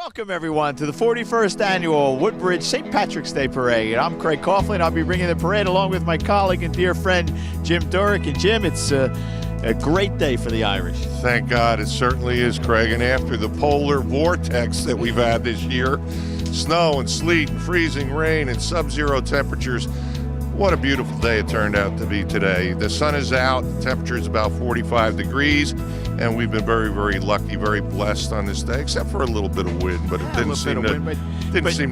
Welcome, everyone, to the 41st Annual Woodbridge St. Patrick's Day Parade. I'm Craig Coughlin. I'll be bringing the parade along with my colleague and dear friend, Jim Durick. And, Jim, it's a great day for the Irish. Thank God, it certainly is, Craig. And after the polar vortex that we've had this year, snow and sleet and freezing rain and sub-zero temperatures, what a beautiful day it turned out to be today. The sun is out, the temperature is about 45 degrees, and we've been very, very lucky, very blessed on this day, except for a little bit of wind, but it didn't seem to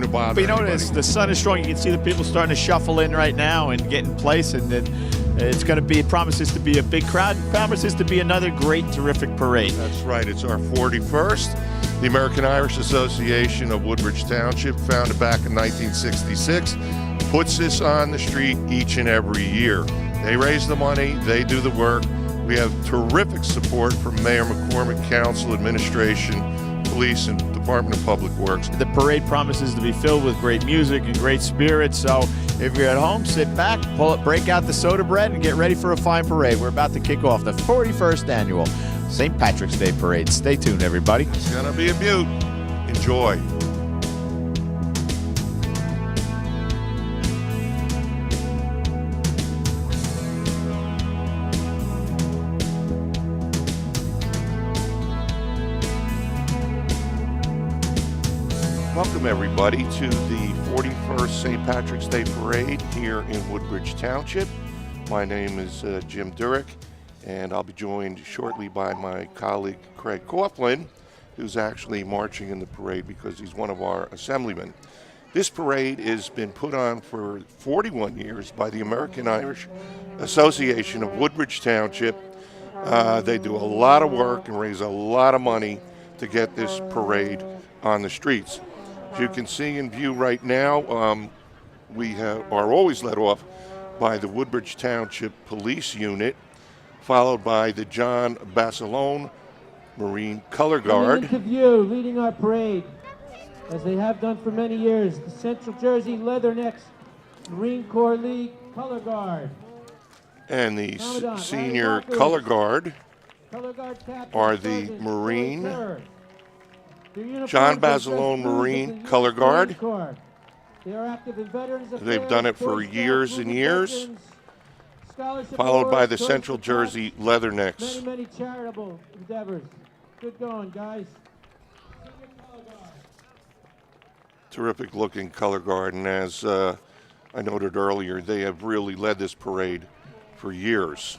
bother But you know, anybody. the sun is strong. You can see the people starting to shuffle in right now and get in place, and then it's going to be, it promises to be a big crowd. It promises to be another great, terrific parade. That's right. It's our 41st. The American Irish Association of Woodbridge Township, founded back in 1966, puts this on the street each and every year. They raise the money, they do the work. We have terrific support from Mayor McCormick, Council, Administration, Police, and Department of Public Works. The parade promises to be filled with great music and great spirits, so if you're at home, sit back, break out the soda bread, and get ready for a fine parade. We're about to kick off the 41st Annual St. Patrick's Day Parade. Stay tuned, everybody. It's going to be a beaut. Enjoy. Welcome, everybody, to the 41st St. Patrick's Day Parade here in Woodbridge Township. My name is Jim Durick, and I'll be joined shortly by my colleague Craig Coughlin, who's actually marching in the parade because he's one of our assemblymen. This parade has been put on for 41 years by the American Irish Association of Woodbridge Township. They do a lot of work and raise a lot of money to get this parade on the streets. As you can see in view right now, we are always led off by the Woodbridge Township Police Unit, followed by the John Basilone Marine Color Guard. Into view, leading our parade, as they have done for many years, the Central Jersey Leathernecks Marine Corps League Color Guard. And the Senior Color Guard are the Marine John Basilone Marine Color Guard. They've done it for years and years, followed by the Central Jersey Leathernecks. Many charitable endeavors. Good going, guys. Terrific looking color guard, and as I noted earlier, they have really led this parade for years.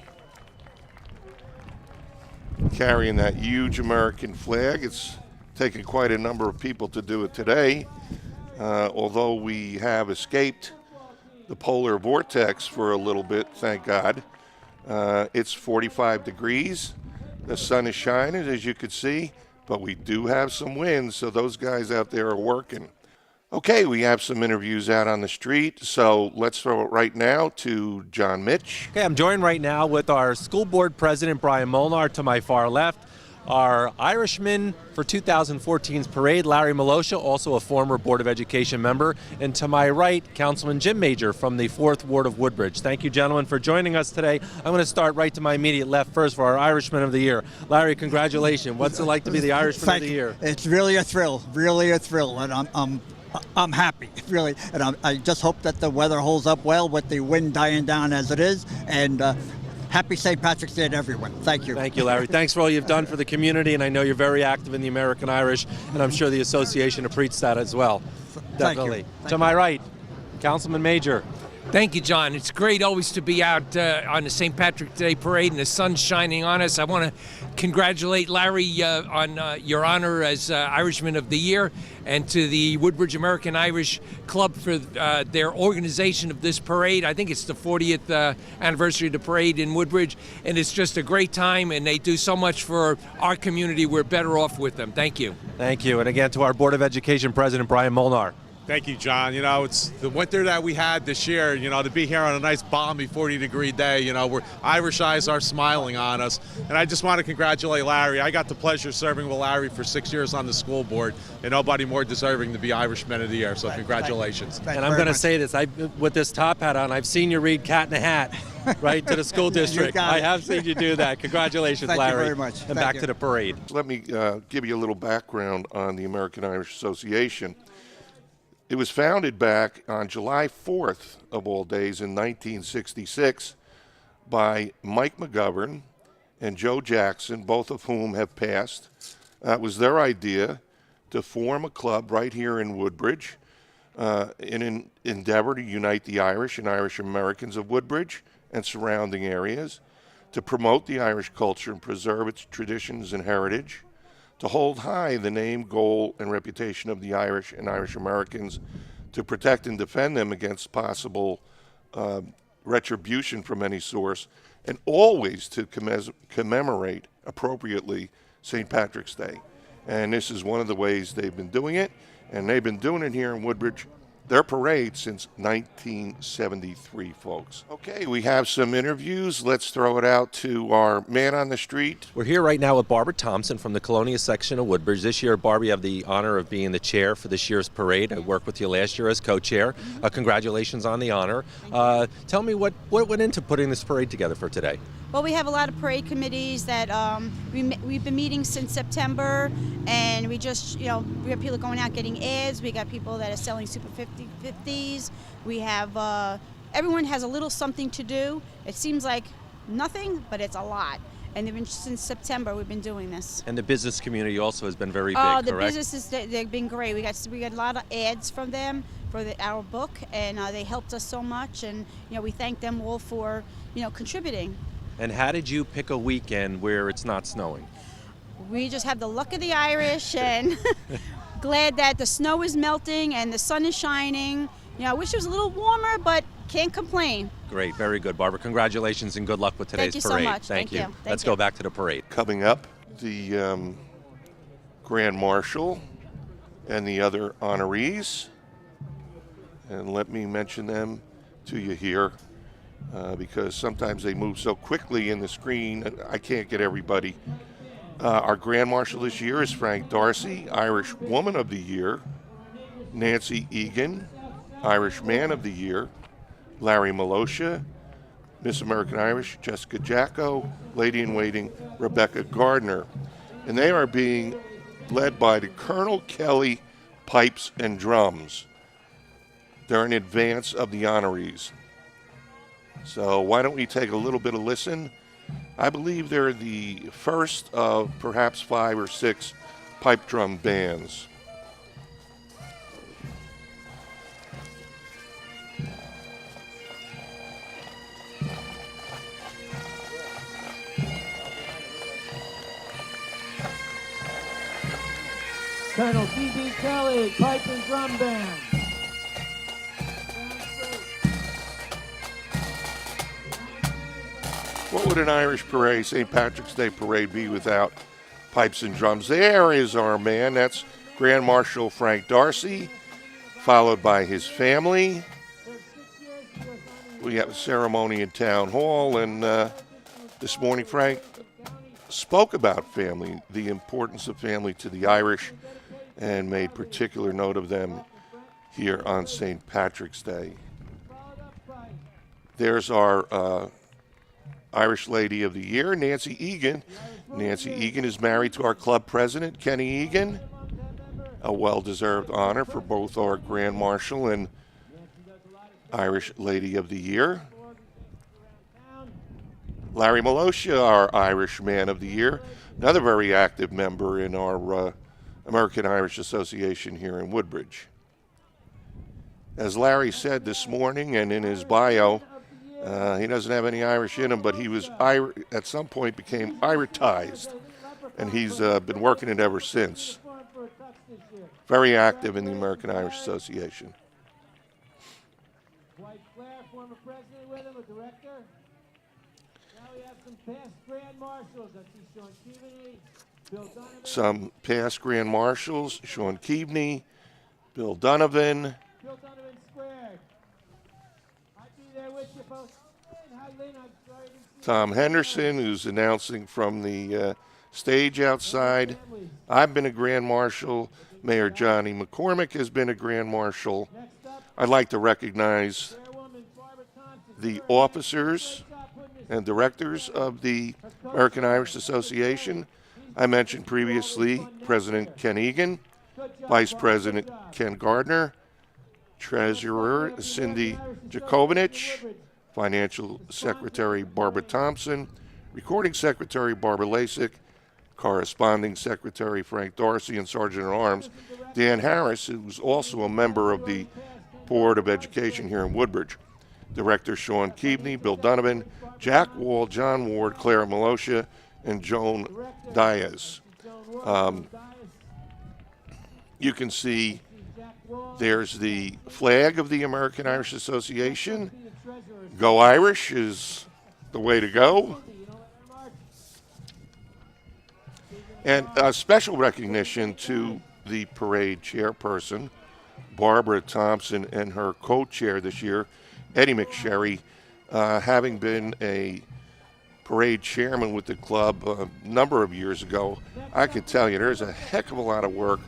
Carrying that huge American flag, it's taken quite a number of people to do it today. Although we have escaped the polar vortex for a little bit, thank God. It's 45 degrees. The sun is shining, as you can see, but we do have some wind, so those guys out there are working. Okay, we have some interviews out on the street, so let's throw it right now to John Mitch. Okay, I'm joined right now with our school board president, Brian Molnar, to my far left. Our Irishman for 2014's parade, Larry Milosha, also a former Board of Education member. And to my right, Councilman Jim Major from the 4th Ward of Woodbridge. Thank you, gentlemen, for joining us today. I'm going to start right to my immediate left first for our Irishman of the Year. Larry, congratulations. What's it like to be the Irishman of the Year? It's really a thrill, and I'm happy, really. And I just hope that the weather holds up well with the wind dying down as it is. And happy St. Patrick's Day to everyone. Thank you. Thank you, Larry. Thanks for all you've done for the community, and I know you're very active in the American Irish, and I'm sure the association appreciates that as well. Definitely. To my right, Councilman Major. Thank you, John. It's great always to be out on the St. Patrick's Day Parade and the sun's shining on us. I want to congratulate Larry on your honor as Irishman of the Year, and to the Woodbridge American Irish Club for their organization of this parade. I think it's the 40th anniversary of the parade in Woodbridge, and it's just a great time, and they do so much for our community. We're better off with them. Thank you. Thank you. And again, to our Board of Education President, Brian Molnar. Thank you, John. You know, it's the winter that we had this year, you know, to be here on a nice balmy 40-degree day, you know, where Irish eyes are smiling on us. And I just want to congratulate Larry. I got the pleasure of serving with Larry for 6 years on the school board, and nobody more deserving to be Irishman of the Year. So congratulations. And I'm going to say this, with this top hat on, I've seen you read Cat in a Hat, right, to the school district. I have seen you do that. Congratulations, Thank Larry. you very much. And Thank back you. to the parade. Let me give you a little background on the American Irish Association. It was founded back on July 4th, of all days, in 1966 by Mike McGovern and Joe Jackson, both of whom have passed. It was their idea to form a club right here in Woodbridge in an endeavor to unite the Irish and Irish Americans of Woodbridge and surrounding areas, to promote the Irish culture and preserve its traditions and heritage, to hold high the name, goal, and reputation of the Irish and Irish Americans, to protect and defend them against possible retribution from any source, and always to commemorate appropriately St. Patrick's Day. And this is one of the ways they've been doing it, and they've been doing it here in Woodbridge, their parade, since 1973, folks. Okay, we have some interviews. Let's throw it out to our man on the street. We're here right now with Barbara Thompson from the Colonia section of Woodbridge. This year, Barbie, you have the honor of being the chair for this year's parade. I worked with you last year as co-chair. Congratulations on the honor. Tell me what went into putting this parade together for today. Well, we have a lot of parade committees that we've been meeting since September, and we just, we have people going out getting ads. We got people that are selling Super 50s. We have, everyone has a little something to do. It seems like nothing, but it's a lot. And since September, we've been doing this. And the business community also has been very big, correct? correct? The businesses, they've been great. We got a lot of ads from them for our book, and they helped us so much. And, we thank them all for, contributing. And how did you pick a weekend where it's not snowing? We just have the luck of the Irish, and glad that the snow is melting and the sun is shining. I wish it was a little warmer, but can't complain. Great, very good, Barbara. Congratulations and good luck with today's Thank you parade. so much. Thank you. Thank Let's you. go back to the parade. Coming up, the Grand Marshal and the other honorees. And let me mention them to you here, because sometimes they move so quickly in the screen, I can't get everybody. Our Grand Marshal this year is Frank Darcy, Irish Woman of the Year. Nancy Egan, Irish Man of the Year. Larry Malosha, Miss American Irish, Jessica Jacko, Lady in Waiting, Rebecca Gardner. And they are being led by the Colonel Kelly Pipes and Drums. They're in advance of the honorees. So why don't we take a little bit of listen? I believe they're the first of perhaps 5 or 6 pipe drum bands. Colonel D.B. Kelly, Pipe and Drum Band. What would an Irish parade, St. Patrick's Day parade, be without pipes and drums? There is our man. That's Grand Marshal Frank Darcy, followed by his family. We have a ceremony in Town Hall, and this morning Frank spoke about family, the importance of family to the Irish, and made particular note of them here on St. Patrick's Day. There's our Irish Lady of the Year, Nancy Egan. Nancy Egan is married to our club president, Kenny Egan. A well-deserved honor for both our Grand Marshal and Irish Lady of the Year. Larry Malosha, our Irish Man of the Year, another very active member in our American Irish Association here in Woodbridge. As Larry said this morning and in his bio, he doesn't have any Irish in him, but he was at some point became Iritized, and he's been working it ever since. Very active in the American Irish Association. Dwight Clare, former president with him, a director. Now we have some past Grand Marshals. I see Sean Keaveney, Bill Donovan. Some past Grand Marshals, Sean Keaveney, Bill Donovan, Bill Donovan squared. I'll be there with you, folks. And hi, Lynn. I'm sorry I didn't see you. Tom Henderson, who's announcing from the stage outside. I've been a Grand Marshal. Mayor Johnny McCormick has been a Grand Marshal. I'd like to recognize the officers and directors of the American Irish Association. I mentioned previously President Ken Egan, Vice President Ken Gardner, Treasurer Cindy Jacobinich, Financial Secretary Barbara Thompson, Recording Secretary Barbara Lasik, Corresponding Secretary Frank Darcy, and Sergeant at Arms Dan Harris, who's also a member of the Board of Education here in Woodbridge. Director Sean Keaveney, Bill Donovan, Jack Wall, John Ward, Claire Malosha, and Joan Diaz. You can see there's the flag of the American Irish Association. Go Irish is the way to go. And a special recognition to the parade chairperson, Barbara Thompson, and her co-chair this year, Eddie McSherry, having been a parade chairman with the club a number of years ago. I can tell you there's a heck of a lot of work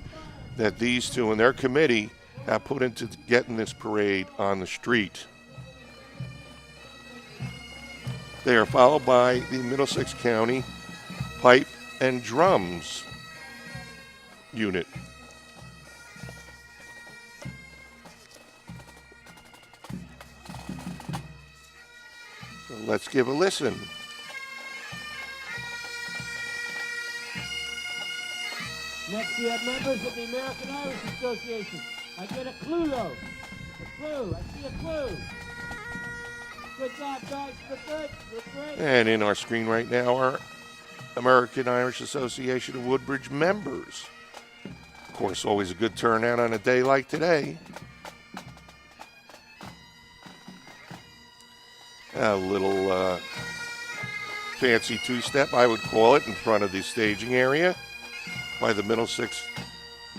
that these two and their committee have put into getting this parade on the street. They are followed by the Middlesex County Pipe and Drums unit. So let's give a listen. Next, you have members of the American Irish Association. I get a clue, though. A clue. I see a clue. Good job, guys. Look good. Look great. And in our screen right now are American Irish Association of Woodbridge members. Of course, always a good turnout on a day like today. A little fancy two-step, I would call it, in front of the staging area by the Middlesex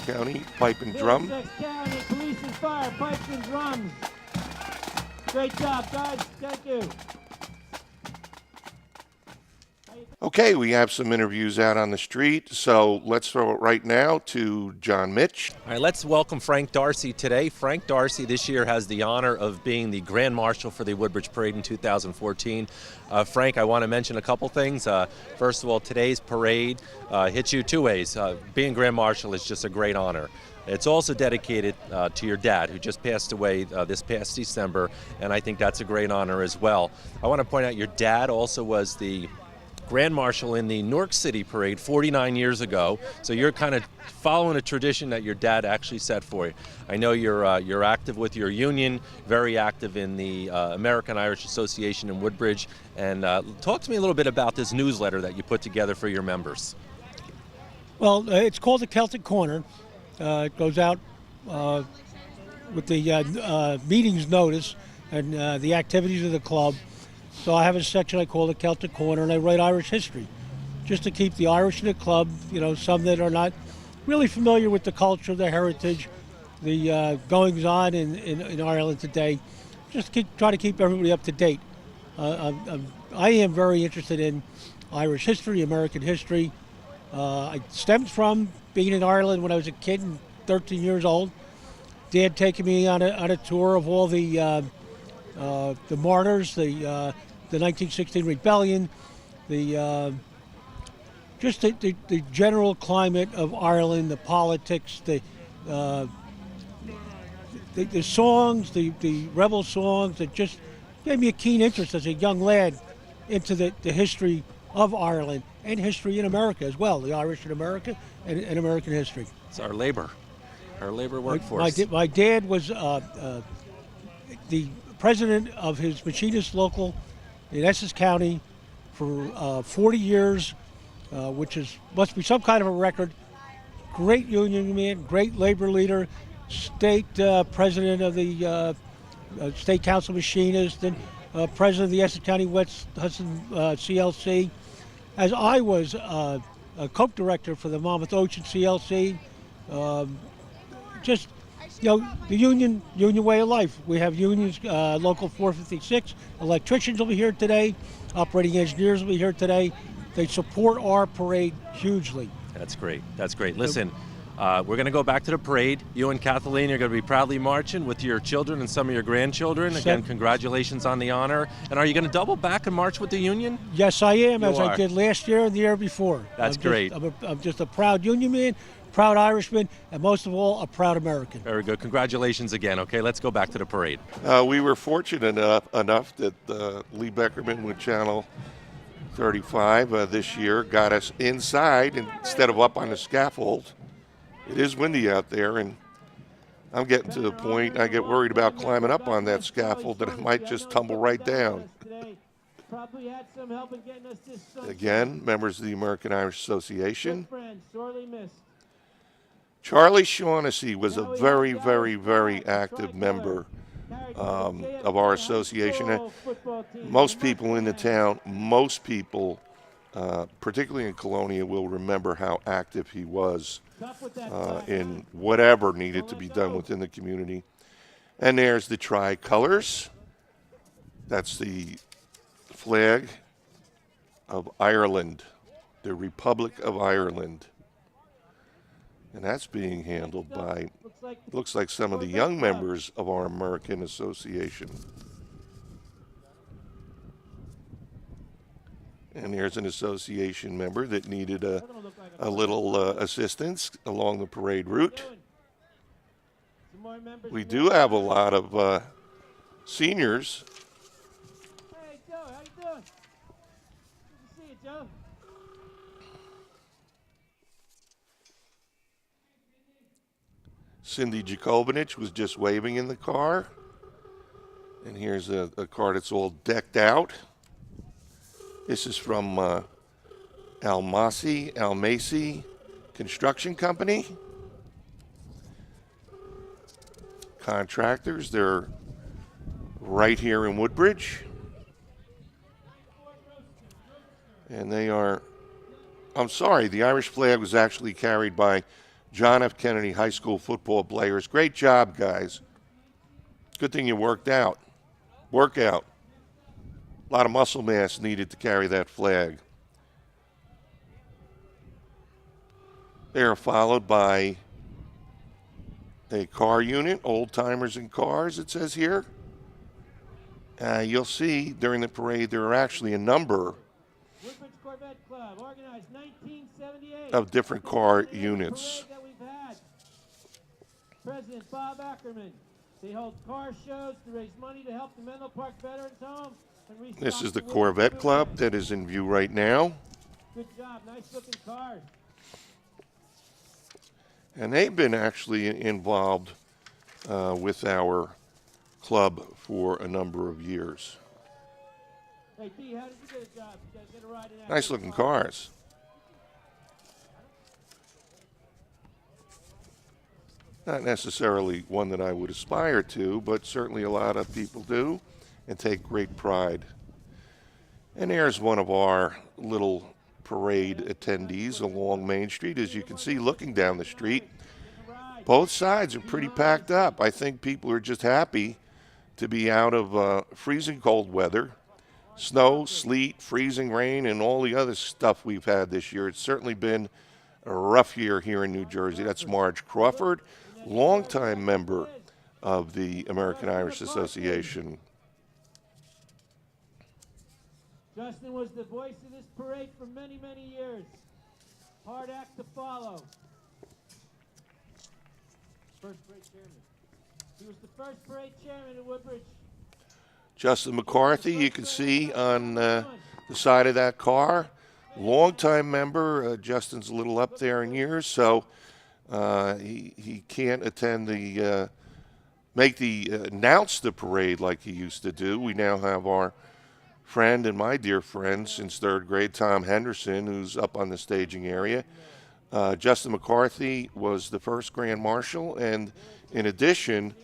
County Pipe and Drum. Middlesex County Police and Fire, Pipes and Drums. Great job, guys. Thank you. Okay, we have some interviews out on the street, so let's throw it right now to John Mitch. All right, let's welcome Frank Darcy today. Frank Darcy this year has the honor of being the Grand Marshal for the Woodbridge Parade in 2014. Frank, I want to mention a couple things. First of all, today's parade hits you two ways. Being Grand Marshal is just a great honor. It's also dedicated to your dad, who just passed away this past December, and I think that's a great honor as well. I want to point out your dad also was the Grand Marshal in the Newark City Parade 49 years ago, so you're kind of following a tradition that your dad actually set for you. I know you're active with your union, very active in the American Irish Association in Woodbridge, and talk to me a little bit about this newsletter that you put together for your members. Well, it's called the Celtic Corner. It goes out with the meetings notice and the activities of the club. So I have a section I call the Celtic Corner, and I write Irish history, just to keep the Irish in the club, you know, some that are not really familiar with the culture, the heritage, the goings-on in Ireland today, just try to keep everybody up to date. I am very interested in Irish history, American history. It stems from being in Ireland when I was a kid and 13 years old. Dad taking me on a tour of all the martyrs, the 1916 rebellion, the general climate of Ireland, the politics, the songs, the rebel songs that just gave me a keen interest as a young lad into the history of Ireland and history in America as well, the Irish in America and American history. It's our labor workforce. My dad was the president of his machinist local in Essex County for 40 years, which must be some kind of a record. Great union man, great labor leader, state president of the State Council Machinist, and president of the Essex County West Hudson CLC. As I was a co-director for the Monmouth Ocean CLC, just the union way of life. We have unions, local 456. Electricians will be here today. Operating engineers will be here today. They support our parade hugely. That's great. That's great. Listen, we're going to go back to the parade. You and Kathleen are going to be proudly marching with your children and some of your grandchildren. Again, congratulations on the honor. And are you going to double back and march with the union? Yes, I am, You as are. I did last year and the year before. That's great. I'm just a proud union man, proud Irishman, and most of all, a proud American. Very good. Congratulations again. Okay, let's go back to the parade. We were fortunate enough that Lee Beckerman with Channel 35 this year got us inside instead of up on the scaffold. It is windy out there, and I'm getting to the point I get worried about climbing up on that scaffold that I might just tumble right down. Again, members of the American Irish Association. Charlie Shaughnessy was a very, very, very active member of our association. Most people in the town, particularly in Colonia, will remember how active he was in whatever needed to be done within the community. And there's the tricolors. That's the flag of Ireland, the Republic of Ireland. And that's being handled by, looks like some of the young members of our American Association. And here's an association member that needed a little assistance along the parade route. We do have a lot of seniors. Hey, Joe, how you doing? Good to see you, Joe. Cindy Jacobinich was just waving in the car. And here's a car that's all decked out. This is from Almasi Construction Company. Contractors, they're right here in Woodbridge. And they are, I'm sorry, the Irish flag was actually carried by John F. Kennedy High School football players. Great job, guys. Good thing you worked out. Workout. A lot of muscle mass needed to carry that flag. They are followed by a car unit, old timers in cars, it says here. You'll see during the parade there are actually a number Woodbridge Corvette Club, organized 1978. of different car units. That we've had. President Bob Ackerman. They hold car shows to raise money to help the Menlo Park Veterans Home. This is the Corvette Club that is in view right now. Good job, nice looking cars. And they've been actually involved with our club for a number of years. Hey, B, how did you get a job? You guys get a ride in that? Nice looking cars. Not necessarily one that I would aspire to, but certainly a lot of people do and take great pride. And there's one of our little parade attendees along Main Street. As you can see, looking down the street, both sides are pretty packed up. I think people are just happy to be out of freezing cold weather, snow, sleet, freezing rain, and all the other stuff we've had this year. It's certainly been a rough year here in New Jersey. That's Marge Crawford, longtime member of the American Irish Association. Justin was the voice of this parade for many, many years. Hard act to follow. First parade chairman. He was the first parade chairman at Woodbridge. Justin McCarthy, you can see on the side of that car. Longtime member. Justin's a little up there in years, so he can't attend announce the parade like he used to do. We now have our friend and my dear friend since third grade, Tom Henderson, who's up on the staging area. Justin McCarthy was the first Grand Marshal, and in addition,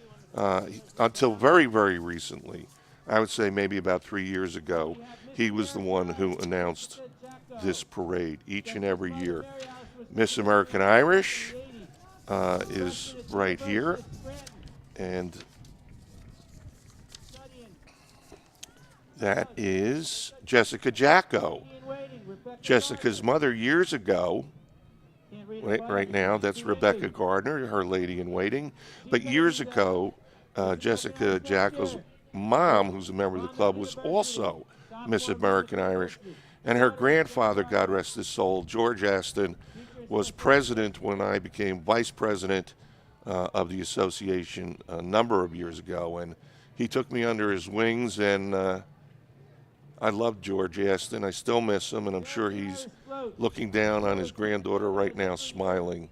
until very, very recently, I would say maybe about 3 years ago, he was the one who announced this parade each and every year. Miss American Irish, is right here, and that is Jessica Jacko. Jessica's mother years ago, right now, that's Rebecca Gardner, her lady-in-waiting. But years ago, Jessica Jacko's mom, who's a member of the club, was also Miss American Irish. And her grandfather, God rest his soul, George Aston, was president when I became vice president of the association a number of years ago. And he took me under his wings, and I loved George Aston. I still miss him, and I'm sure he's looking down on his granddaughter right now, smiling.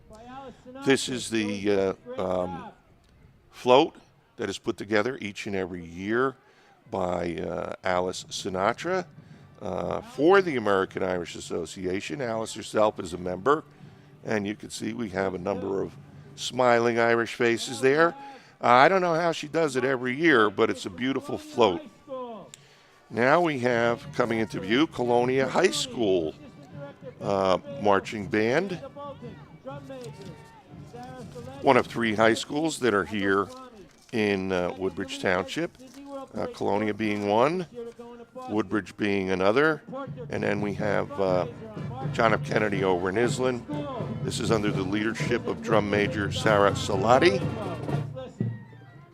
This is the float that is put together each and every year by Alice Sinatra for the American Irish Association. Alice herself is a member, and you can see we have a number of smiling Irish faces there. I don't know how she does it every year, but it's a beautiful float. Now we have, coming into view, Colonia High School marching band. One of 3 high schools that are here in Woodbridge Township. Colonia being one, Woodbridge being another, and then we have John F. Kennedy over in Island. This is under the leadership of Drum Major Sarah Salati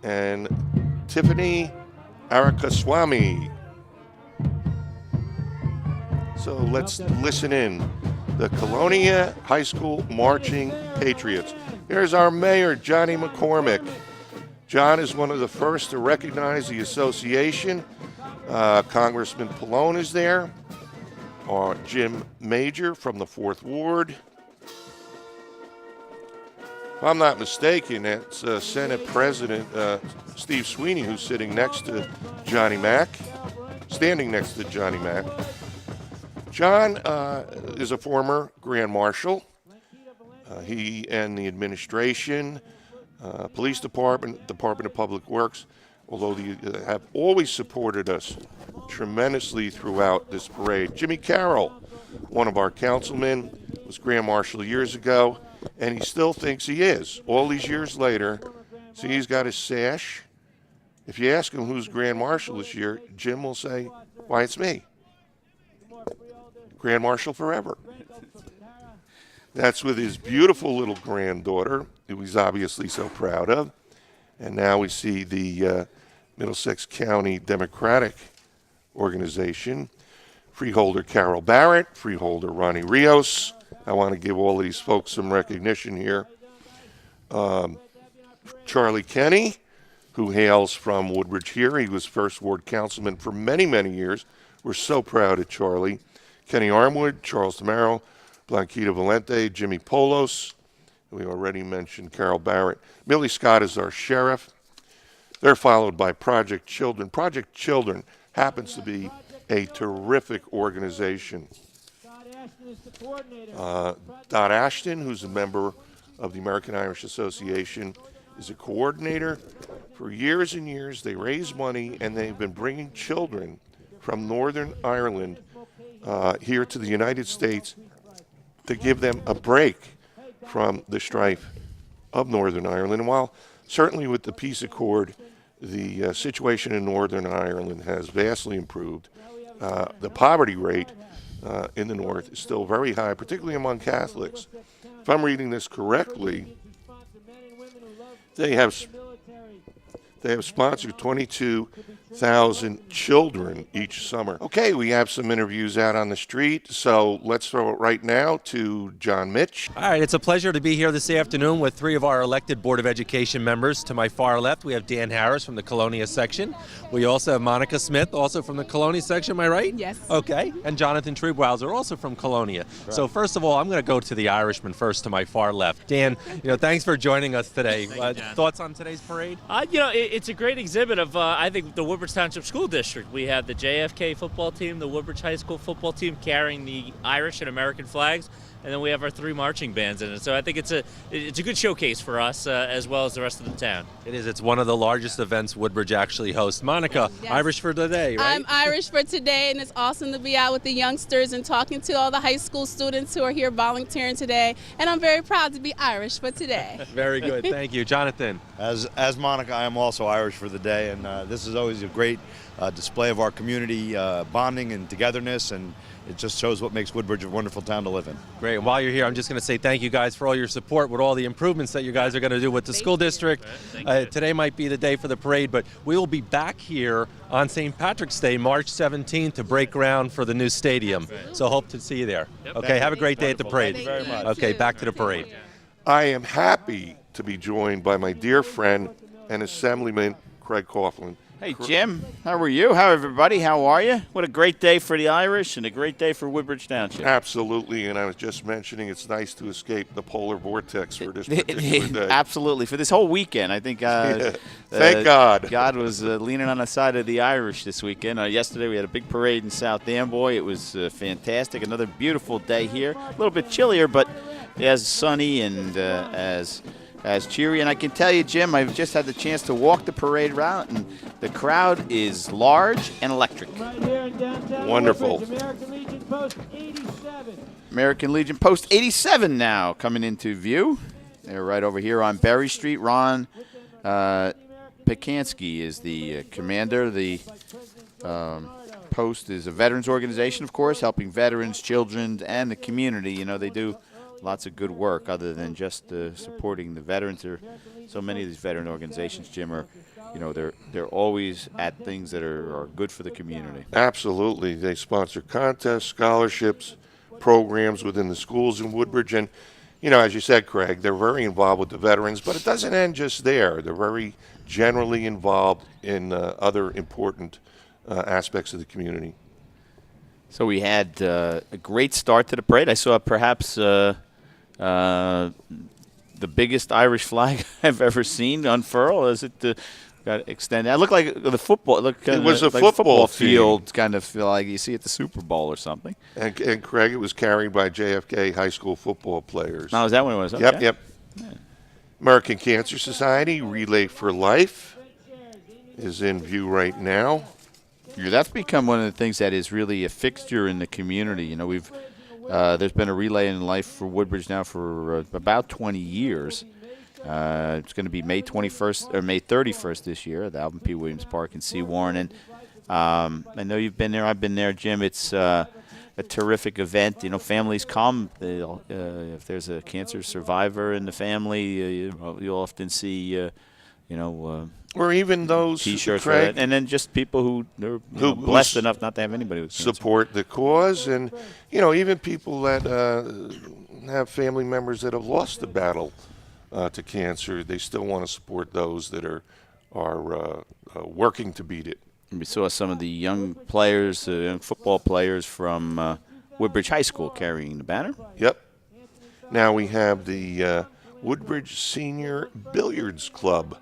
and Tiffany Arakaswamy. So let's listen in. The Colonia High School Marching Patriots. Here's our mayor, Johnny McCormick. John is one of the first to recognize the association. Congressman Pallone is there. Jim Major from the 4th Ward. If I'm not mistaken, it's Senate President Steve Sweeney who's sitting next to Johnny Mack, standing next to Johnny Mack. John is a former Grand Marshal. He and the administration, Police Department, Department of Public Works, although they have always supported us tremendously throughout this parade. Jimmy Carroll, one of our councilmen, was Grand Marshal years ago, and he still thinks he is. All these years later, see, he's got his sash. If you ask him who's Grand Marshal this year, Jim will say, why, it's me. Grand Marshal forever. That's with his beautiful little granddaughter, who he's obviously so proud of. And now we see the Middlesex County Democratic Organization, freeholder Carol Barrett, freeholder Ronnie Rios. I want to give all of these folks some recognition here. Charlie Kenny, who hails from Woodbridge here. He was 1st Ward councilman for many, many years. We're so proud of Charlie. Kenny Armwood, Charles Tamaro, Blanquita Valente, Jimmy Polos. We already mentioned Carol Barrett. Millie Scott is our sheriff. They're followed by Project Children. Project Children happens to be a terrific organization. Dot Ashton, who's a member of the American Irish Association, is a coordinator. For years and years, they raise money, and they've been bringing children from Northern Ireland here to the United States to give them a break from the strife of Northern Ireland. And while certainly with the peace accord, the situation in Northern Ireland has vastly improved, the poverty rate in the north is still very high, particularly among Catholics. If I'm reading this correctly, they have sponsored 22,000 children each summer. Okay, we have some interviews out on the street, so let's throw it right now to John Mitch. All right, it's a pleasure to be here this afternoon with 3 of our elected Board of Education members. To my far left, we have Dan Harris from the Colonia section. We also have Monica Smith, also from the Colonia section, am I right? Yes. Okay, and Jonathan Treebwowser, also from Colonia. Right. So first of all, I'm going to go to the Irishman first to my far left. Dan, thanks for joining us today. Thoughts on today's parade? It's a great exhibit of, I think, the Woodbridge Township School District. We have the JFK football team, the Woodbridge High School football team carrying the Irish and American flags, and then we have our 3 marching bands in it. So I think it's a good showcase for us as well as the rest of the town. It is. It's one of the largest events Woodbridge actually hosts. Monica, Yes. Irish for today, right? I'm Irish for today, and it's awesome to be out with the youngsters and talking to all the high school students who are here volunteering today. And I'm very proud to be Irish for today. Very good. Thank you. Jonathan. As Monica, I am also Irish for the day, and this is always a great display of our community bonding and togetherness, and it just shows what makes Woodbridge a wonderful town to live in. Great. And while you're here, I'm just going to say thank you guys for all your support with all the improvements that you guys are going to do with the school district. Today might be the day for the parade, but we will be back here on St. Patrick's Day, March 17th, to break ground for the new stadium. So hope to see you there. Okay, have a great day at the parade. Thank you very much. Okay, back to the parade. I am happy to be joined by my dear friend and Assemblyman Craig Coughlin. Hey, Jim. How are you? How everybody? How are you? What a great day for the Irish and a great day for Woodbridge Township. Absolutely, and I was just mentioning it's nice to escape the polar vortex for this particular day. Absolutely. For this whole weekend, I think Thank God. God was leaning on the side of the Irish this weekend. Yesterday we had a big parade in South Amboy. It was fantastic. Another beautiful day here. A little bit chillier, but as sunny and as cheery. And I can tell you, Jim, I've just had the chance to walk the parade route, and the crowd is large and electric. Right here in downtown Wonderful. Woodbridge, American Legion Post 87. American Legion Post 87 now coming into view. They're right over here on Berry Street. Ron Pekansky is the commander. The Post is a veterans organization, of course, helping veterans, children, and the community. You know, they do lots of good work other than just supporting the veterans. There are so many of these veteran organizations, Jim, are, you know, they're always at things that are good for the community. Absolutely. They sponsor contests, scholarships, programs within the schools in Woodbridge. And, you know, as you said, Craig, they're very involved with the veterans, but it doesn't end just there. They're very generally involved in other important aspects of the community. So we had a great start to the parade. I saw perhaps the biggest Irish flag I've ever seen unfurl. As it got extended, it looked like the football. It was a like football field, kind of feel like you see at the Super Bowl or something. And Craig, it was carried by JFK high school football players. Oh, is that what it was? Okay. Yep. Yeah. American Cancer Society Relay for Life is in view right now. Yeah, that's become one of the things that is really a fixture in the community. You know, we've there's been a relay in life for Woodbridge now for about 20 years. It's going to be May 21st or May 31st this year at the Alvin P. Williams Park in Seawarren. And I know you've been there. I've been there, Jim. It's a terrific event. You know, families come. If there's a cancer survivor in the family, you'll often see, or even those T-shirts, Craig, and then just people who are blessed enough not to have anybody with cancer. Support the cause, and even people that have family members that have lost the battle to cancer, they still want to support those that are working to beat it. We saw some of the young players, young football players from Woodbridge High School carrying the banner. Yep. Now we have the Woodbridge Senior Billiards Club.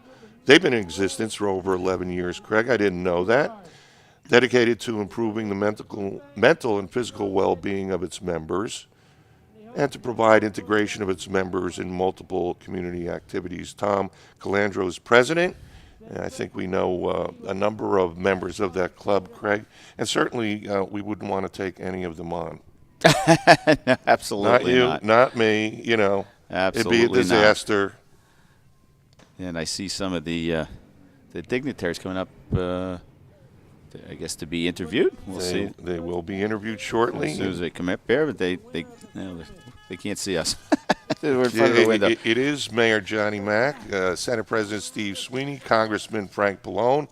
They've been in existence for over 11 years, Craig. I didn't know that. Dedicated to improving the mental and physical well-being of its members and to provide integration of its members in multiple community activities. Tom Calandro is president, and I think we know a number of members of that club, Craig, and certainly we wouldn't want to take any of them on. No, absolutely not. Not me, Absolutely it'd be a disaster. And I see some of the dignitaries coming up, I guess, to be interviewed. We'll see. They will be interviewed shortly. As soon as they come up here, but they can't see us. We're in front of the window. It is Mayor Johnny Mack, Senate President Steve Sweeney, Congressman Frank Pallone.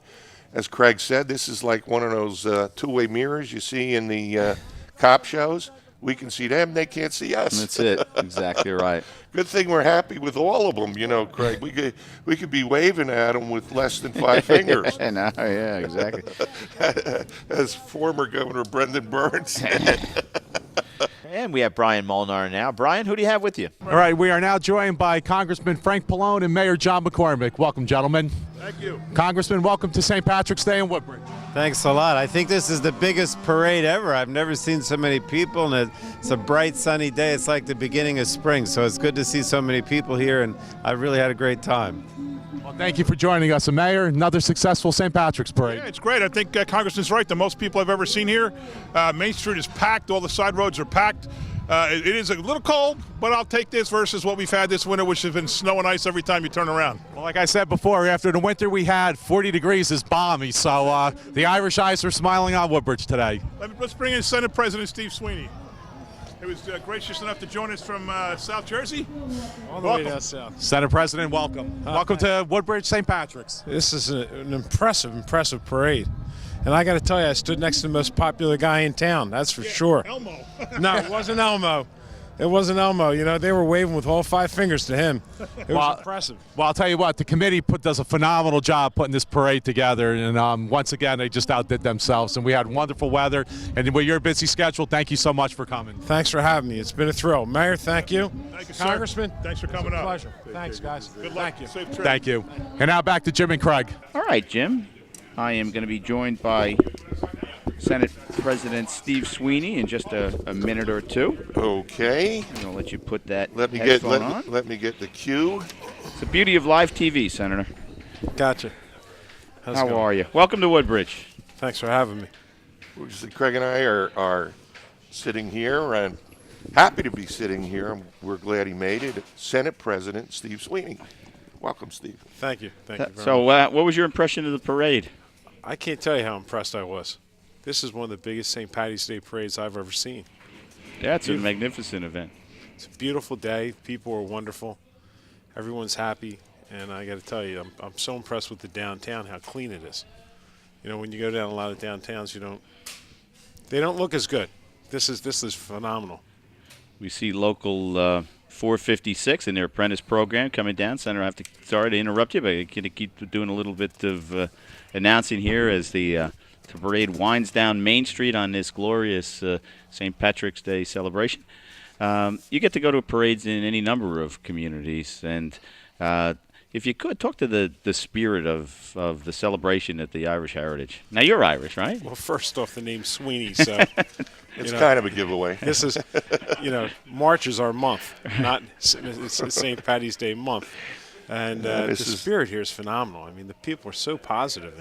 As Craig said, this is like one of those two-way mirrors you see in the cop shows. We can see them, they can't see us. That's it. Exactly right. Good thing we're happy with all of them, Craig. We could be waving at them with less than 5 fingers. No, yeah, exactly. As former Governor Brendan Burns. And we have Brian Molnar now. Brian, who do you have with you? All right, we are now joined by Congressman Frank Pallone and Mayor John McCormick. Welcome, gentlemen. Thank you. Congressman, welcome to St. Patrick's Day in Woodbridge. Thanks a lot. I think this is the biggest parade ever. I've never seen so many people, and it's a bright, sunny day. It's like the beginning of spring, so it's good to see so many people here, and I've really had a great time. Well, thank you for joining us. And Mayor, another successful St. Patrick's Parade. Yeah, it's great. I think Congressman's right. The most people I've ever seen here. Main Street is packed. All the side roads are packed. It is a little cold, but I'll take this versus what we've had this winter, which has been snow and ice every time you turn around. Well, like I said before, after the winter we had, 40 degrees is balmy. So the Irish eyes are smiling on Woodbridge today. Let's bring in Senate President Steve Sweeney. He was gracious enough to join us from South Jersey. All the way down south. Senate President, welcome. Welcome to Woodbridge St. Patrick's. This is an impressive parade. And I got to tell you, I stood next to the most popular guy in town, that's for sure. Elmo. No, it wasn't Elmo. It wasn't Elmo. You know, they were waving with all 5 fingers to him. It was impressive. Well, I'll tell you what, the committee does a phenomenal job putting this parade together, and once again, they just outdid themselves, and we had wonderful weather, and with your busy schedule, thank you so much for coming. Thanks for having me. It's been a thrill. Mayor, thank you. Thank you, sir. Congressman, thanks for coming up. Pleasure. Thanks, guys. Good luck. Thank you. Safe trip. Thank you. And now back to Jim and Craig. All right, Jim. I am going to be joined by Senate President Steve Sweeney in just a minute or two. Okay. I'm going to let you put that Let me get the cue. It's the beauty of live TV, Senator. Gotcha. How are you? Welcome to Woodbridge. Thanks for having me. Craig and I are sitting here and happy to be sitting here. We're glad he made it. Senate President Steve Sweeney. Welcome, Steve. Thank you. Thank you very So much. what was your impression of the parade? I can't tell you how impressed I was. This is one of the biggest St. Patty's Day parades I've ever seen. Yeah, it's a magnificent event. It's a beautiful day. People are wonderful. Everyone's happy. And I got to tell you, I'm so impressed with the downtown, how clean it is. You know, when you go down a lot of downtowns, they don't look as good. This is phenomenal. We see local 456 in their apprentice program coming down. Senator, I have to sorry to interrupt you, but I'm going to keep doing a little bit of announcing here as the parade winds down Main Street on this glorious St. Patrick's Day celebration. You get to go to parades in any number of communities, and if you could, talk to the spirit of the celebration at the Irish Heritage. Now, you're Irish, right? Well, first off, the name's Sweeney, so it's kind of a giveaway. This is, March is our month, not it's St. Patty's Day month, and the spirit here is phenomenal. I mean, the people are so positive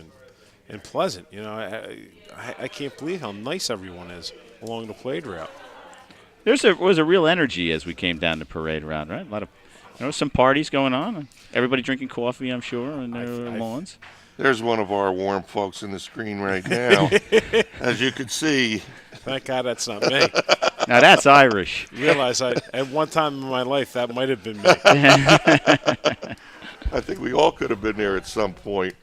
and pleasant. I can't believe how nice everyone is along the parade route. There was a real energy as we came down the parade route, right? A lot of some parties going on. Everybody drinking coffee, I'm sure, on their lawns. There's one of our warm folks in the screen right now. As you can see. Thank God that's not me. Now that's Irish. Realize at one time in my life that might have been me. I think we all could have been there at some point.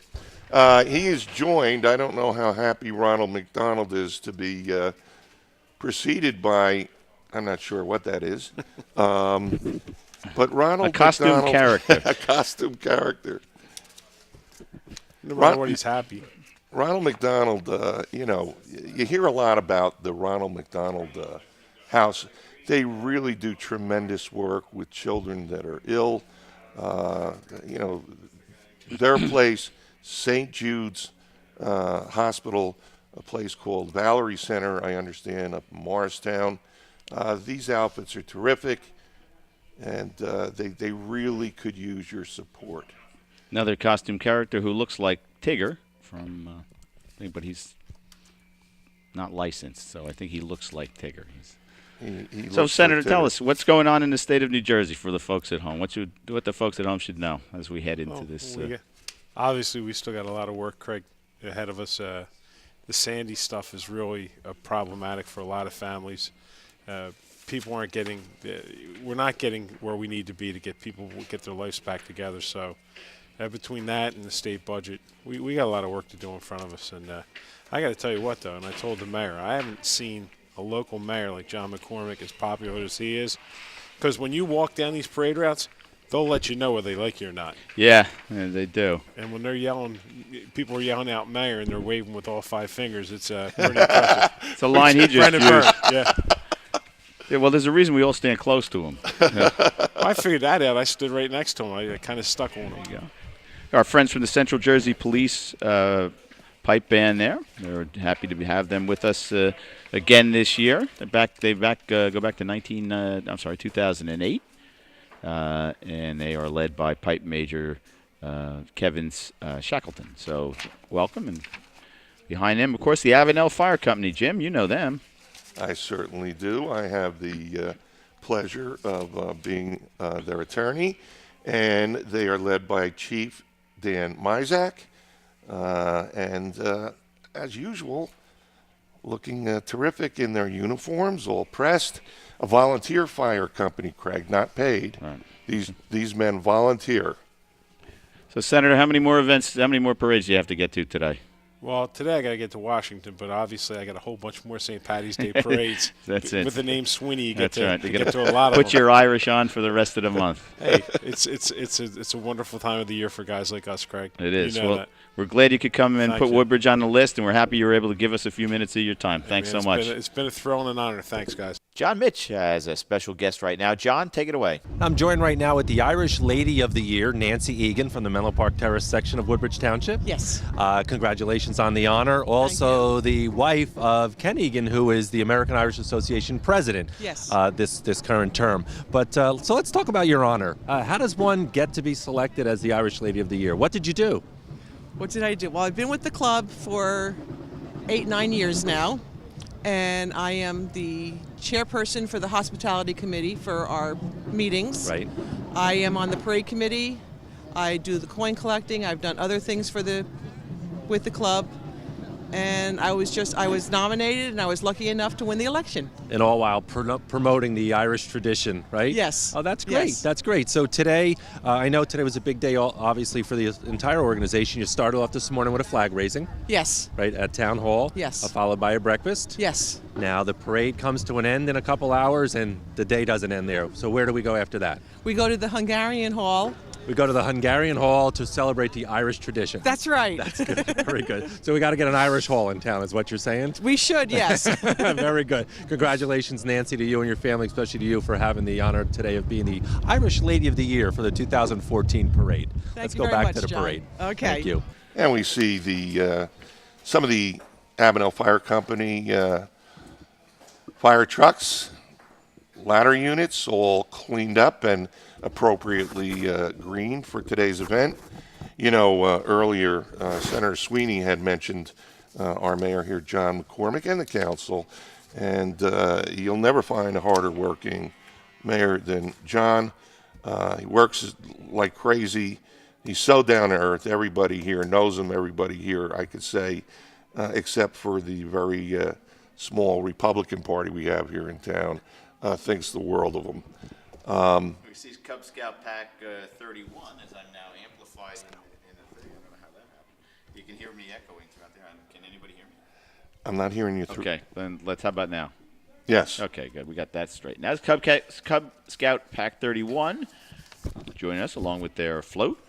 He is joined, I don't know how happy Ronald McDonald is to be preceded by, I'm not sure what that is, but Ronald a costume McDonald, character. A costume character. No matter what, he's happy. Ronald McDonald, you hear a lot about the Ronald McDonald House. They really do tremendous work with children that are ill. Their place, St. Jude's Hospital, a place called Valerie Center, I understand, up in Morristown. These outfits are terrific, and they really could use your support. Another costume character who looks like Tigger from, but he's not licensed, so I think he looks like Tigger. So, Senator, tell us what's going on in the state of New Jersey for the folks at home. What the folks at home should know as we head into this. Obviously, we still got a lot of work, Craig, ahead of us. The Sandy stuff is really problematic for a lot of families. People aren't getting we're not getting where we need to be to get people get their lives back together. So between that and the state budget, we got a lot of work to do in front of us. And I got to tell you what, though, and I told the mayor, I haven't seen a local mayor like John McCormick as popular as he is, because when you walk down these parade routes, they'll let you know whether they like you or not. Yeah, they do. And when they're yelling, people are yelling out mayor and they're waving with all 5 fingers. It's pretty impressive. It's a line he just used. Yeah. Yeah, well, there's a reason we all stand close to him. Yeah. I figured that out. I stood right next to him. I kind of stuck on him. There you go. Our friends from the Central Jersey Police pipe band there. We're happy to have them with us again this year. Go back to 2008, and they are led by Pipe Major Kevin Shackleton. So welcome, and behind them, of course, the Avenel Fire Company. Jim, you know them. I certainly do. I have the pleasure of being their attorney, and they are led by Chief Dan Mizak, and as usual, looking terrific in their uniforms, all pressed. A volunteer fire company, Craig, not paid. Right. These men volunteer. So, Senator, how many more parades do you have to get to today? Well, today I got to get to Washington, but obviously I got a whole bunch more St. Patty's Day parades. That's it. With the name Sweeney, you get, That's right. you get to a lot of them. Put your Irish on for the rest of the month. Hey, it's a wonderful time of the year for guys like us, Craig. It is. You know Well, that. we're glad you could come and Thank put you. Woodbridge on the list, and we're happy you were able to give us a few minutes of your time. Thanks Man, so much. It's been a thrill and an honor. Thanks, guys. John Mitch has a special guest right now. John, take it away. I'm joined right now with the Irish Lady of the Year, Nancy Egan, from the Menlo Park Terrace section of Woodbridge Township. Yes. Congratulations on the honor. Also, the wife of Ken Egan, who is the American Irish Association president. Yes. This current term. But so let's talk about your honor. How does one get to be selected as the Irish Lady of the Year? What did you do? What did I do? Well, I've been with the club for 8-9 years now, and I am the chairperson for the hospitality committee for our meetings. Right. I am on the parade committee. I do the coin collecting. I've done other things with the club, and I was nominated, and I was lucky enough to win the election. And all while promoting the Irish tradition, right? Yes. Oh, that's great. Yes. That's great. So today, I know today was a big day, obviously, for the entire organization. You started off this morning with a flag raising. Yes. Right, at Town Hall. Yes. Followed by a breakfast. Yes. Now the parade comes to an end in a couple hours, and the day doesn't end there. So where do we go after that? We go to the Hungarian Hall. We go to the Hungarian Hall to celebrate the Irish tradition. That's right. That's good. Very good. So we got to get an Irish Hall in town, is what you're saying? We should, yes. Very good. Congratulations, Nancy, to you and your family, especially to you for having the honor today of being the Irish Lady of the Year for the 2014 parade. Let's go back to the parade. Okay. Thank you. And we see some of the Avenel Fire Company fire trucks, ladder units, all cleaned up and appropriately green for today's event. You know, earlier Senator Sweeney had mentioned our mayor here, John McCormick, and the council, and you'll never find a harder working mayor than John. He works like crazy. He's so down to earth. Everybody here knows him. Everybody here, I could say, except for the very small Republican Party we have here in town, thinks the world of him. We see Cub Scout Pack 31 as I'm now amplified in the thing. I don't know how that happened. You can hear me echoing throughout there. Can anybody hear me? I'm not hearing you through. Okay, then how about now? Yes. Okay, good. We got that straight. Now it's Cub Scout Pack 31 joining us along with their float.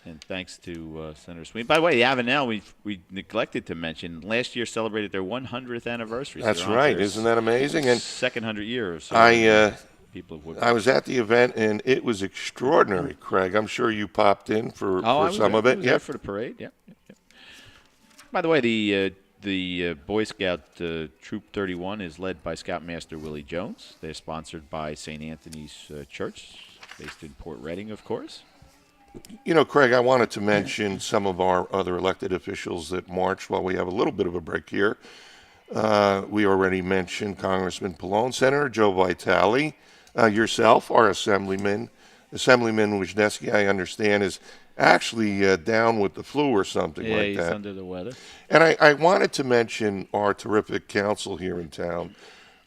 And thanks to Senator Sweeney. By the way, the Avenel, we neglected to mention, last year celebrated their 100th anniversary. That's right. Isn't that amazing? And second 100 years. People of Woodbridge. I was at the event, and it was extraordinary, Craig. I'm sure you popped in for some of it. Yeah, for the parade. Yeah. By the way, the Boy Scout Troop 31 is led by Scoutmaster Willie Jones. They're sponsored by St. Anthony's Church, based in Port Reading, of course. You know, Craig, I wanted to mention some of our other elected officials that marched while we have a little bit of a break here. We already mentioned Congressman Pallone, Senator Joe Vitale, yourself, our Assemblyman Wisniewski, I understand, is actually down with the flu or something like that. Yeah, he's under the weather. And I wanted to mention our terrific council here in town.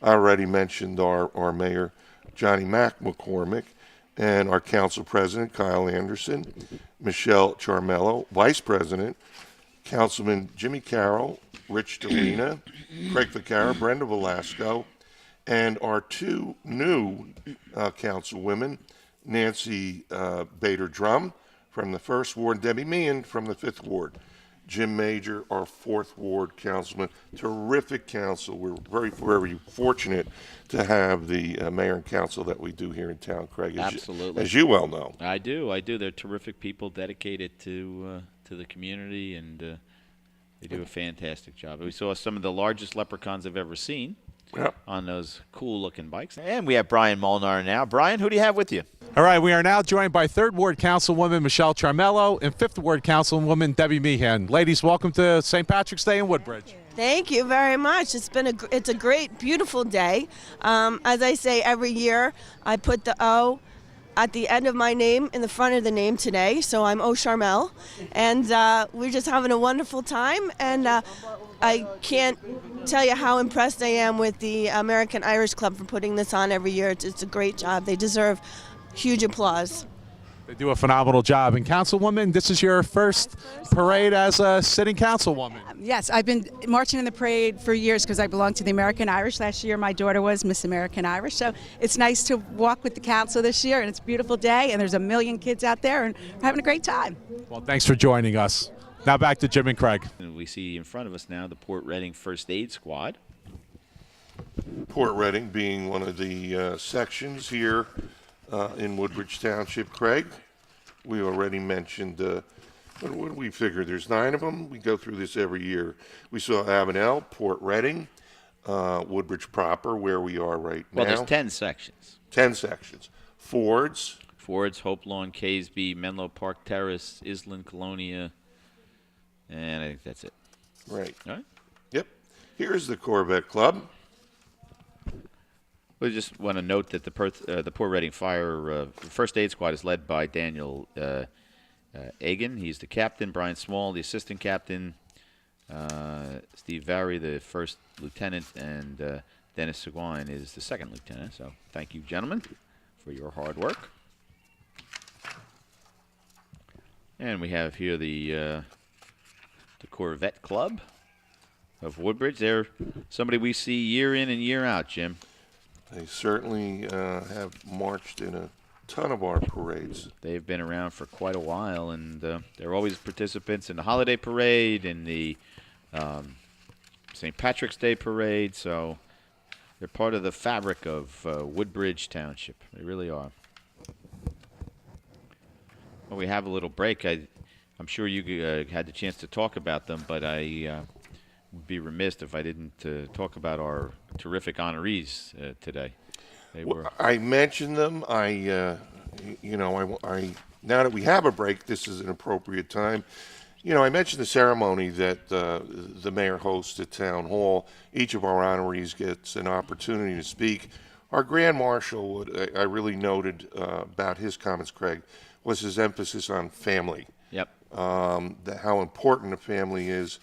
I already mentioned our mayor, Johnny Mac McCormick, and our council president, Kyle Anderson, Michelle Charmello, vice president, Councilman Jimmy Carroll, Rich Delina, Craig Ficara, Brenda Velasco, and our two new councilwomen, Nancy Bader-Drum from the 1st Ward, Debbie Meehan from the 5th Ward. Jim Major, our 4th Ward councilman. Terrific council. We're very fortunate to have the mayor and council that we do here in town, Craig. Absolutely. As you well know. I do. They're terrific people dedicated to the community, and they do a fantastic job. We saw some of the largest leprechauns I've ever seen on those cool-looking bikes. And we have Brian Molnar now. Brian, who do you have with you? All right, we are now joined by 3rd Ward Councilwoman Michelle Charmello and 5th Ward Councilwoman Debbie Meehan. Ladies, welcome to St. Patrick's Day in Woodbridge. Thank you very much. It's a great, beautiful day. As I say every year, I put the O at the end of my name in the front of the name today, so I'm O Charmel, and we're just having a wonderful time. And I can't tell you how impressed I am with the American Irish Club for putting this on every year. It's a great job. They deserve huge applause. They do a phenomenal job. And Councilwoman, this is your first parade as a sitting councilwoman. Yes, I've been marching in the parade for years because I belong to the American Irish. Last year my daughter was Miss American Irish, so it's nice to walk with the council this year, and it's a beautiful day, and there's a million kids out there, and we're having a great time. Well, thanks for joining us. Now back to Jim and Craig. And we see in front of us now the Port Reading First Aid Squad. Port Reading being one of the sections here in Woodbridge Township, Craig. We already mentioned, what do we figure? There's 9 of them. We go through this every year. We saw Avenel, Port Reading, Woodbridge proper, where we are right now. Well, there's 10 sections. 10 sections. Fords, Hope Lawn, Caseby, Menlo Park Terrace, Island, Colonia, and I think that's it. Right. All right. Yep. Here's the Corvette Club. We just want to note that the Port Reading Fire First Aid Squad is led by Daniel Agan. He's the captain. Brian Small, the assistant captain. Steve Vary, the first lieutenant, and Dennis Seguin is the second lieutenant. So thank you, gentlemen, for your hard work. And we have here the Corvette Club of Woodbridge. They're somebody we see year in and year out, Jim. They certainly have marched in a ton of our parades. They've been around for quite a while, and they're always participants in the holiday parade, in the St. Patrick's Day parade, so they're part of the fabric of Woodbridge Township. They really are. Well, we have a little break. I'm sure you had the chance to talk about them, but I would be remiss if I didn't talk about our terrific honorees today. They were. I mentioned them. I now that we have a break, this is an appropriate time. I mentioned the ceremony that the mayor hosts at Town Hall. Each of our honorees gets an opportunity to speak. Our Grand Marshal, what I really noted about his comments, Craig, was his emphasis on family. Yep. How important a family is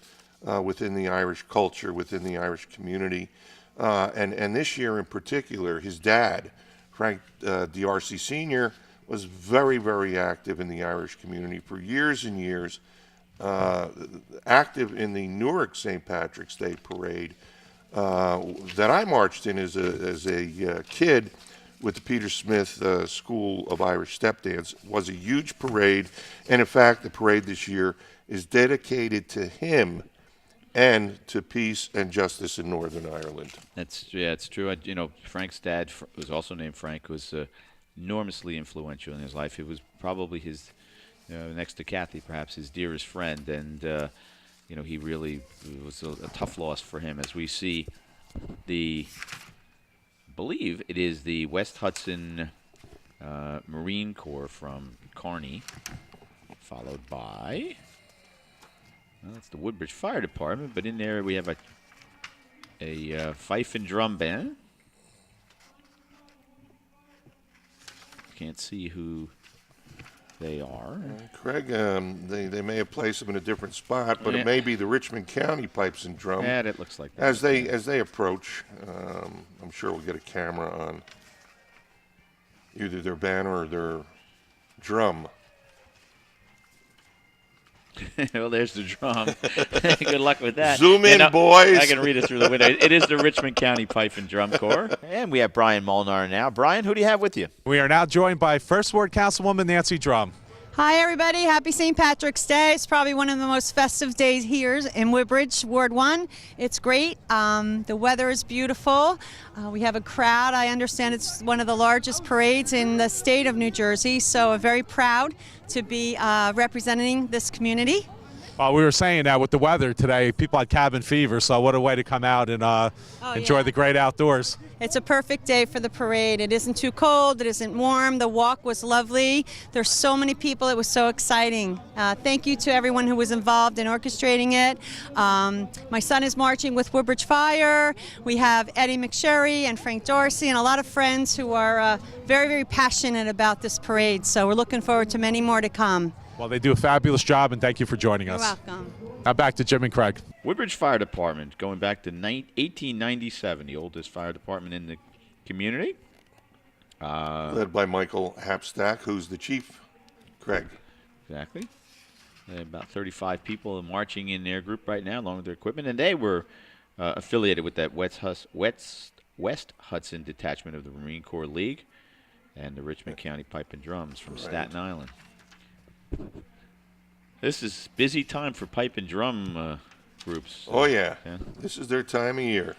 within the Irish culture, within the Irish community. And this year in particular, his dad, Frank DRC Sr., was very, very active in the Irish community for years and years, active in the Newark St. Patrick's Day parade that I marched in as a kid with the Peter Smith School of Irish Step Dance. Was a huge parade, and in fact, the parade this year is dedicated to him and to peace and justice in Northern Ireland. It's true. Frank's dad was also named Frank, was enormously influential in his life. It was probably his, next to Kathy, perhaps his dearest friend, and he really was a tough loss for him. As we see believe it is the West Hudson Marine Corps from Kearney, followed by, that's the Woodbridge Fire Department, but in there we have a fife and drum band. Can't see who they are. Craig, they may have placed them in a different spot, but it may be the Richmond County Pipes and Drum. Yeah, it looks like that. As they approach, I'm sure we'll get a camera on either their banner or their drum. Well, there's the drum. Good luck with that. Zoom in, boys. I can read it through the window. It is the Richmond County Pipe and Drum Corps. And we have Brian Molnar now. Brian, who do you have with you? We are now joined by 1st Ward Councilwoman Nancy Drum. Hi, everybody. Happy St. Patrick's Day. It's probably one of the most festive days here in Woodbridge, Ward 1. It's great. The weather is beautiful. We have a crowd. I understand it's one of the largest parades in the state of New Jersey, so I'm very proud to be representing this community. Well, we were saying that with the weather today, people had cabin fever, so what a way to come out and enjoy the great outdoors. It's a perfect day for the parade. It isn't too cold, it isn't warm, the walk was lovely. There's so many people, it was so exciting. Thank you to everyone who was involved in orchestrating it. My son is marching with Woodbridge Fire. We have Eddie McSherry and Frank Dorsey and a lot of friends who are very, very passionate about this parade, so we're looking forward to many more to come. Well, they do a fabulous job, and thank you for joining us. You're welcome. Now back to Jim and Craig. Woodbridge Fire Department, going back to 1897, the oldest fire department in the community. Led by Michael Hapstack, who's the chief. Craig. Exactly. About 35 people marching in their group right now, along with their equipment, and they were affiliated with that West Hudson Detachment of the Marine Corps League and the Richmond County Pipe and Drums from Staten Island. This is busy time for pipe and drum groups. Oh, yeah. This is their time of year.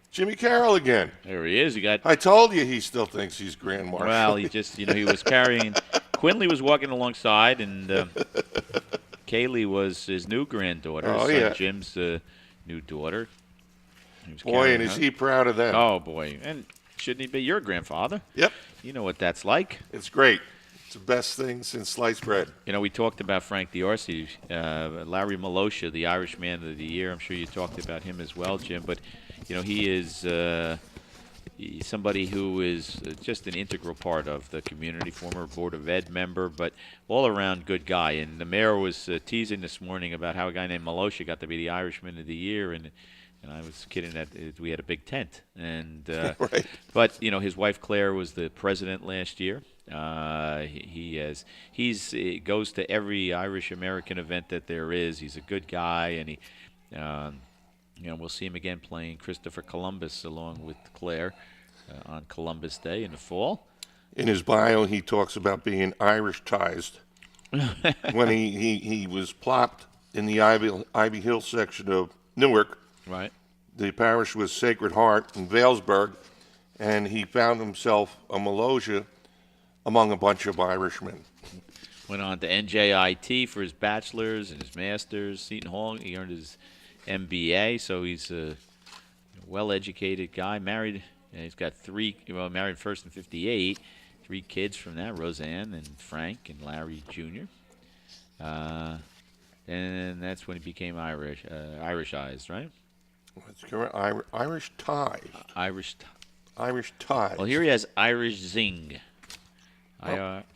Jimmy Carroll again. There he is. I told you he still thinks he's Grand Marshal. Well, he just, he was carrying. Quinley was walking alongside, and Kaylee was his new granddaughter. Oh, his son yeah. Jim's new daughter. Boy, and is he proud of them. Oh, boy. And shouldn't he be your grandfather? Yep. You know what that's like. It's great. The best thing since sliced bread. We talked about Frank D'Arcy, Larry Malosha, the Irish Man of the Year. I'm sure you talked about him as well, Jim. But, he is he's somebody who is just an integral part of the community, former Board of Ed member, but all-around good guy. And the mayor was teasing this morning about how a guy named Malosha got to be the Irishman of the Year, and I was kidding that we had a big tent. And right. But his wife Claire was the president last year. He goes to every Irish American event that there is. He's a good guy, and he, we'll see him again playing Christopher Columbus along with Claire on Columbus Day in the fall. In his bio, he talks about being Irish-tized. When he was plopped in the Ivy Hill section of Newark. Right. The parish was Sacred Heart in Vailsburg, and he found himself a Malosha among a bunch of Irishmen. Went on to NJIT for his bachelor's and his master's. Seton Hall, he earned his MBA, so he's a well-educated guy. Married, he's got married first in 58, 3 kids from that, Roseanne and Frank and Larry Jr. And that's when he became Irishized, right? That's correct. Irish tie. Irish tie. Well, here he has Irish Zing.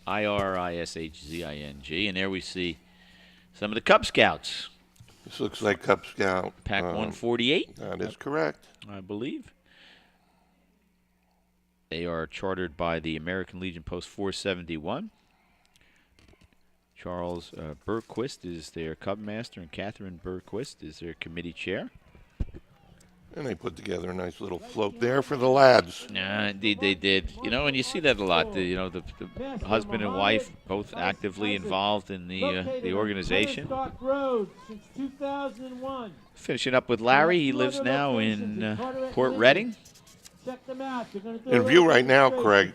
IRISHZING. And there we see some of the Cub Scouts. This looks like Cub Scout. Pack 148. That is correct. I believe. They are chartered by the American Legion Post 471. Charles Berquist is their Cub Master, and Catherine Berquist is their committee chair. And they put together a nice little float there for the lads. Yeah, indeed they did. And you see that a lot. The husband and wife both actively involved in the organization. Since 2001. Finishing up with Larry. He lives now in Port Reading. Check them out. In view right now, Craig,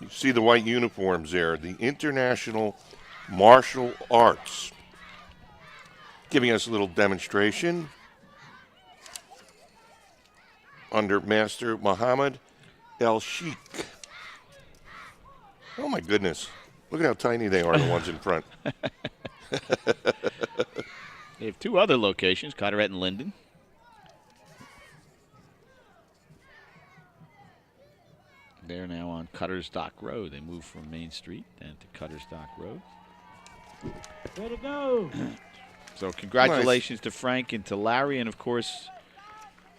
you see the white uniforms there. The International Martial Arts. Giving us a little demonstration. Under Master Muhammad El Sheikh. Oh, my goodness. Look at how tiny they are, the ones in front. They have 2 other locations, Carteret and Linden. They're now on Cutter's Dock Road. They moved from Main Street down to Cutter's Dock Road. Way to go. So congratulations to Frank and to Larry, and, of course,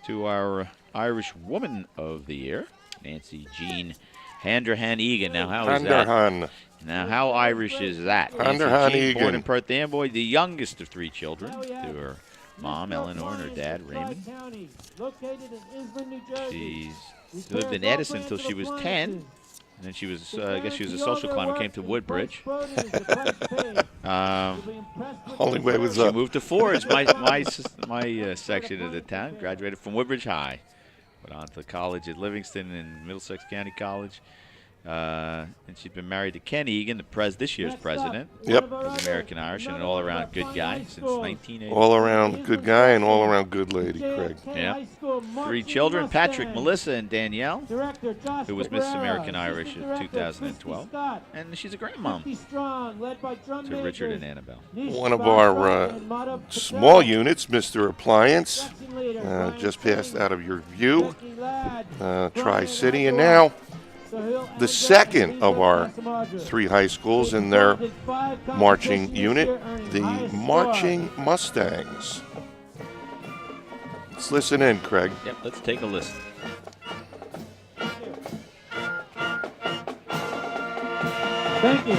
to our Irish Woman of the Year, Nancy Jean Handrahan Egan. Now, how is that? Now, how Irish is that? Handrahan Nancy Jean, Egan. born in Perth Amboy, the youngest of 3 children, to her mom, Eleanor, and her dad, Raymond. Located in Island, New Jersey. She's lived in Edison until she was 10. And then she was, I guess she was a social climber, came to Woodbridge. Only way was she up. moved to Forge, my section of the town. Graduated from Woodbridge High. Went on to college at Livingston and Middlesex County College. And she's been married to Ken Egan, this year's president Yep. of the American Irish, and an all-around good guy since 1980. All around good guy and all around good lady, Craig. Yeah. 3 children, Patrick, Melissa, and Danielle, who was Miss American Irish in 2012. And she's a grandmom to Richard and Annabelle. One of our small units, Mr. Appliance, just passed out of your view, Tri-City, and now the second of our 3 high schools in their marching unit, the Marching Mustangs. Let's listen in, Craig. Yep, let's take a listen. Thank you.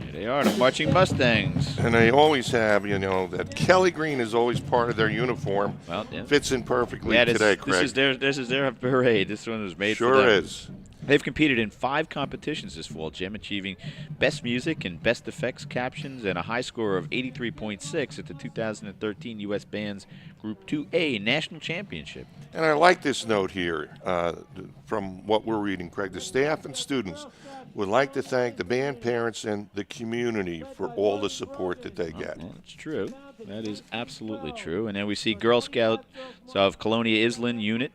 Here they are, the Marching Mustangs. And they always have, that Kelly green is always part of their uniform. Well, yeah. Fits in perfectly Yeah, today, Craig. This is their parade. This one was made Sure for them. is. They've competed in 5 competitions this fall, Jim, achieving Best Music and Best Effects Captions and a high score of 83.6 at the 2013 U.S. Bands Group 2A National Championship. And I like this note here from what we're reading, Craig. The staff and students would like to thank the band parents and the community for all the support that they get. Well, that's true. That is absolutely true. And then we see Girl Scouts of Colonia Island Unit.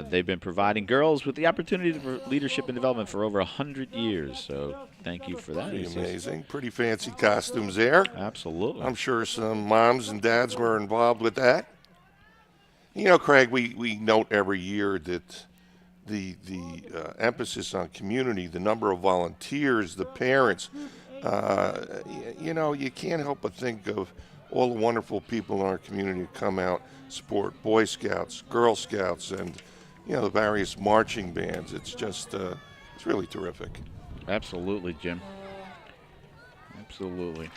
They've been providing girls with the opportunity for leadership and development for over 100 years. So thank you for that. Pretty amazing. Pretty fancy costumes there. Absolutely. I'm sure some moms and dads were involved with that. Craig, we note every year that the emphasis on community, the number of volunteers, the parents, you can't help but think of all the wonderful people in our community who come out, support Boy Scouts, Girl Scouts, and, the various marching bands. It's just, it's really terrific. Absolutely, Jim. Absolutely.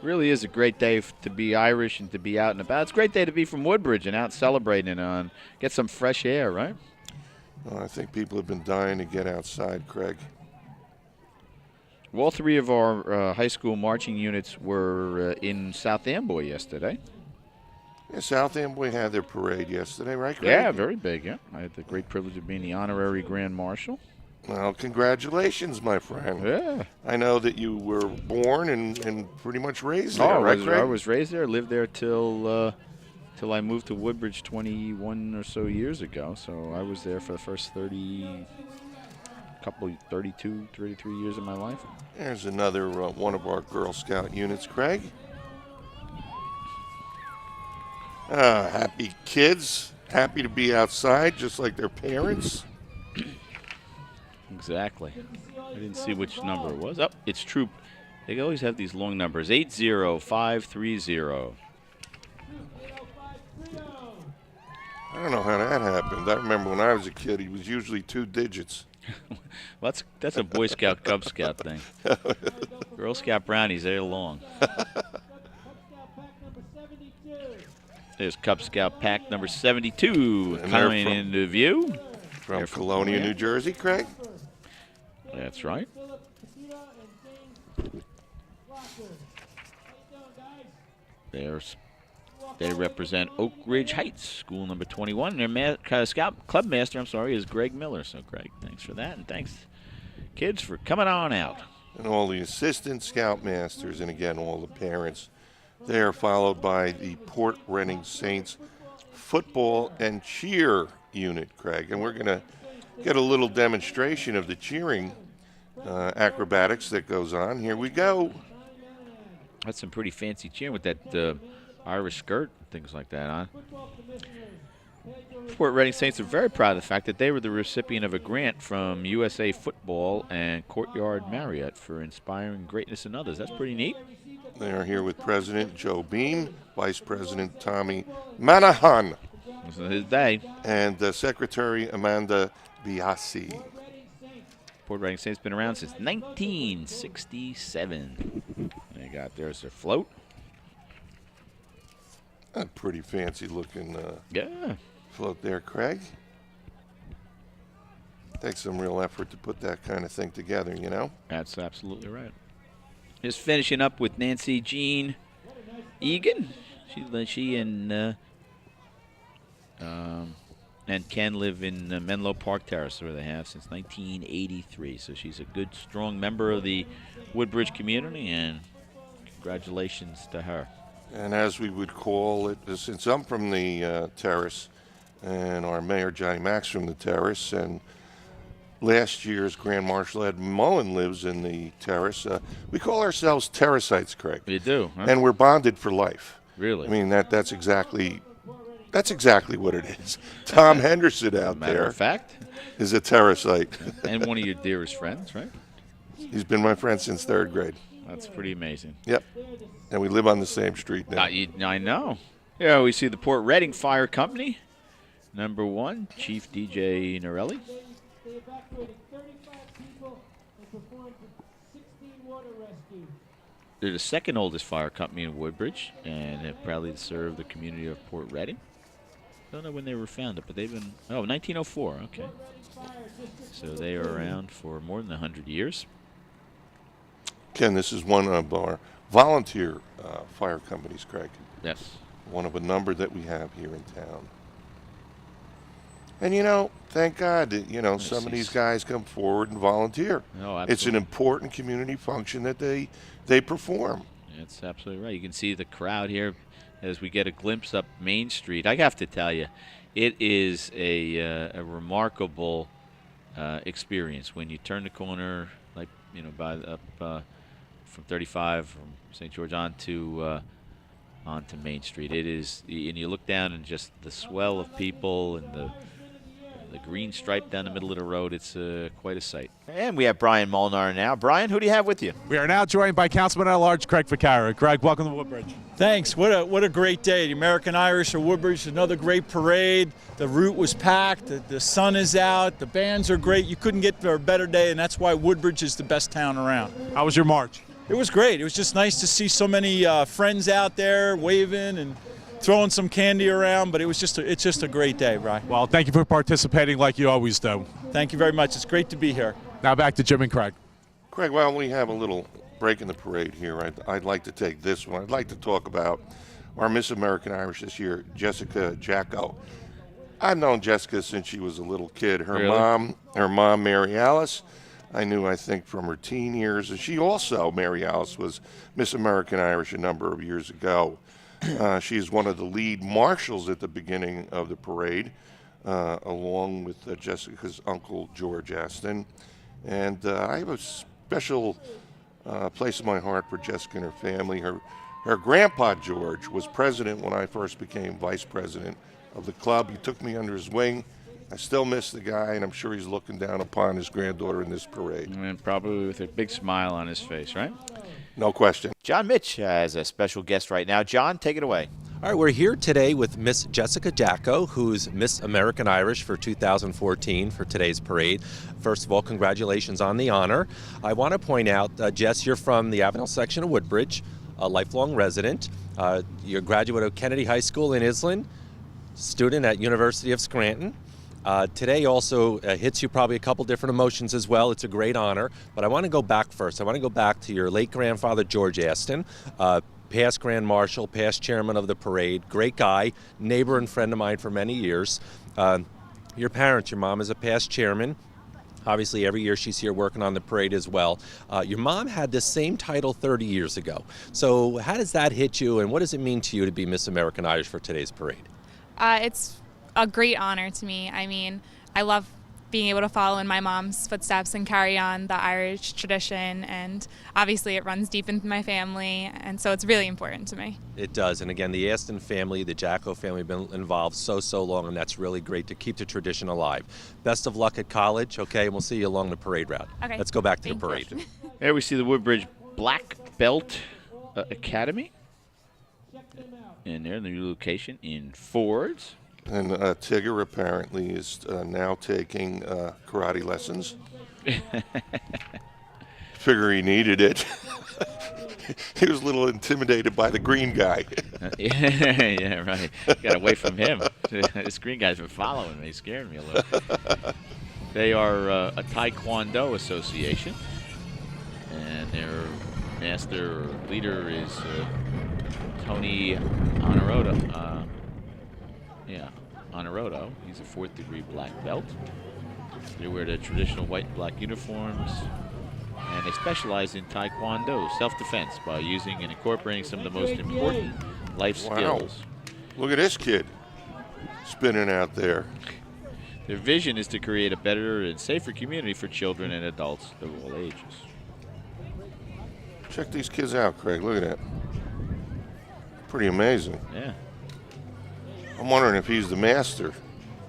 Really is a great day to be Irish and to be out and about. It's a great day to be from Woodbridge and out celebrating and get some fresh air, right? Well, I think people have been dying to get outside, Craig. Well, all 3 of our high school marching units were in South Amboy yesterday. Yeah, South Amboy had their parade yesterday, right, Craig? Yeah, very big, yeah. I had the great privilege of being the honorary Grand Marshal. Well, congratulations, my friend. Yeah. I know that you were born and pretty much raised there, right, Craig? I was raised there, lived there till I moved to Woodbridge 21 or so years ago. So I was there for the first 32, 33 years of my life. There's another one of our Girl Scout units, Craig. Happy kids, happy to be outside, just like their parents. Exactly. I didn't see which number it was. Oh, it's Troop. They always have these long numbers. 80530. I don't know how that happened. I remember when I was a kid, he was usually 2 digits. Well, that's a Boy Scout, Cub Scout thing. Girl Scout brownies, they're long. There's Cub Scout pack number 72 coming into view. From Colonia, New Jersey, Craig? That's right. They represent Oak Ridge Heights, school number 21. Their Scout Club Master, is Greg Miller. So, Greg, thanks for that, and thanks, kids, for coming on out. And all the assistant Scoutmasters, and again, all the parents. They are followed by the Port Reading Saints football and cheer unit, Craig. And we're going to get a little demonstration of the cheering acrobatics that goes on. Here we go. That's some pretty fancy cheering with that Irish skirt and things like that on. Port Reading Saints are very proud of the fact that they were the recipient of a grant from USA Football and Courtyard Marriott for inspiring greatness in others. That's pretty neat. They are here with President Joe Bean, Vice President Tommy Manahan. This is his day. And Secretary Amanda Biasi. Port Reading Saints been around since 1967. There's their float. A pretty fancy looking yeah. float there, Craig. Takes some real effort to put that kind of thing together, you know? That's absolutely right. Just finishing up with Nancy Jean Egan. She and Ken live in Menlo Park Terrace, where they have since 1983. So she's a good, strong member of the Woodbridge community, and congratulations to her. And as we would call it, since I'm from the terrace, and our mayor, Johnny Max, from the terrace, and last year's Grand Marshal Ed Mullen lives in the terrace, we call ourselves terracites, Craig. You do, huh? And we're bonded for life. Really? I mean, that's exactly what it is. Tom Henderson out Matter there of fact, is a terracite. and one of your dearest friends, right? He's been my friend since 3rd grade. That's pretty amazing. Yep. And we live on the same street now. I know. Yeah, we see the Port Reading Fire Company. Number 1, Chief DJ Norelli. They evacuated 35 people and performed 16 water rescues. They're the second oldest fire company in Woodbridge, and have proudly served the community of Port Reading. Don't know when they were founded, but they've been, 1904, okay. So they are around for more than 100 years. Ken, this is one of our volunteer fire companies, Craig. Yes. One of a number that we have here in town. And, you know, thank God that, some of these guys come forward and volunteer. No, it's an important community function that they perform. That's absolutely right. You can see the crowd here as we get a glimpse up Main Street. I have to tell you, it is a remarkable experience when you turn the corner, like, from 35 from St. George onto Main Street. It is, and you look down and just the swell of people and the green stripe down the middle of the road. It's quite a sight. And we have Brian Molnar now. Brian, who do you have with you? We are now joined by Councilman at Large Craig Vaccaro. Craig, welcome to Woodbridge. Thanks. What a great day. The American Irish of Woodbridge, another great parade. The route was packed. The sun is out. The bands are great. You couldn't get a better day, and that's why Woodbridge is the best town around. How was your march? It was great. It was just nice to see so many friends out there waving and throwing some candy around, but it's just a great day, Brian. Well, thank you for participating like you always do. Thank you very much. It's great to be here. Now back to Jim and Craig. Craig, while we have a little break in the parade here, I'd like to take this one. I'd like to talk about our Miss American Irish this year, Jessica Jacko. I've known Jessica since she was a little kid. Her mom, Mary Alice, I think from her teen years. And she also, Mary Alice, was Miss American Irish a number of years ago. She's one of the lead marshals at the beginning of the parade, along with Jessica's uncle, George Aston. And I have a special place in my heart for Jessica and her family. Her grandpa, George, was president when I first became vice president of the club. He took me under his wing. I still miss the guy, and I'm sure he's looking down upon his granddaughter in this parade. And probably with a big smile on his face, right? No question. John Mitch has a special guest right now. John, take it away. All right, we're here today with Miss Jessica Jacko, who's Miss American Irish for 2014 for today's parade. First of all, congratulations on the honor. I want to point out, Jess, you're from the Avenel section of Woodbridge, a lifelong resident. You're a graduate of Kennedy High School in Islin, student at University of Scranton. Today also hits you probably a couple different emotions as well. It's a great honor, but I want to go back first. I want to go back to your late grandfather, George Aston, past Grand Marshal, past chairman of the parade, great guy, neighbor and friend of mine for many years. Your parents, your mom is a past chairman. Obviously, every year she's here working on the parade as well. Your mom had this same title 30 years ago. So how does that hit you, and what does it mean to you to be Miss American Irish for today's parade? It's a great honor to me. I mean, I love being able to follow in my mom's footsteps and carry on the Irish tradition, and obviously it runs deep into my family, and so it's really important to me. It does, and again, the Aston family, the Jacko family have been involved so long, and that's really great to keep the tradition alive. Best of luck at college, okay, and we'll see you along the parade route. Okay. Let's go back to the parade. There we see the Woodbridge Black Belt Academy. And they're in the new location in Fords. And Tigger apparently is now taking karate lessons. Figure he needed it. He was a little intimidated by the green guy. Yeah, right. Got away from him. This green guy's been following me. He's scaring me a little. They are a Taekwondo association, and their master leader is Tony Honoree. Honoree. He's a 4th degree black belt. They wear the traditional white and black uniforms, and they specialize in Taekwondo, self-defense, by using and incorporating some of the most important life skills. Look at this kid spinning out there. Their vision is to create a better and safer community for children and adults of all ages. Check these kids out, Craig. Look at that. Pretty amazing. Yeah. I'm wondering if he's the master.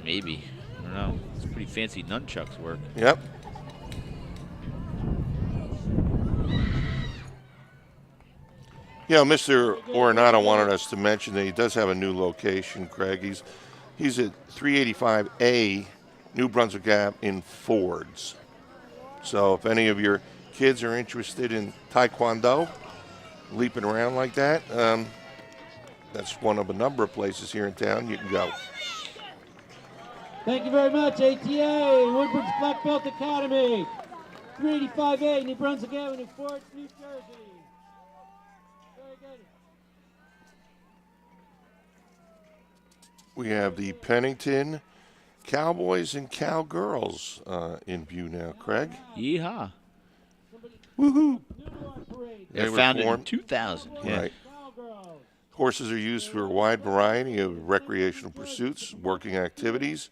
Maybe. I don't know. It's pretty fancy nunchucks work. Yep. Yeah, Mr. Ornato wanted us to mention that he does have a new location, Craig. He's at 385A New Brunswick Ave in Fords. So if any of your kids are interested in Taekwondo, leaping around like that, that's one of a number of places here in town you can go. Thank you very much, ATA, Woodbridge Black Belt Academy, 385A, New Brunswick Avenue, Fords, New Jersey. Very good. We have the Pennington Cowboys and Cowgirls in view now, Craig. Yeehaw. Woohoo. They were founded in 2000. Yeah. Right. Horses are used for a wide variety of recreational pursuits, working activities,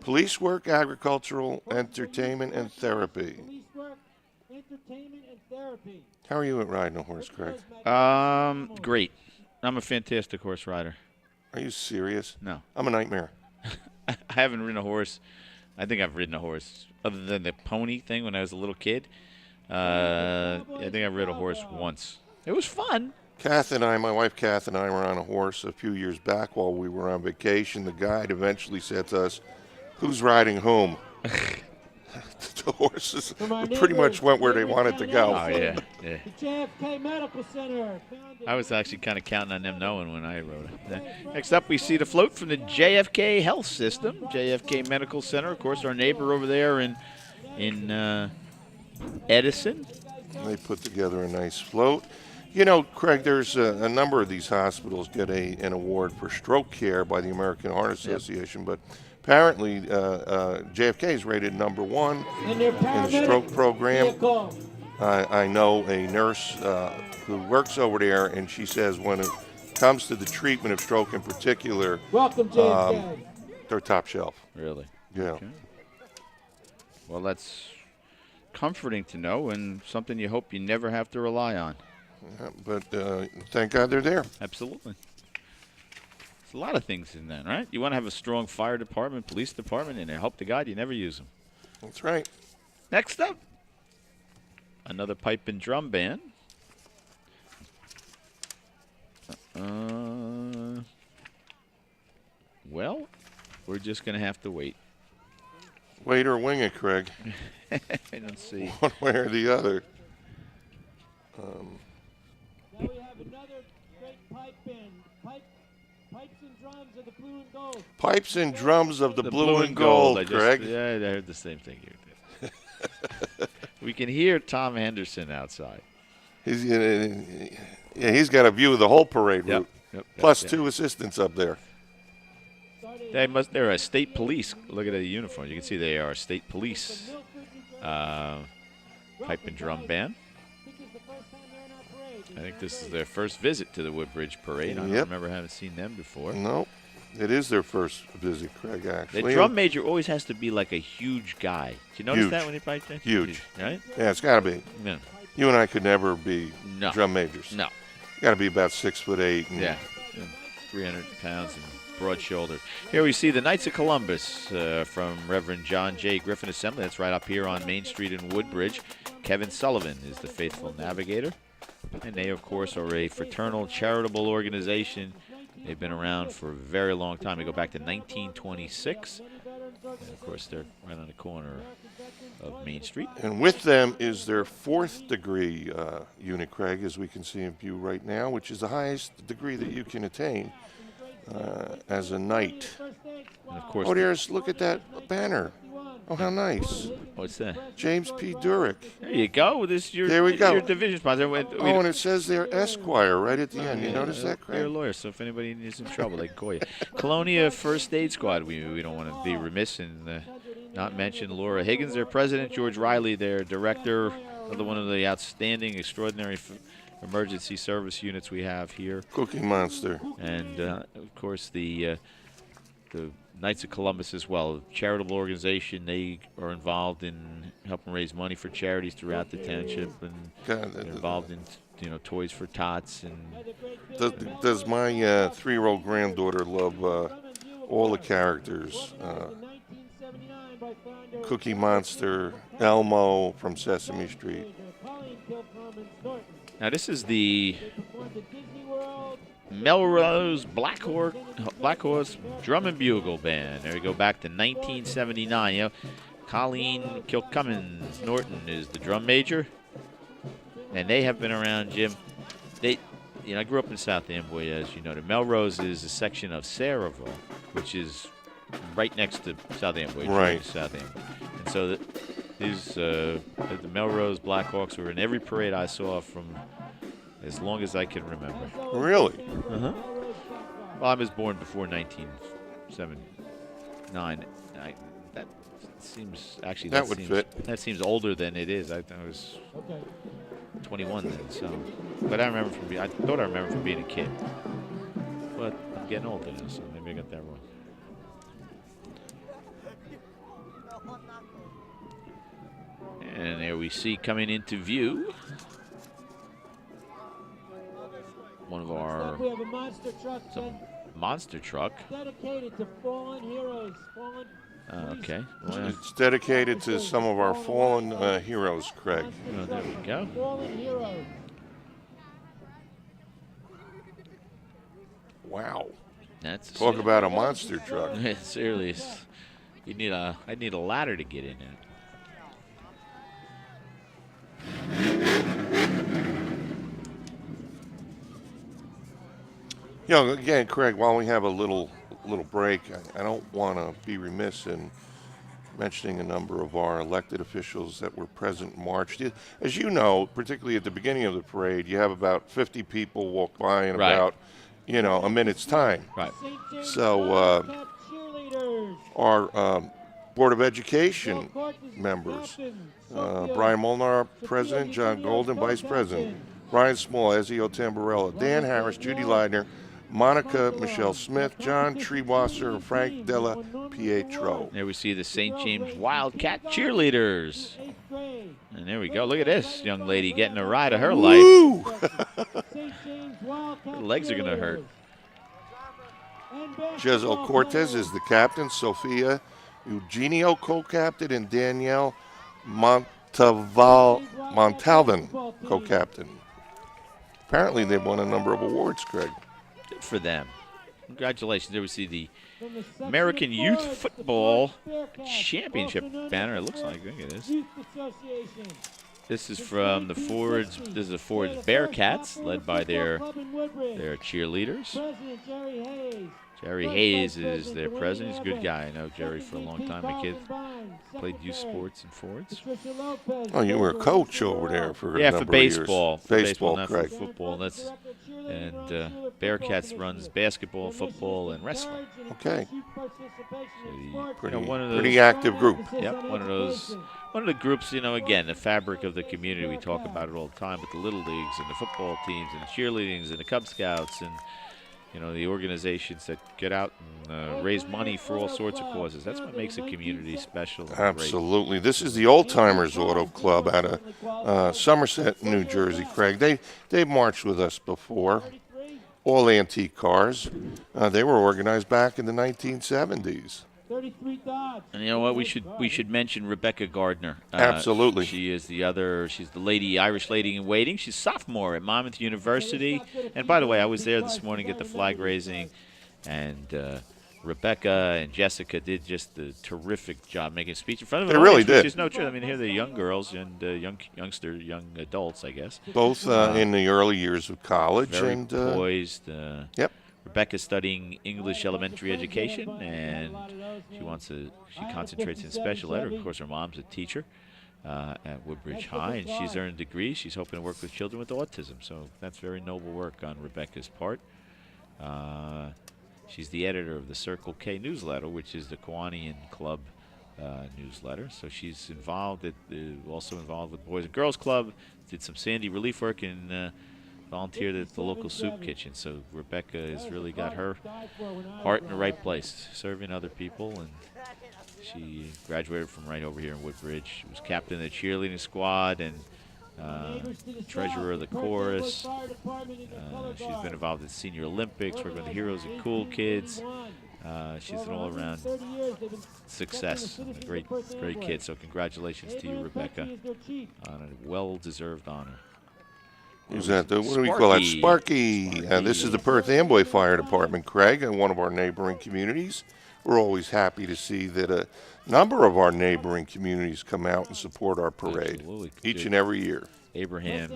police work, agricultural, entertainment, and therapy. Police work, entertainment, and therapy. How are you at riding a horse, Craig? Great. I'm a fantastic horse rider. Are you serious? No. I'm a nightmare. I haven't ridden a horse. I think I've ridden a horse other than the pony thing when I was a little kid. I think I rode a horse once. It was fun. My wife Kath and I were on a horse a few years back while we were on vacation. The guide eventually said to us, "Who's riding whom?" The horses pretty much went where they wanted to go. Oh, yeah. The JFK Medical Center. I was actually kind of counting on them knowing when I rode it. Next up, we see the float from the JFK Health System, JFK Medical Center. Of course, our neighbor over there in Edison. They put together a nice float. You know, Craig, there's a number of these hospitals get an award for stroke care by the American Heart Association, but apparently JFK is rated #1 in the stroke program. I know a nurse who works over there, and she says when it comes to the treatment of stroke in particular, welcome JFK. They're top shelf. Really? Yeah. Okay. Well, that's comforting to know and something you hope you never have to rely on. Yeah, but thank God they're there. Absolutely. There's a lot of things in that, right? You want to have a strong fire department, police department, and I hope to God you never use them. That's right. Next up, another pipe and drum band. Well, we're just going to have to wait. Wait or wing it, Craig. I don't see. One way or the other. Now we have another great pipe band. Pipes and drums of the blue and gold. Pipes and drums of the blue and gold, Craig. Yeah, I heard the same thing you did. We can hear Tom Henderson outside. He's got a view of the whole parade route. Plus 2 assistants up there. They're a state police. Look at the uniform. You can see they are a state police pipe and drum band. I think this is their first visit to the Woodbridge Parade. I don't remember having seen them before. No, it is their first visit, Craig, actually. The drum major always has to be like a huge guy. Do you notice that when you pipe that? Huge. Right? Yeah, it's got to be. Yeah. You and I could never be drum majors. No. Got to be about 6'8". Yeah. 300 pounds and broad-shouldered. Here we see the Knights of Columbus from Reverend John J. Griffin Assembly. That's right up here on Main Street in Woodbridge. Kevin Sullivan is the faithful navigator. And they, of course, are a fraternal charitable organization. They've been around for a very long time. They go back to 1926. And, of course, they're right on the corner of Main Street. And with them is their 4th degree unit, Craig, as we can see in view right now, which is the highest degree that you can attain as a knight. And of course, look at that banner. Oh, how nice. What's that? James P. Durick. There you go. This your There we go. Your division sponsor. Oh, and it says there Esquire right at the end. You notice that, Craig? They're lawyers, so if anybody is in trouble, they can call you. Colonia First Aid Squad. We don't want to be remiss in not mention Laura Higgins, their president, George Riley, their director, another one of the outstanding, extraordinary emergency service units we have here. Cookie Monster. And, of course, the Knights of Columbus as well, a charitable organization. They are involved in helping raise money for charities throughout the township, and they're involved in toys for tots. And does my 3-year-old granddaughter love all the characters? Cookie Monster, Elmo from Sesame Street. Now this is the Melrose Black Horse Drum and Bugle Band. There we go, back to 1979. Colleen Kilcummins Norton is the drum major, and they have been around, Jim. I grew up in South Amboy, as you know. The Melrose is a section of Saraville, which is right next to South Amboy. Right. South Amboy. And so the Melrose Blackhawks were in every parade I saw from as long as I can remember. Really? Uh-huh. Well, I was born before 1979. That seems actually that would fit. That seems older than it is. I was 21 then. So, but I thought I remember from being a kid. But I'm getting older now, so maybe I got that wrong. And there we see coming into view one of our We have a monster truck. monster truck. Dedicated to fallen heroes. Okay. Well, It's dedicated to some of our fallen heroes, Craig. Oh, there we go. Fallen heroes. Wow. That's Talk about a monster truck. It seriously is. I need a ladder to get in it. Again, Craig, while we have a little break, I don't want to be remiss in mentioning a number of our elected officials that were present in March. As you know, particularly at the beginning of the parade, you have about 50 people walk by in Right. about, a minute's time. Right. So our Board of Education members, Brian Molnar, President, John Golden, Vice President, Brian Small, Ezio Tamburello, Dan Harris, Judy Leidner, Monica Michelle Smith, John Treewasser, and Frank Della Pietro. There we see the St. James Wildcat cheerleaders. And there we go. Look at this young lady getting a ride of her life. Her legs are going to hurt. Jezel Cortez is the captain, Sophia Eugenio co-captain, and Danielle Montalvan co-captain. Apparently they've won a number of awards, Craig. Good for them. Congratulations. There we see the American Youth Football Championship banner. It looks like. Look at this. This is from the Fords. This is the Fords Bearcats, led by their cheerleaders. Jerry Hayes is their president. He's a good guy. I know Jerry for a long time. My kid played youth sports in Fords. Oh, you were a coach over there for a number for baseball. of years. Baseball, not Craig. for football. Bearcats runs basketball, football, and wrestling. Okay. Pretty active group. Yep, one of the groups, again, the fabric of the community. We talk about it all the time with the Little Leagues and the football teams and the cheerleadings and the Cub Scouts and, the organizations that get out and raise money for all sorts of causes. That's what makes a community special. And Absolutely. This is the Old Timers Auto Club out of Somerset, New Jersey, Craig. They've marched with us before. All antique cars. They were organized back in the 1970s. 33 Dodge. And you know what? We should mention Rebecca Gardner. Absolutely. She's the Irish lady in waiting. She's a sophomore at Monmouth University. And by the way, I was there this morning at the flag raising, and Rebecca and Jessica did just a terrific job making a speech in front of an They really audience, did. Which is no truth. I mean, here they're young girls and young adults, I guess. Both in the early years of college. Very and poised. Yep. Rebecca's studying English elementary education, and she concentrates in special ed. Of course, her mom's a teacher at Woodbridge High, and she's earned a degree. She's hoping to work with children with autism, so that's very noble work on Rebecca's part. She's the editor of the Circle K newsletter, which is the Kiwanian Club newsletter. So she's also involved with Boys and Girls Club, did some Sandy relief work, and volunteered at the local soup kitchen. So Rebecca has really got her heart in the right place, serving other people, and she graduated from right over here in Woodbridge. She was captain of the cheerleading squad and treasurer of the chorus. She's been involved in Senior Olympics, working with the Heroes and Cool Kids. She's an all-around success, a great kid. So congratulations to you, Rebecca, on a well-deserved honor. Who's that? What do we call that? Sparky. This is the Perth Amboy Fire Department, Craig, in one of our neighboring communities. We're always happy to see that a number of our neighboring communities come out and support our parade each and every year. Abraham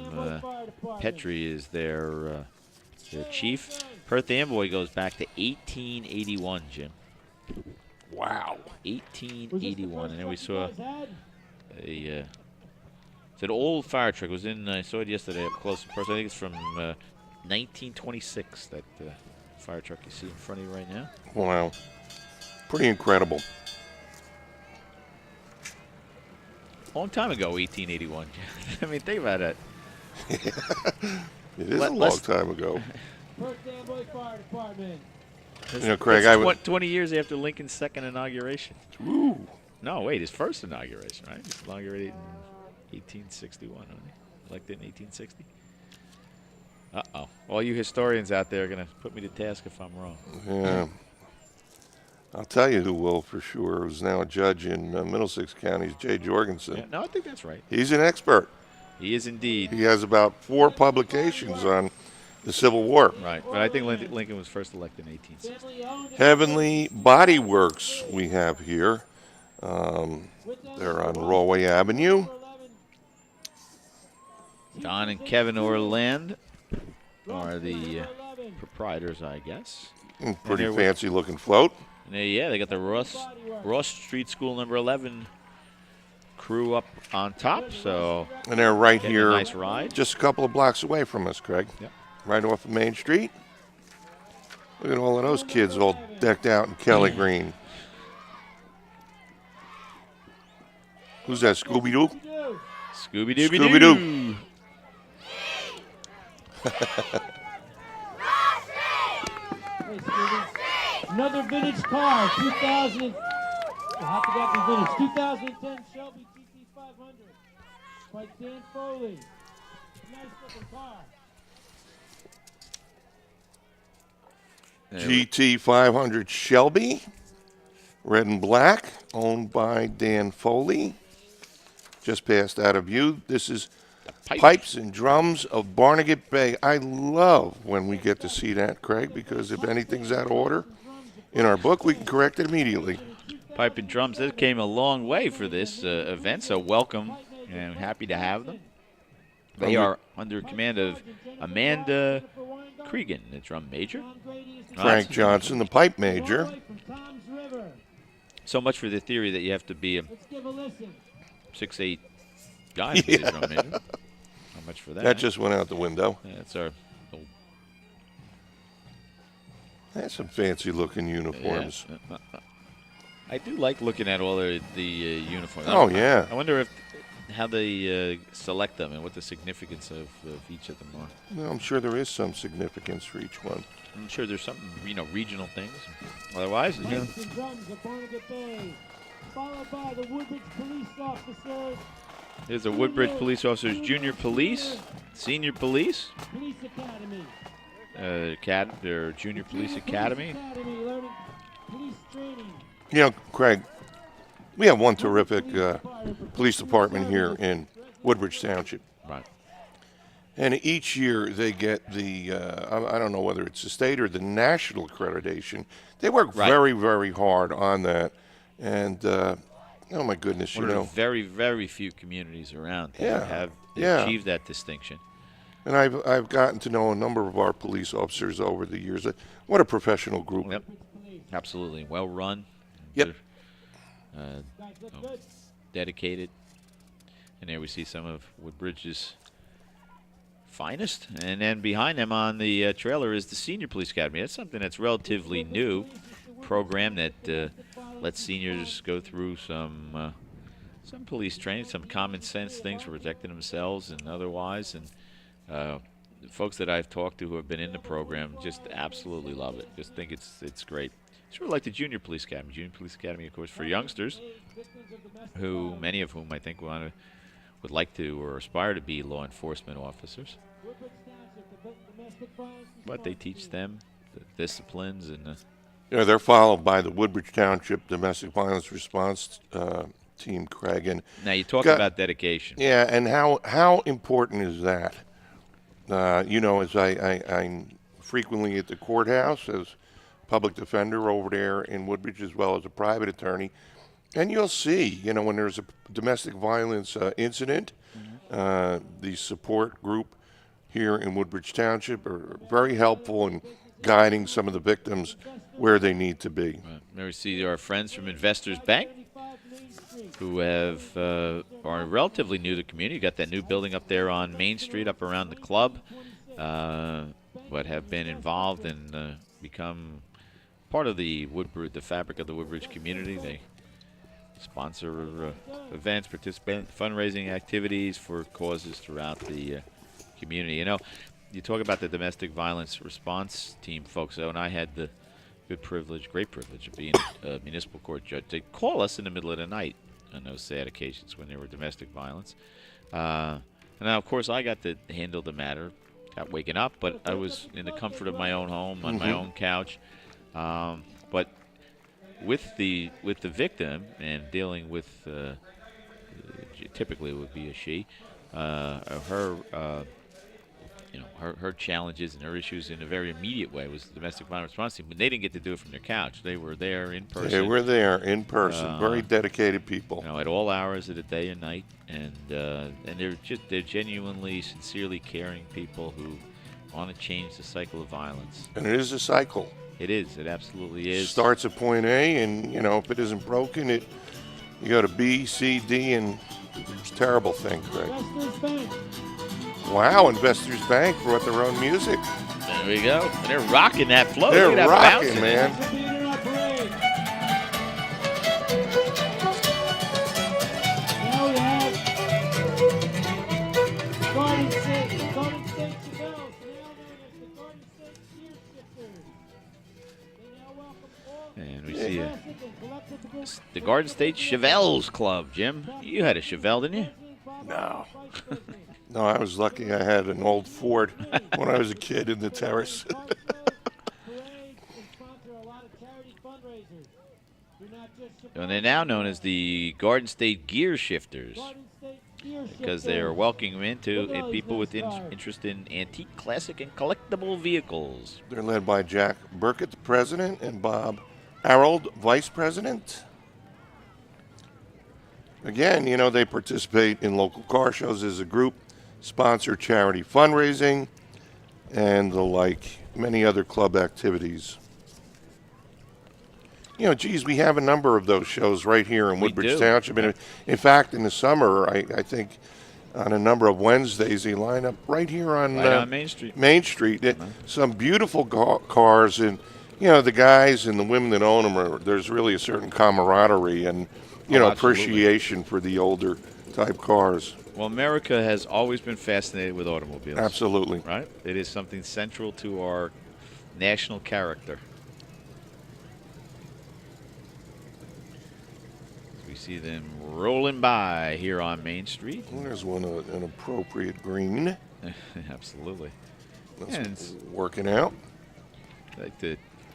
Petrie is their chief. Perth Amboy goes back to 1881, Jim. Wow. 1881. And then we saw it's an old fire truck. I saw it yesterday up close and personal. I think it's from 1926, that fire truck you see in front of you right now. Wow. Pretty incredible. Long time ago, 1881. I mean, think about it. It is a long time ago. Perth Amboy Fire Department. You know, Craig, 20 years after Lincoln's second inauguration. Ooh. No, wait, his first inauguration, right? He was inaugurated in 1861, wasn't he? Elected in 1860. Uh-oh. All you historians out there are going to put me to task if I'm wrong. Yeah. I'll tell you who will for sure. Who's now a judge in Middlesex County, Jay Jorgensen. Yeah, no, I think that's right. He's an expert. He is indeed. He has about 4 publications on the Civil War. Right, but I think Lincoln was first elected in 1860. Heavenly Body Works we have here. They're on Rawway Avenue. Don and Kevin Orland are the proprietors, I guess. Pretty fancy-looking float. They got the Ross Street School number 11 crew up on top. So and they're right here, nice ride. Just a couple of blocks away from us, Craig. Yep. Right off of Main Street. Look at all of those kids all decked out in Kelly green. Who's that, Scooby-Doo? Scooby-Dooby-Doo. Scooby-Doo. Another vintage car, 2000. You have to get the vintage. 2010 Shelby GT 500 by Dan Foley. Nice looking car. GT 500 Shelby, red and black, owned by Dan Foley. Just passed out of view. This is Pipes and Drums of Barnegat Bay. I love when we get to see that, Craig, because if anything's out of order in our book, we can correct it immediately. Pipe and Drums, they came a long way for this event, so welcome and happy to have them. They are under command of Amanda Cregan, the drum major. Frank Johnson, the pipe major. So much for the theory that you have to be a 6'8" guy to be the drum major. How much for that? That just went out the window. Yeah, that's our old. That's some fancy-looking uniforms. Yeah. I do like looking at all the uniforms. Oh, yeah. I wonder how they select them and what the significance of each of them are. Well, I'm sure there is some significance for each one. I'm sure there's something, regional things. Otherwise, Drums of Barnegat Bay, followed by the Woodbridge police officers. There's the Woodbridge police officers, junior police, senior police. Police Academy. Their junior police academy. Learning police training. You know, Craig, we have one terrific police department here in Woodbridge Township. Right. And each year they get the, I don't know whether it's the state or the national accreditation. They work very, very hard on that. And, oh, my goodness, One of the very, very few communities around that have achieved that distinction. And I've gotten to know a number of our police officers over the years. What a professional group. Yep. Absolutely. Well run. Yep. Dedicated. And there we see some of Woodbridge's finest. And then behind them on the trailer is the Senior Police Academy. That's something that's relatively new. Program that lets seniors go through some police training, some common sense things for protecting themselves and otherwise. And folks that I've talked to who have been in the program just absolutely love it. Just think it's great. Sort of like the Junior Police Academy. Junior Police Academy, of course, for youngsters, who many of whom I think would like to or aspire to be law enforcement officers. But they teach them the disciplines and. They're followed by the Woodbridge Township Domestic Violence Response Team, Craig. And now you talk about dedication. Yeah, and how important is that? As I'm frequently at the courthouse as public defender over there in Woodbridge, as well as a private attorney, and you'll see, when there's a domestic violence incident, the support group here in Woodbridge Township are very helpful in guiding some of the victims where they need to be. There we see our friends from Investors Bank, who are relatively new to the community. You got that new building up there on Main Street, up around the club, but have been involved and become part of the fabric of the Woodbridge community. They sponsor events, participate in fundraising activities for causes throughout the community. You talk about the domestic violence response team folks, and I had the great privilege of being a municipal court judge. They call us in the middle of the night on those sad occasions when there were domestic violence. And now, of course, I got to handle the matter, got waken up, but I was in the comfort of my own home, on my own couch. But with the victim and dealing with, typically it would be a she, her challenges and her issues in a very immediate way was the domestic violence response team. But they didn't get to do it from their couch. They were there in person. They were there in person. Very dedicated people. At all hours of the day and night, and they're genuinely, sincerely caring people who want to change the cycle of violence. And it is a cycle. It is. It absolutely is. Starts at point A, and if it isn't broken, you go to B, C, D, and it's a terrible thing, Craig. Wow, Investors Bank brought their own music. There we go. And they're rocking that flow. They're Look at that rocking, bouncing. man. Now we have Garden State Chevelles, now known as the Garden State Gear Shifters. They now welcome all And we see the Garden State Chevelles Club. Jim, you had a Chevelle, didn't you? No. No, I was lucky I had an old Ford when I was a kid in the terrace. And they're now known as the Garden State Gear Shifters because they are welcoming into people with interest in antique, classic, and collectible vehicles. They're led by Jack Burkett, the president, and Bob Harold, vice president. Again, they participate in local car shows as a group, sponsor charity fundraising, and the like, many other club activities. We have a number of those shows right here in Woodbridge Township. And in fact, in the summer, I think on a number of Wednesdays, they line up right here on Main Street. Main Street. Some beautiful cars, and the guys and the women that own them, there's really a certain camaraderie and appreciation for the older type cars. Well, America has always been fascinated with automobiles. Absolutely. Right? It is something central to our national character. We see them rolling by here on Main Street. Well, there's one, an appropriate green. Absolutely. That's working out.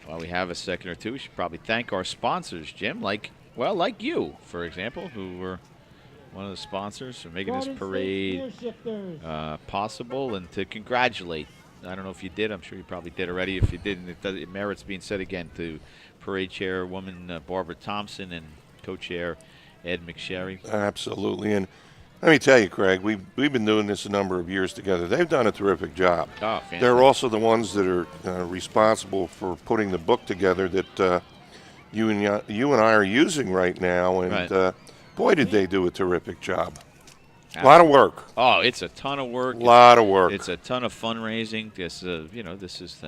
While we have a second or two, we should probably thank our sponsors, Jim, like you, for example, who were one of the sponsors for making this parade possible, and to congratulate. I don't know if you did. I'm sure you probably did already. If you didn't, it merits being said again to parade chairwoman Barbara Thompson and co-chair Ed McSherry. Absolutely. And Let me tell you, Craig, we've been doing this a number of years together. They've done a terrific job. Oh, fantastic. They're also the ones that are responsible for putting the book together that you and I are using right now. And Right. Boy, did they do a terrific job. A lot of work. Oh, it's a ton of work. A lot of work. It's a ton of fundraising. This, this is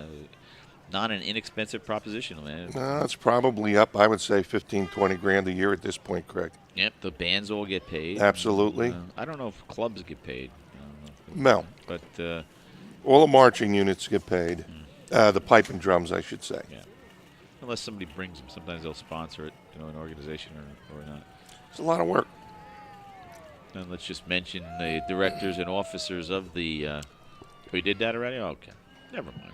not an inexpensive proposition, man. No, it's probably up, I would say, 15, 20 grand a year at this point, Craig. Yep, the bands all get paid. Absolutely. I don't know if clubs get paid. No. But all the marching units get paid. The pipe and drums, I should say. Yeah. Unless somebody brings them, sometimes they'll sponsor it, an organization or not. It's a lot of work. And let's just mention the directors and officers of the. We did that already. Okay, never mind.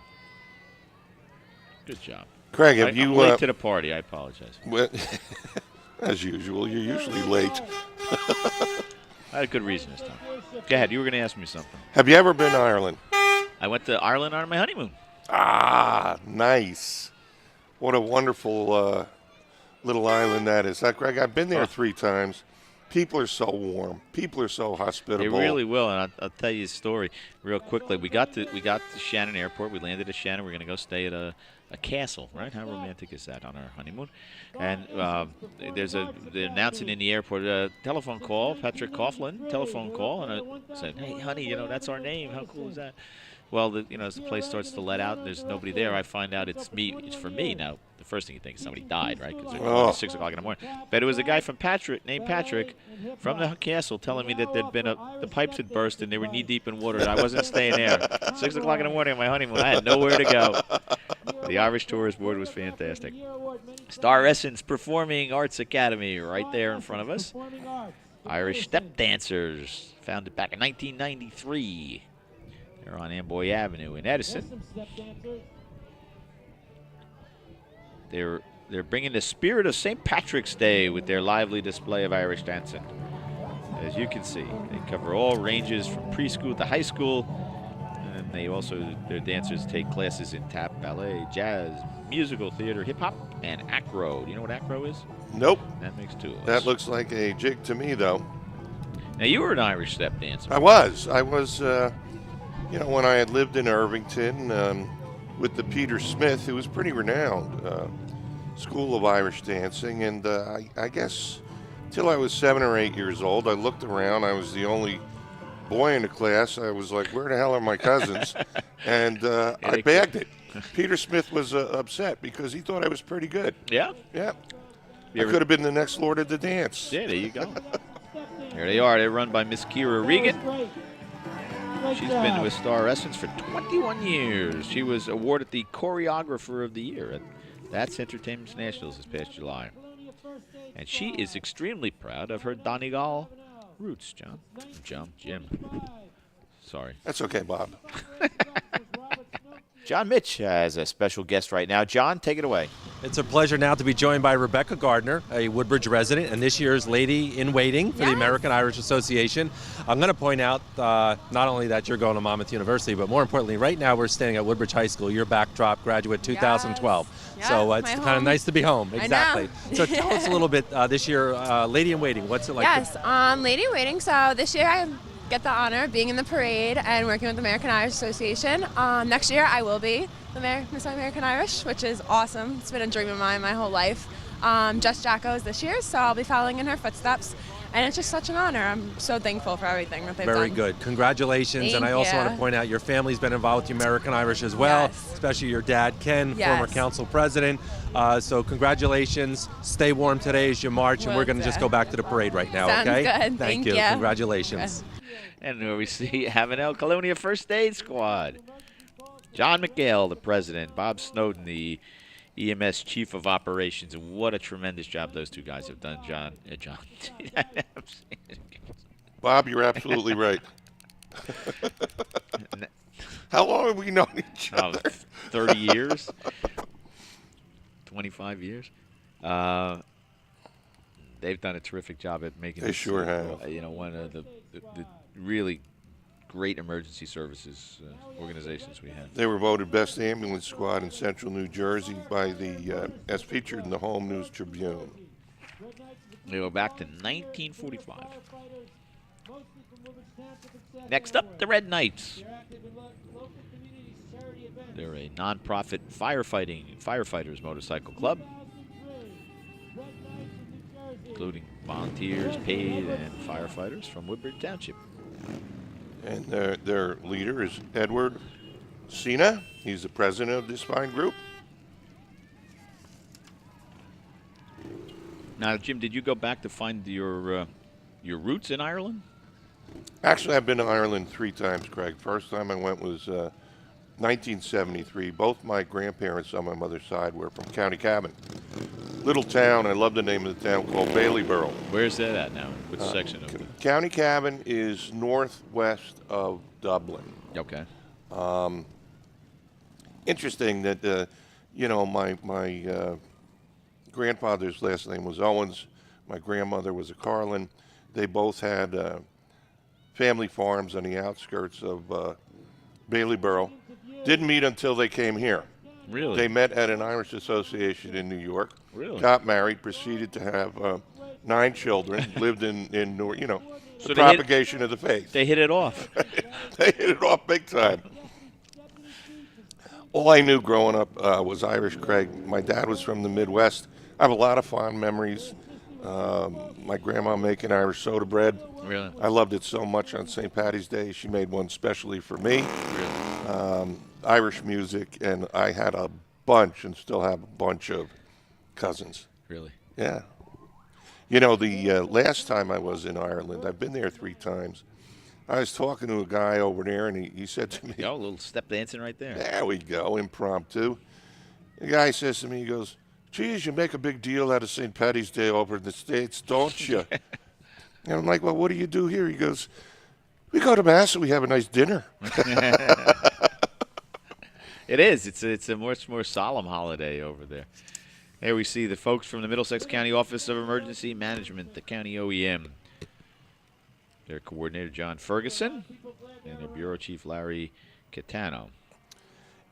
Good job, Craig. Have I'm you late to the party? I apologize. Well, as usual, you're usually late. I had a good reason this time. Go ahead. You were going to ask me something. Have you ever been to Ireland? I went to Ireland on my honeymoon. Ah, nice. What a wonderful little island that is. Greg, I've been there 3 times. People are so warm. People are so hospitable. They really will, and I'll tell you a story real quickly. We got to Shannon Airport. We landed at Shannon. We're going to go stay at a castle, right? How romantic is that on our honeymoon? And they're announcing in the airport telephone call, Patrick Coughlin, telephone call, and I said, "Hey, honey, that's our name. How cool is that?" Well, as the place starts to let out and there's nobody there, I find out it's me. It's for me now. The first thing you think is somebody died, right? Because they're calling at 6 o'clock in the morning. But it was a guy from named Patrick, from the castle, telling me that there'd been the pipes had burst and they were knee deep in water. And I wasn't staying there. 6 o'clock in the morning on my honeymoon, I had nowhere to go. The Irish Tourist Board was fantastic. Star Essence Performing Arts Academy, right there in front of us. Irish Step Dancers, founded back in 1993. They're on Amboy Avenue in Edison. They're bringing the spirit of St. Patrick's Day with their lively display of Irish dancing. As you can see, they cover all ranges from preschool to high school. And their dancers take classes in tap, ballet, jazz, musical theater, hip-hop, and acro. Do you know what acro is? Nope. That makes 2 of us. That looks like a jig to me, though. Now, you were an Irish step dancer. I was, when I had lived in Irvington with the Peter Smith, who was pretty renowned, School of Irish Dancing. And I guess till I was 7 or 8 years old, I looked around. I was the only boy in the class. I was like, where the hell are my cousins? And I bagged it. Peter Smith was upset because he thought I was pretty good. Yeah? Yeah. I could have been the next Lord of the Dance. Yeah, there you go. There they are. They're run by Miss Kira Regan. She's been with Star Essence for 21 years. She was awarded the Choreographer of the Year at That's Entertainment Nationals this past July. And she is extremely proud of her Donegal roots, Jim. Sorry. That's okay, Bob. John Mitch has a special guest right now. John, take it away. It's a pleasure now to be joined by Rebecca Gardner, a Woodbridge resident, and this year's Lady in Waiting for the American Irish Association. I'm going to point out not only that you're going to Monmouth University, but more importantly, right now we're standing at Woodbridge High School. Your backdrop, graduate 2012. Yes. So it's kind of nice to be home. Exactly. I know. So tell us a little bit this year, Lady in Waiting. What's it like? Yes, Lady in Waiting. So this year I get the honor of being in the parade and working with the American Irish Association. Next year I will be the Miss American Irish, which is awesome. It's been a dream of mine my whole life. Jess Jacko is this year, so I'll be following in her footsteps. And it's just such an honor. I'm so thankful for everything that they've done. Very good. Congratulations. Thank and I also you. want to point out your family's been involved with the American Irish as well, especially your dad, Ken, former council president. So congratulations. Stay warm today as you march, and we're going to just go back to the parade right now, Sounds okay? good. Thank you. Congratulations. And here we see Avenel Colonia First Aid Squad. John McGale, the president. Bob Snowden, the EMS Chief of Operations. And what a tremendous job those two guys have done, John. Bob, you're absolutely right. How long have we known each other? 30 years. 25 years. They've done a terrific job at making They this, sure have. One of the really great emergency services organizations we have. They were voted best ambulance squad in Central New Jersey by the, as featured in the Home News Tribune. They go back to 1945. Next up, the Red Knights. They're a nonprofit firefighters motorcycle club, including volunteers, paid, and firefighters from Woodbridge Township. And their leader is Edward Sina. He's the president of this fine group. Now, Jim, did you go back to find your roots in Ireland? Actually, I've been to Ireland 3 times, Craig. First time I went was 1973. Both my grandparents on my mother's side were from County Cavan. Little town, I love the name of the town, called Baileyborough. Where's that at now? Which section of it? County Cavan is northwest of Dublin. Okay. Interesting that, my grandfather's last name was Owens. My grandmother was a Carlin. They both had family farms on the outskirts of Baileyborough. Didn't meet until they came here. Really? They met at an Irish association in New York. Really? Got married, proceeded to have 9 children, lived in the So propagation of the faith. They hit it off. They hit it off big time. All I knew growing up was Irish, Craig. My dad was from the Midwest. I have a lot of fond memories. My grandma making Irish soda bread. Really? I loved it so much on St. Patty's Day. She made one specially for me. Really? Irish music, and I had a bunch and still have a bunch of cousins. Really? Yeah. You know, the last time I was in Ireland, I've been there 3 times. I was talking to a guy over there, and he said to me, a little step dancing right there. There we go, impromptu. The guy says to me, he goes, geez, you make a big deal out of St. Patty's Day over in the States, don't you? And I'm like, well, what do you do here? He goes, we go to Mass and we have a nice dinner. It is. It's a much more solemn holiday over there. There we see the folks from the Middlesex County Office of Emergency Management, the county OEM. Their coordinator, John Ferguson, and their bureau chief, Larry Catano.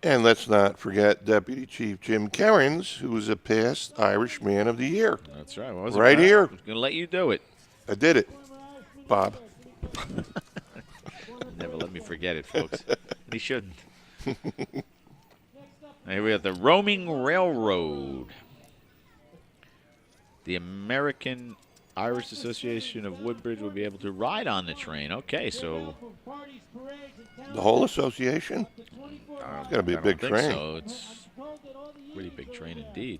And let's not forget Deputy Chief Jim Kerrins, who was a past Irish Man of the Year. That's right. What was it, right Bob? here. I was going to let you do it. I did it, Bob. Never let me forget it, folks. And he shouldn't. Here we have the Roaming Railroad. The American Irish Association of Woodbridge will be able to ride on the train. Okay, so The whole association? It's going to be a big train. So it's a pretty big train indeed.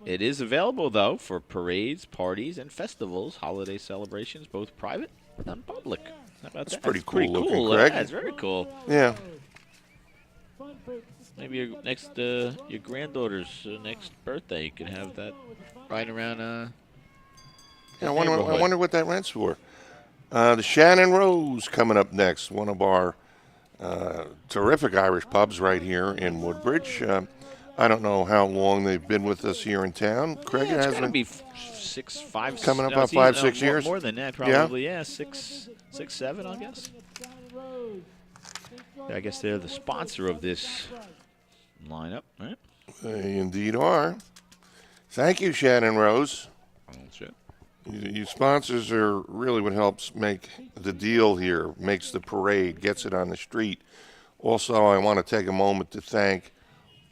It is available, though, for parades, parties, and festivals, holiday celebrations, both private and public. How about That's that? pretty That's cool looking, Craig. Yeah, it's very cool. Yeah. Maybe your granddaughter's next birthday, you could have that right around. Yeah, I wonder what that rent's for. The Shannon Rose coming up next, one of our terrific Irish pubs right here in Woodbridge. I don't know how long they've been with us here in town. Craig, Yeah, it's has got to been be 5 coming up no, on it's 5, even, 6 years. More than that, probably. Yeah, 6, 7, I guess. Yeah, I guess they're the sponsor of this lineup, right? They indeed are. Thank you, Shannon Rose. That's it. You sponsors are really what helps make the deal here, makes the parade, gets it on the street. Also, I want to take a moment to thank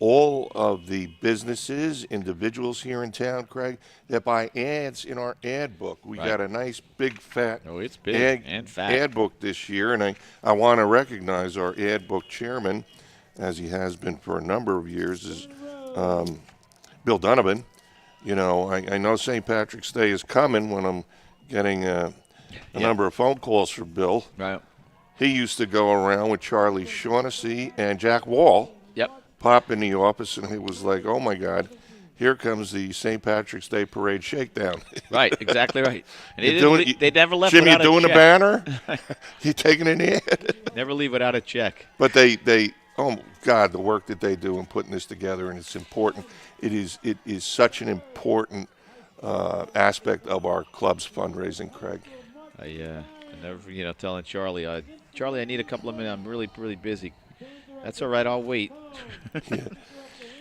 all of the businesses, individuals here in town, Craig, that buy ads in our ad book. We got a nice big fat it's big and fat. ad book this year, and I want to recognize our ad book chairman, as he has been for a number of years, is Bill Donovan. You know, I know St. Patrick's Day is coming when I'm getting a number of phone calls from Bill. Right. He used to go around with Charlie Shaughnessy and Jack Wall. Yep. Pop in the office, and he was like, oh, my God, here comes the St. Patrick's Day Parade shakedown. Right, exactly right. And they never left Jim, without you doing a the check. banner? You taking an ad? Never leave without a check. But they oh, God, the work that they do in putting this together, and it's important. It is such an important aspect of our club's fundraising, Craig. I never, telling Charlie, Charlie, I need a couple of minutes. I'm really, really busy. That's all right. I'll wait.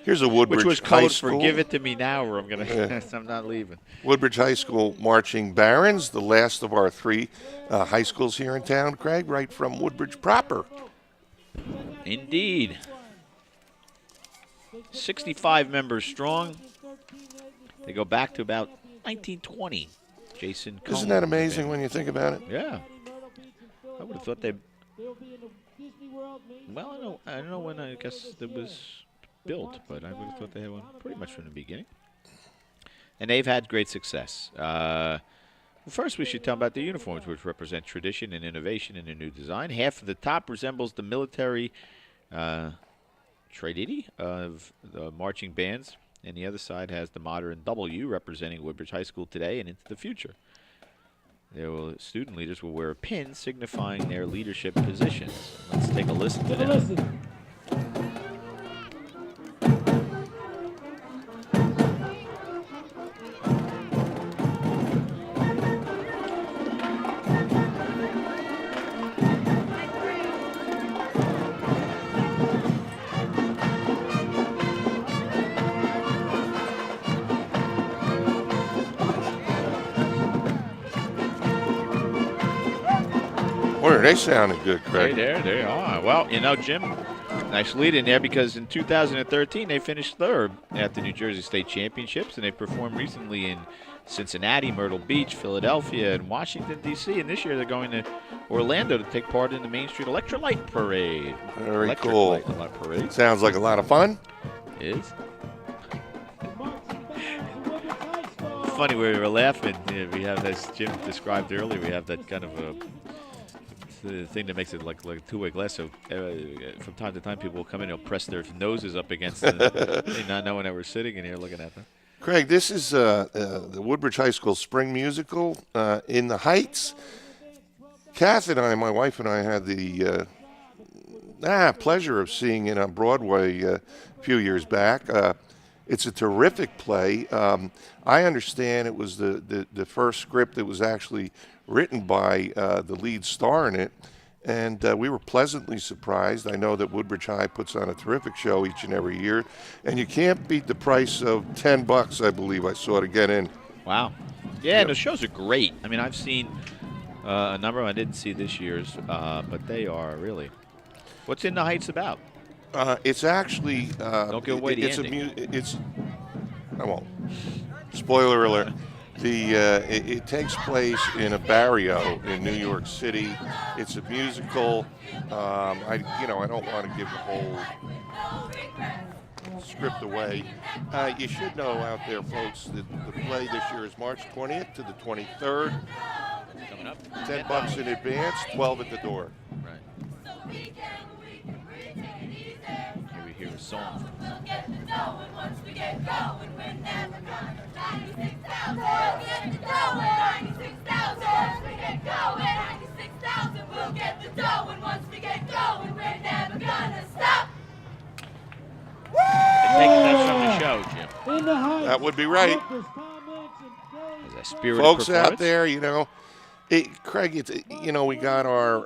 Here's a Woodbridge which was High code School. for give it to me now, or I'm gonna. Yeah. I'm not leaving. Woodbridge High School marching barons, the last of our three high schools here in town, Craig, right from Woodbridge proper. Indeed. 65 members strong. They go back to about 1920. Jason Cohn. Isn't that amazing when you think about it? Yeah. I would have thought they. Well, I don't know when I guess it was built, but I would have thought they had one pretty much from the beginning. And they've had great success. First, we should tell about the uniforms, which represent tradition and innovation in a new design. Half of the top resembles the military tradition of the marching bands, and the other side has the modern W representing Woodbridge High School today and into the future. Student leaders will wear a pin signifying their leadership positions. Let's take a listen to them. Boy, they sounded good, Craig. Hey, there they are. Well, Jim, nice lead in there because in 2013 they finished third at the New Jersey State Championships, and they performed recently in Cincinnati, Myrtle Beach, Philadelphia, and Washington, D.C. And this year they're going to Orlando to take part in the Main Street Electrolyte Parade. Very cool. Electrolyte Parade. Sounds like a lot of fun. It is. Funny, we were laughing. We have, as Jim described earlier, we have that kind of the thing that makes it like a two-way glass. So from time to time, people will come in and they'll press their noses up against it, not knowing that we're sitting in here looking at them. Craig, this is the Woodbridge High School Spring Musical in the Heights. Kath and I, my wife and I, had the pleasure of seeing it on Broadway a few years back. It's a terrific play. I understand it was the first script that was actually written by the lead star in it, and we were pleasantly surprised. I know that Woodbridge High puts on a terrific show each and every year, and you can't beat the price of $10, I believe I saw, to get in. Wow. Yeah, the shows are great. I mean, I've seen a number of them. I didn't see this year's, but they are really. What's In the Heights about? It's actually. Don't give away the ending. I won't. Spoiler alert. It takes place in a barrio in New York City. It's a musical. I don't want to give the whole script away. You should know out there, folks, that the play this year is March 20th to the 23rd. Coming up. $10 in advance, 12 at the door. Right. Here we hear a song. That's from the show, Jim. That would be right. There's a spirit Folks of out there, Craig, we got our,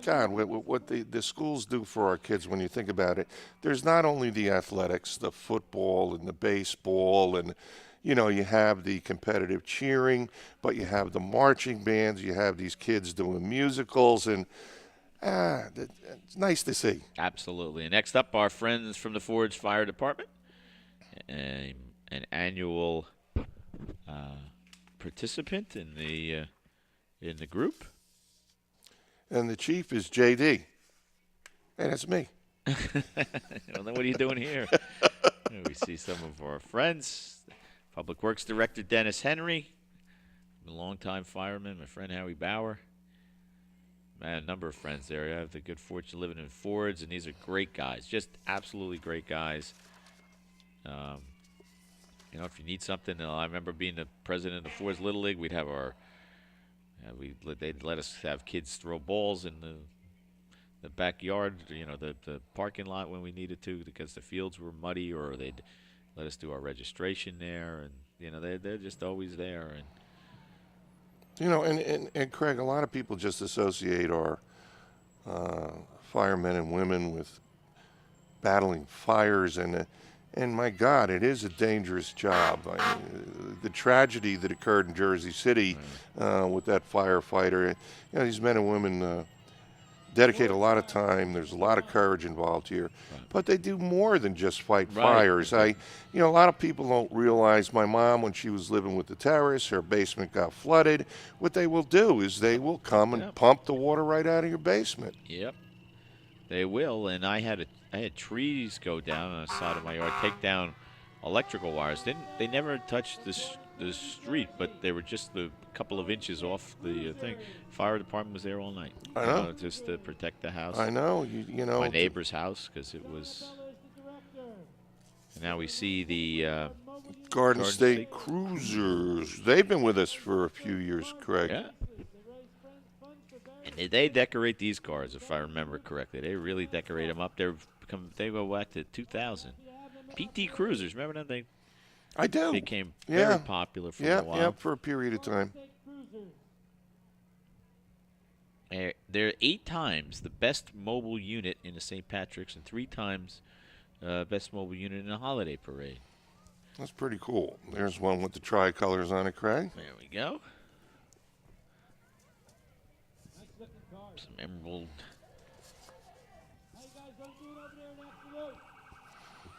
God, what the schools do for our kids when you think about it. There's not only the athletics, the football and the baseball, and, you have the competitive cheering, but you have the marching bands, you have these kids doing musicals, and it's nice to see. Absolutely. And next up, our friends from the Forge Fire Department, an annual participant in the group. And the chief is JD. And it's me. Well, then what are you doing here? We see some of our friends. Public Works Director Dennis Henry, a longtime fireman, my friend Howie Bauer. Man, a number of friends there. I have the good fortune living in Fords, and these are great guys, just absolutely great guys. If you need something, I remember being the president of Fords Little League. We'd have they'd let us have kids throw balls in the backyard, the parking lot when we needed to, because the fields were muddy, or they'd let us do our registration there, and they're just always there. And and Craig, a lot of people just associate our firemen and women with battling fires, and my God, it is a dangerous job. The tragedy that occurred in Jersey City with that firefighter, these men and women dedicate a lot of time. There's a lot of courage involved here, but they do more than just fight fires. A lot of people don't realize my mom, when she was living with the terrorists, her basement got flooded. What they will do is they will come and pump the water right out of your basement. Yep, they will. And I had trees go down on the side of my yard, take down electrical wires. They never touched the street, but they were just a couple of inches off the thing. Fire department was there all night. I know. Just to protect the house. I know. You know. My neighbor's house, because it was. And now we see the Garden State Cruisers. They've been with us for a few years, Craig. Yeah. And they decorate these cars, if I remember correctly. They really decorate them up. They go back to 2000. PT Cruisers, remember that? I do. Became very popular for a while. Yeah, for a period of time. They're 8 times the best mobile unit in the St. Patrick's and 3 times best mobile unit in a holiday parade. That's pretty cool. There's one with the tricolors on it, Craig. There we go. Some emerald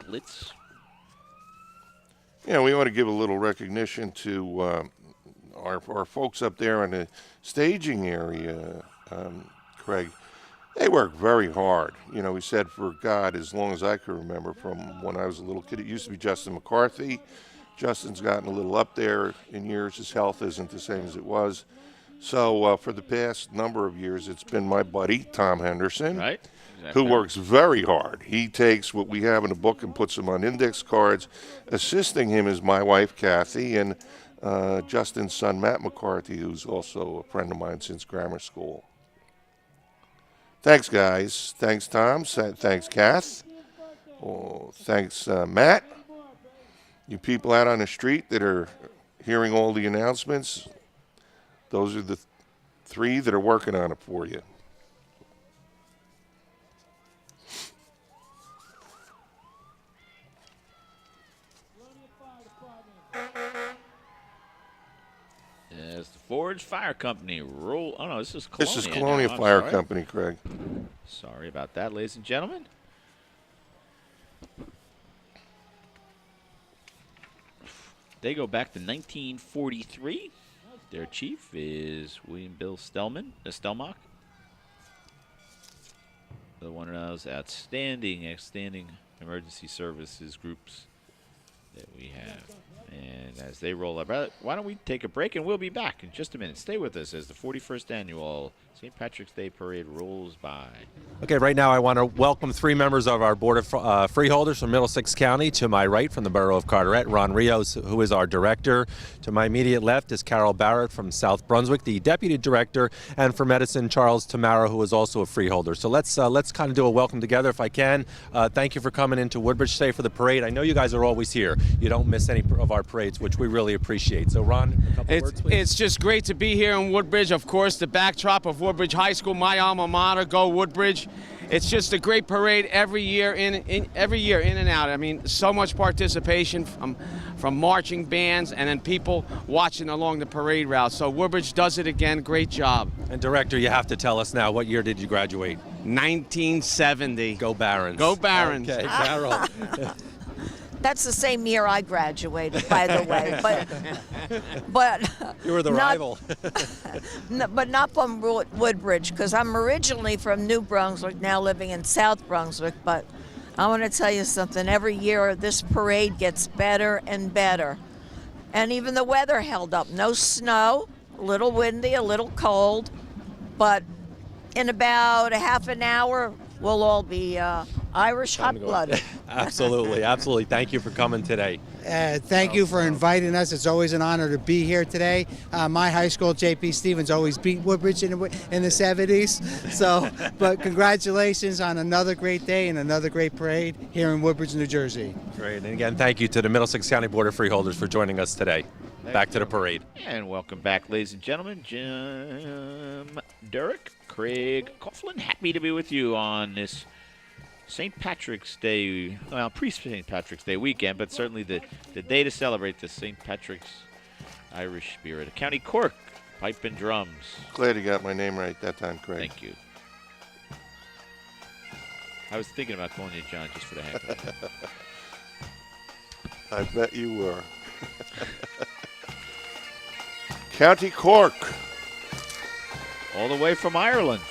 Blitz. We ought to give a little recognition to our folks up there in the staging area, Craig. They work very hard. We said, for God, as long as I can remember, from when I was a little kid. It used to be Justin McCarthy. Justin's gotten a little up there in years. His health isn't the same as it was. So for the past number of years, it's been my buddy, Tom Henderson, right? Who works very hard. He takes what we have in the book and puts them on index cards. Assisting him is my wife, Kathy, and Justin's son, Matt McCarthy, who's also a friend of mine since grammar school. Thanks, guys. Thanks, Tom. Thanks, Kath. Thanks, Matt. You people out on the street that are hearing all the announcements, those are the 3 that are working on it for you. As the Forge Fire Company roll. Oh no, this is Colonia. This is Colonia Fire Company, Craig. Sorry about that, ladies and gentlemen. They go back to 1943. Their chief is William Bill Stelmach. One of those outstanding emergency services groups that we have. And as they roll up, why don't we take a break, and we'll be back in just a minute. Stay with us as the 41st Annual St. Patrick's Day Parade rolls by. Okay, right now I want to welcome 3 members of our Board of Freeholders from Middlesex County. To my right, from the Borough of Carteret, Ron Rios, who is our Director. To my immediate left is Carol Barrett from South Brunswick, the Deputy Director. And for Medicine, Charles Tamara, who is also a freeholder. So let's kind of do a welcome together if I can. Thank you for coming into Woodbridge today for the parade. I know you guys are always here. You don't miss any of our parades, which we really appreciate. So Ron, a couple words, please. It's just great to be here in Woodbridge. Of course, the backdrop of Woodbridge High School, my alma mater, go Woodbridge. It's just a great parade every year in and out. I mean, so much participation from marching bands and then people watching along the parade route. So Woodbridge does it again. Great job. And Director, you have to tell us now, what year did you graduate? 1970. Go Barons. Go Barons. Okay, Carol. That's the same year I graduated, by the way. But you were the rival. But not from Woodbridge, because I'm originally from New Brunswick, now living in South Brunswick. But I want to tell you something. Every year this parade gets better and better. And even the weather held up. No snow, a little windy, a little cold. But in about a half an hour, we'll all be Irish hot-blooded. Absolutely, absolutely. Thank you for coming today. Thank you for inviting us. It's always an honor to be here today. My high school, J.P. Stevens, always beat Woodbridge in the 70s. So, but congratulations on another great day and another great parade here in Woodbridge, New Jersey. Great. And again, thank you to the Middlesex County Board of Freeholders for joining us today. Back to the parade. And welcome back, ladies and gentlemen. Jim Durek, Craig Coughlin, happy to be with you on this St. Patrick's Day, well, pre-St. Patrick's Day weekend, but certainly the day to celebrate the St. Patrick's Irish spirit. County Cork, pipe and drums. Glad you got my name right that time, Craig. Thank you. I was thinking about calling you John just for the heck of it. I bet you were. County Cork. All the way from Ireland.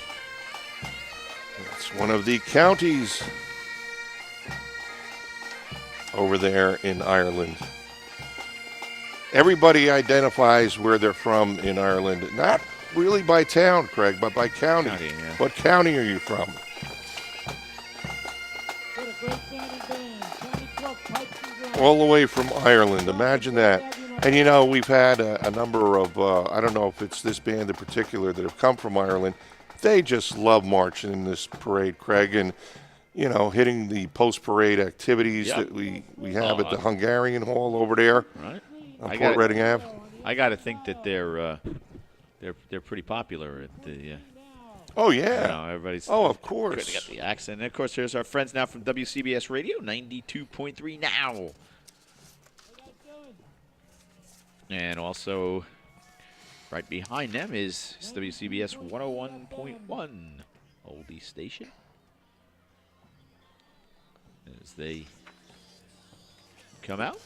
It's one of the counties over there in Ireland. Everybody identifies where they're from in Ireland. Not really by town, Craig, but by county. Yeah. What county are you from? All the way from Ireland. Imagine that. And, you know, we've had a number of, I don't know if it's this band in particular that have come from Ireland. They just love marching in this parade, Craig, and, you know, hitting the post-parade activities that we have at the Hungarian Hall over there. Right. On Port Reading Ave. I got to think that they're pretty popular at the. Oh, yeah. You know, everybody's. Oh, of course. Good to get the accent. And, of course, here's our friends now from WCBS Radio, 92.3 now. And also, right behind them is WCBS 101.1, oldie station. As they come out.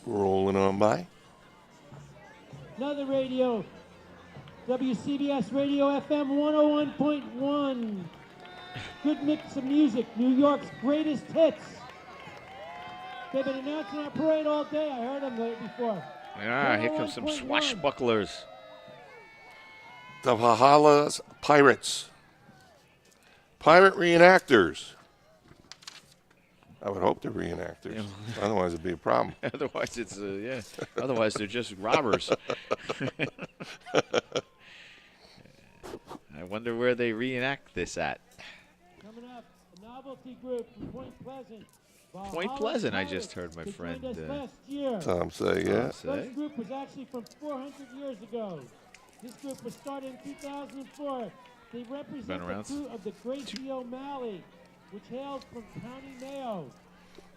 Rolling on by. Another radio. WCBS Radio FM 101.1. Good mix of music. New York's greatest hits. They've been announcing our parade all day. I heard them before. Ah, here comes some swashbucklers. The Valhalla's Pirates. Pirate reenactors. I would hope they're reenactors. Otherwise, it'd be a problem. Otherwise, it's, Otherwise, they're just robbers. I wonder where they reenact this at. Coming up, a novelty group from Point Pleasant. Point Pleasant, I just heard my friend Tom say, yeah. This group was actually from 400 years ago. This group was started in 2004. They represent the crew of the Gracie O'Malley, which hails from County Mayo.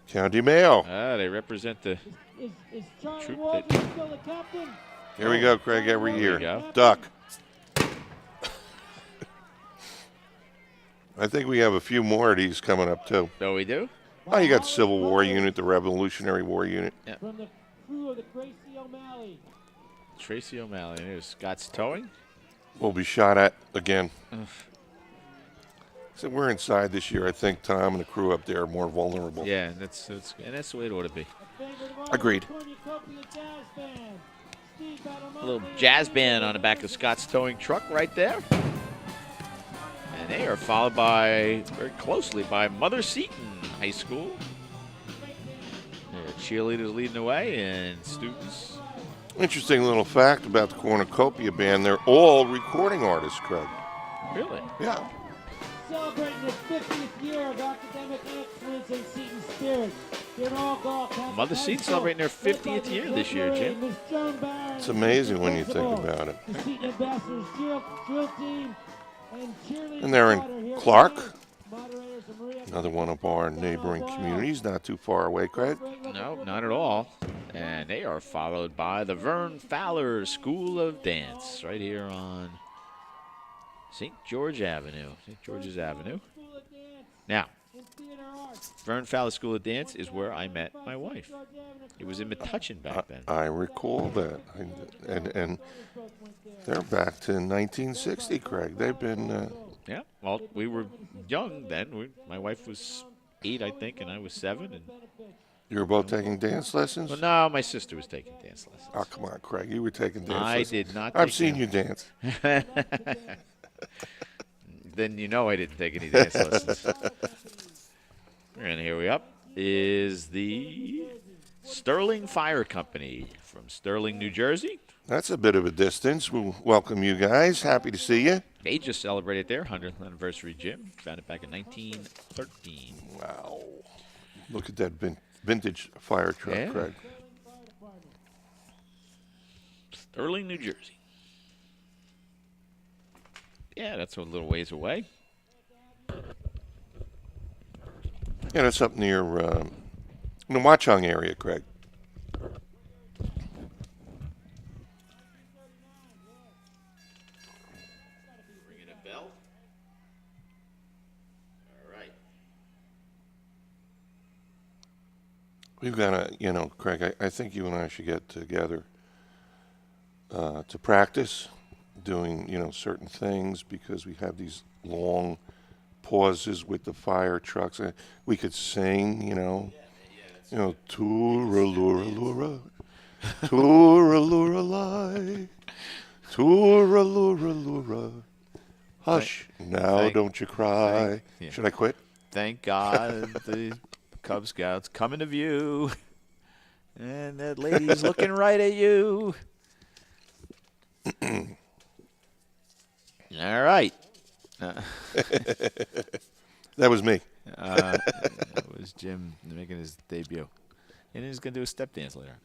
County Mayo. Ah, they represent the Is Charlie troop Walden still the captain? Here we go, Craig, every There year. we go. Duck. I think we have a few more of these coming up, too. Oh, we do? Oh, you got the Civil War unit, the Revolutionary War unit. Yeah. From the crew of the Gracie O'Malley. Tracy O'Malley. And here's Scott's Towing. Will be shot at again. So we're inside this year. I think Tom and the crew up there are more vulnerable. Yeah, and that's the way it ought to be. Agreed. A little jazz band on the back of Scott's Towing truck right there. And they are followed by, very closely, by Mother Seton High School. There are cheerleaders leading the way and students. Interesting little fact about the Cornucopia Band. They're all recording artists, Craig. Really? Yeah. Celebrating the 50th year of academic excellence and Seton spirit. Mother Seton celebrating their 50th year this year, Jim. It's amazing when you think about it. The Seton Ambassadors drill team and cheerleaders. And they're in Clark, another one of our neighboring communities, not too far away, Craig. No, not at all. And they are followed by the Vern Fowler School of Dance right here on St. George's Avenue. Now, Vern Fowler School of Dance is where I met my wife. It was in Metuchen back then. I recall that. And they're back to 1960, Craig. They've been... Yeah, well, we were young then. My wife was 8, I think, and I was 7. And you were both taking dance lessons? Well, no, my sister was taking dance lessons. Oh, come on, Craig. You were taking dance I lessons. did not. I've seen you dance. Then you know I didn't take any dance lessons. And here we up is the Sterling Fire Company from Sterling, New Jersey. That's a bit of a distance. We'll welcome you guys. Happy to see you. They just celebrated their 100th anniversary, Jim. Founded back in 1913. Wow. Look at that vintage fire truck, Yeah. Craig. Sterling, New Jersey. Yeah, that's a little ways away. Yeah, that's up near the Watchung area, Craig. Ringing a bell. All right. We've got to, Craig, I think you and I should get together to practice doing, certain things, because we have these long pauses with the fire trucks. We could sing, tooralura, tooralura, tooralura. Hush, now don't you cry. Should I quit? Thank God the Cub Scouts coming to view, and that lady's looking right at you. All right. That was me. That was Jim making his debut. And he's going to do a step dance later.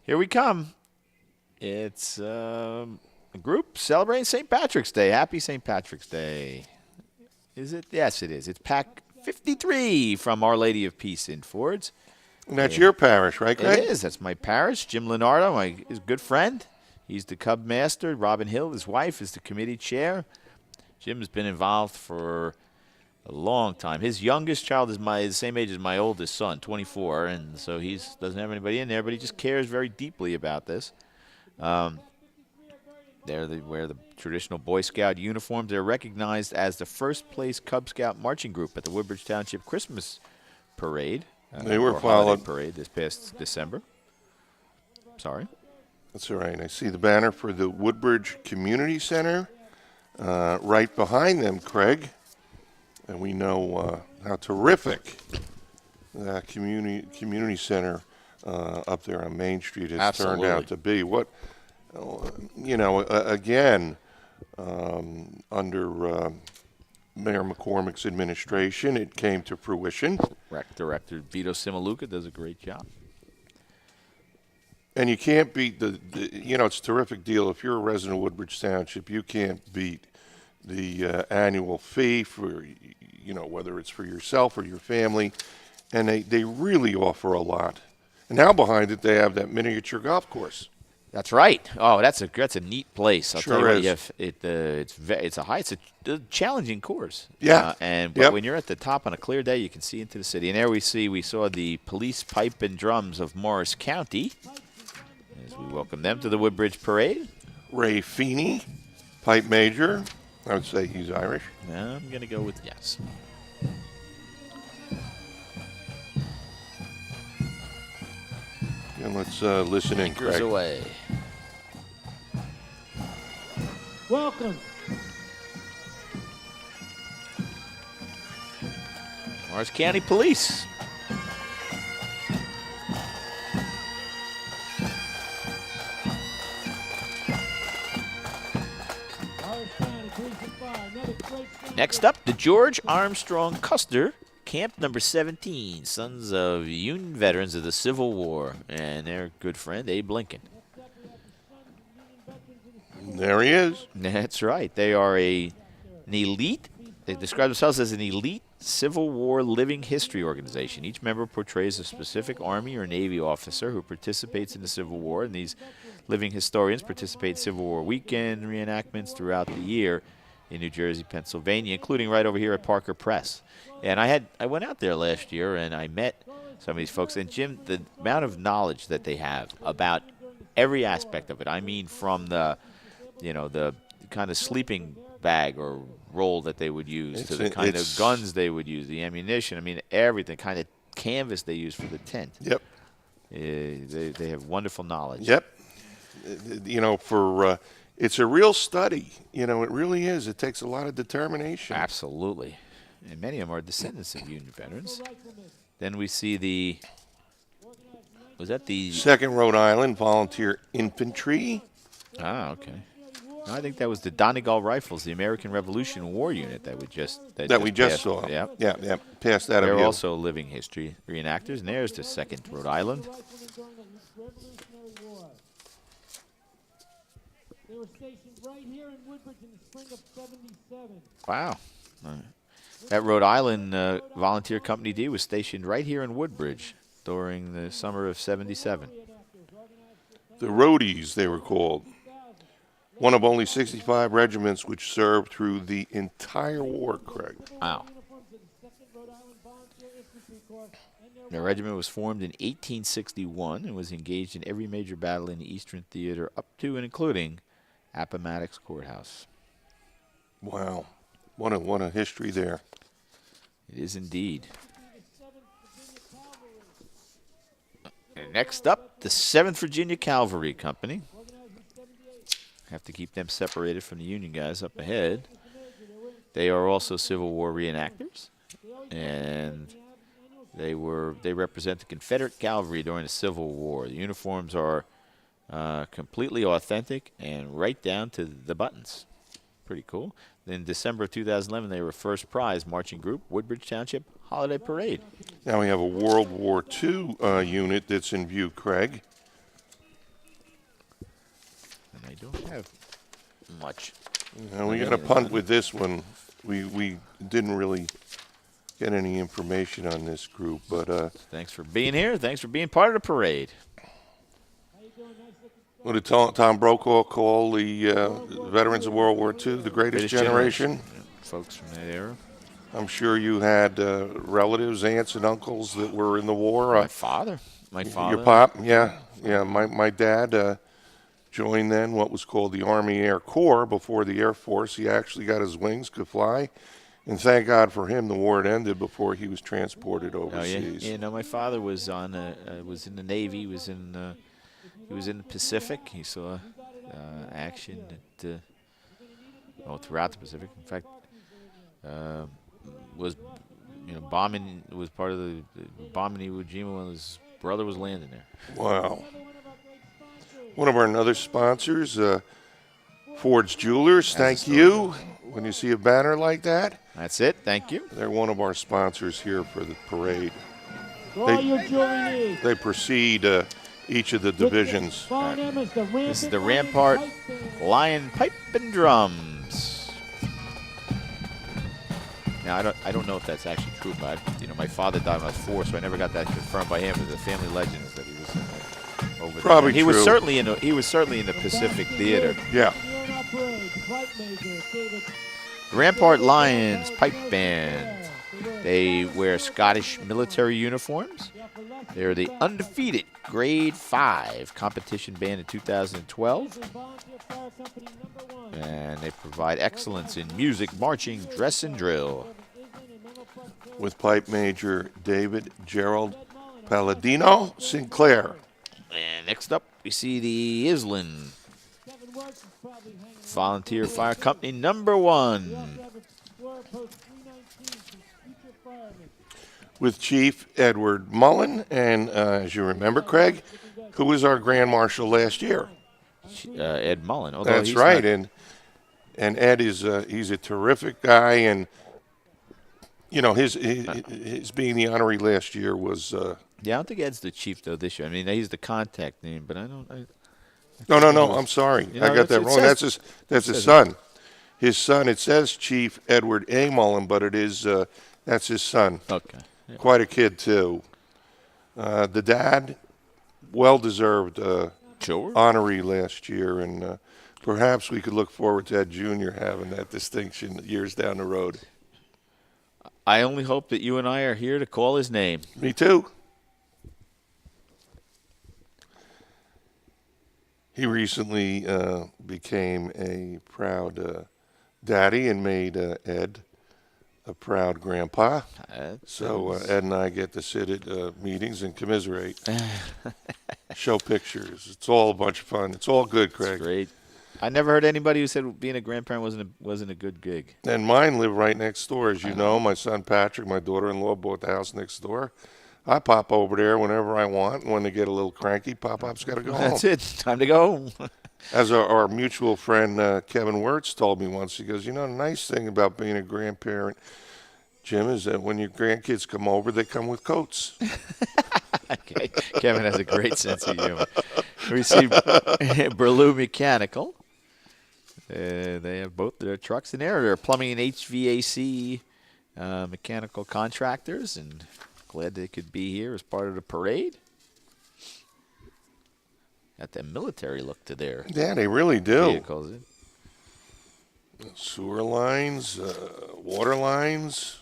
Here we come. It's a group celebrating St. Patrick's Day. Happy St. Patrick's Day. Is it? Yes, it is. It's Pack 53 from Our Lady of Peace in Fords. And that's your parish, right, Craig? It is. That's my parish. Jim Leonardo, his good friend. He's the Cub Master. Robin Hill, his wife, is the committee chair. Jim's been involved for a long time. His youngest child is the same age as my oldest son, 24, and so he doesn't have anybody in there, but he just cares very deeply about this. They wear the traditional Boy Scout uniforms. They're recognized as the first-place Cub Scout marching group at the Woodbridge Township Christmas Parade. They were or followed. holiday parade this past December. Sorry. That's all right. I see the banner for the Woodbridge Community Center right behind them, Craig. And we know how terrific that community center up there on Main Street has turned out to be. What, again, under Mayor McCormick's administration, it came to fruition. Rec Director Vito Simaluca does a great job. And you can't beat it's a terrific deal. If you're a resident of Woodbridge Township, you can't beat the annual fee for, whether it's for yourself or your family. And they really offer a lot. And now behind it, they have that miniature golf course. That's right. Oh, that's a neat place. I'll Sure tell you is. It's a challenging course. Yeah. But when you're at the top on a clear day, you can see into the city. And there we saw the police pipe and drums of Morris County as we welcome them to the Woodbridge Parade. Ray Feeney, pipe major. I would say he's Irish. I'm going to go with yes. And let's listen in, Anchors Craig. away. Welcome. Morris County Police. Next up, the George Armstrong Custer, Camp number 17, Sons of Union Veterans of the Civil War, and their good friend Abe Lincoln. There he is. That's right. They are an elite, they describe themselves as an elite Civil War living history organization. Each member portrays a specific Army or Navy officer who participates in the Civil War, and these living historians participate in Civil War weekend reenactments throughout the year in New Jersey, Pennsylvania, including right over here at Parker Press. And I went out there last year and I met some of these folks. And Jim, the amount of knowledge that they have about every aspect of it. I mean, from the kind of sleeping bag or roll that they would use to the kind of guns they would use, the ammunition. I mean, everything, kind of canvas they use for the tent. Yep. They have wonderful knowledge. Yep. It's a real study. It really is. It takes a lot of determination. Absolutely. And many of them are descendants of Union veterans. Then we see was that the 2nd Rhode Island Volunteer Infantry? Ah, okay. No, I think that was the Donegal Rifles, the American Revolution War Unit that we just saw. Yeah. Yeah. Past that. They're also living history reenactors, and there's the 2nd Rhode Island. They were stationed right here in Woodbridge in the spring of '77. Wow. That Rhode Island Volunteer Company D was stationed right here in Woodbridge during the summer of '77. The Roadies, they were called. One of only 65 regiments which served through the entire war, Craig. Wow. The regiment was formed in 1861 and was engaged in every major battle in the Eastern Theater up to and including Appomattox Courthouse. Wow. What a history there. It is indeed. And next up, the 7th Virginia Cavalry Company. Have to keep them separated from the Union guys up ahead. They are also Civil War reenactors, and they represent the Confederate cavalry during the Civil War. The uniforms are completely authentic and right down to the buttons. Pretty cool. In December of 2011, they were first prize marching group, Woodbridge Township Holiday Parade. Now we have a World War II unit that's in view, Craig. And I don't have much. Now we got to punt with this one. We didn't really get any information on this group, but thanks for being here. Thanks for being part of the parade. What did Tom Brokaw call the veterans of World War II, the greatest generation? Folks from that era. I'm sure you had relatives, aunts and uncles that were in the war. My father. Your pop, yeah. My dad joined then what was called the Army Air Corps before the Air Force. He actually got his wings, could fly. And thank God for him, the war had ended before he was transported overseas. Oh, yeah. No, my father was was in the Navy. He was in the Pacific. He saw action throughout the Pacific. In fact, bombing was part of the bombing Iwo Jima when his brother was landing there. Wow. One of our other sponsors, Ford's Jewelers. Thank you. When you see a banner like that, that's it. Thank you. They're one of our sponsors here for the parade. All your jewelry needs. They precede each of the divisions. This is the Rampart Lion Pipe and Drums. Now I don't know if that's actually true, but my father died when I was 4, so I never got that confirmed by him. But the family legend is that he was over there. Probably he true. was certainly in the Pacific Theater. Yeah. Rampart Lions Pipe Band. They wear Scottish military uniforms. They're the undefeated Grade 5 competition band in 2012. And they provide excellence in music, marching, dress, and drill. With Pipe Major David Gerald Palladino Sinclair. And next up, we see the Island Volunteer Fire Company number 1. With Chief Edward Mullen, and as you remember, Craig, who was our Grand Marshal last year? Ed Mullen. That's right, and Ed is he's a terrific guy, and his being the honoree last year was. Yeah, I don't think Ed's the chief though this year. I mean, he's the contact name, but I don't. No. I'm sorry, I got that wrong. That's his son. His son. It says Chief Edward A. Mullen, but it is that's his son. Okay. Yeah. Quite a kid too. The dad, well-deserved honoree last year, and perhaps we could look forward to Ed Jr. having that distinction years down the road. I only hope that you and I are here to call his name. Me too. He recently became a proud daddy and made Ed a proud grandpa. So Ed and I get to sit at meetings and commiserate, show pictures. It's all a bunch of fun. It's all good, Craig. That's great. I never heard anybody who said being a grandparent wasn't a good gig. And mine live right next door, as you know. My son Patrick, my daughter-in-law bought the house next door. I pop over there whenever I want. And when they get a little cranky, Pop-Pop's got to go home. That's it. Time to go home. As our mutual friend Kevin Wirtz told me once, he goes, the nice thing about being a grandparent, Jim, is that when your grandkids come over, they come with coats. Okay. Kevin has a great sense of humor. We see Berlew Mechanical. They have both their trucks in there. They're plumbing and HVAC mechanical contractors, and glad they could be here as part of the parade. Got that military look to their they really do. vehicles. Sewer lines, water lines,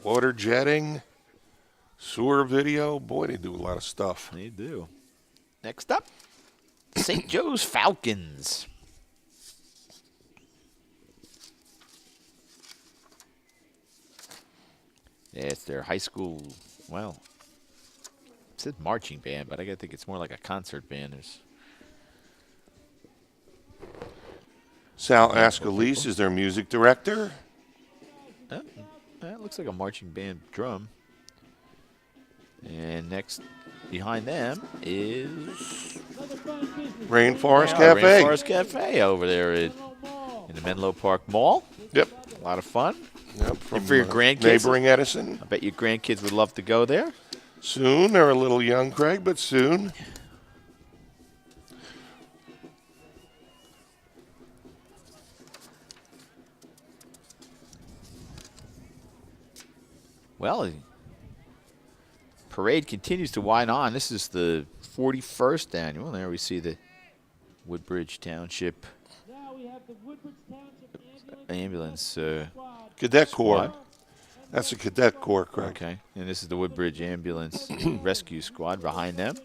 water jetting, sewer video. Boy, they do a lot of stuff. They do. Next up, St. Joe's Falcons. Yeah, it's their high school, well, it says marching band, but I think it's more like a concert band. There's Sal Ascalise is their music director. That looks like a marching band drum. And next behind them is Rainforest Cafe. Rainforest Cafe over there in the Menlo Park Mall. Yep. A lot of fun. Yep. And for your grandkids. Neighboring Edison. I bet your grandkids would love to go there. Soon. They're a little young, Craig, but soon. Well, the parade continues to wind on. This is the 41st annual. There we see the Woodbridge Township ambulance Cadet squad. Corps. That's a Cadet Corps, Craig. Okay, and this is the Woodbridge Ambulance Rescue Squad behind them.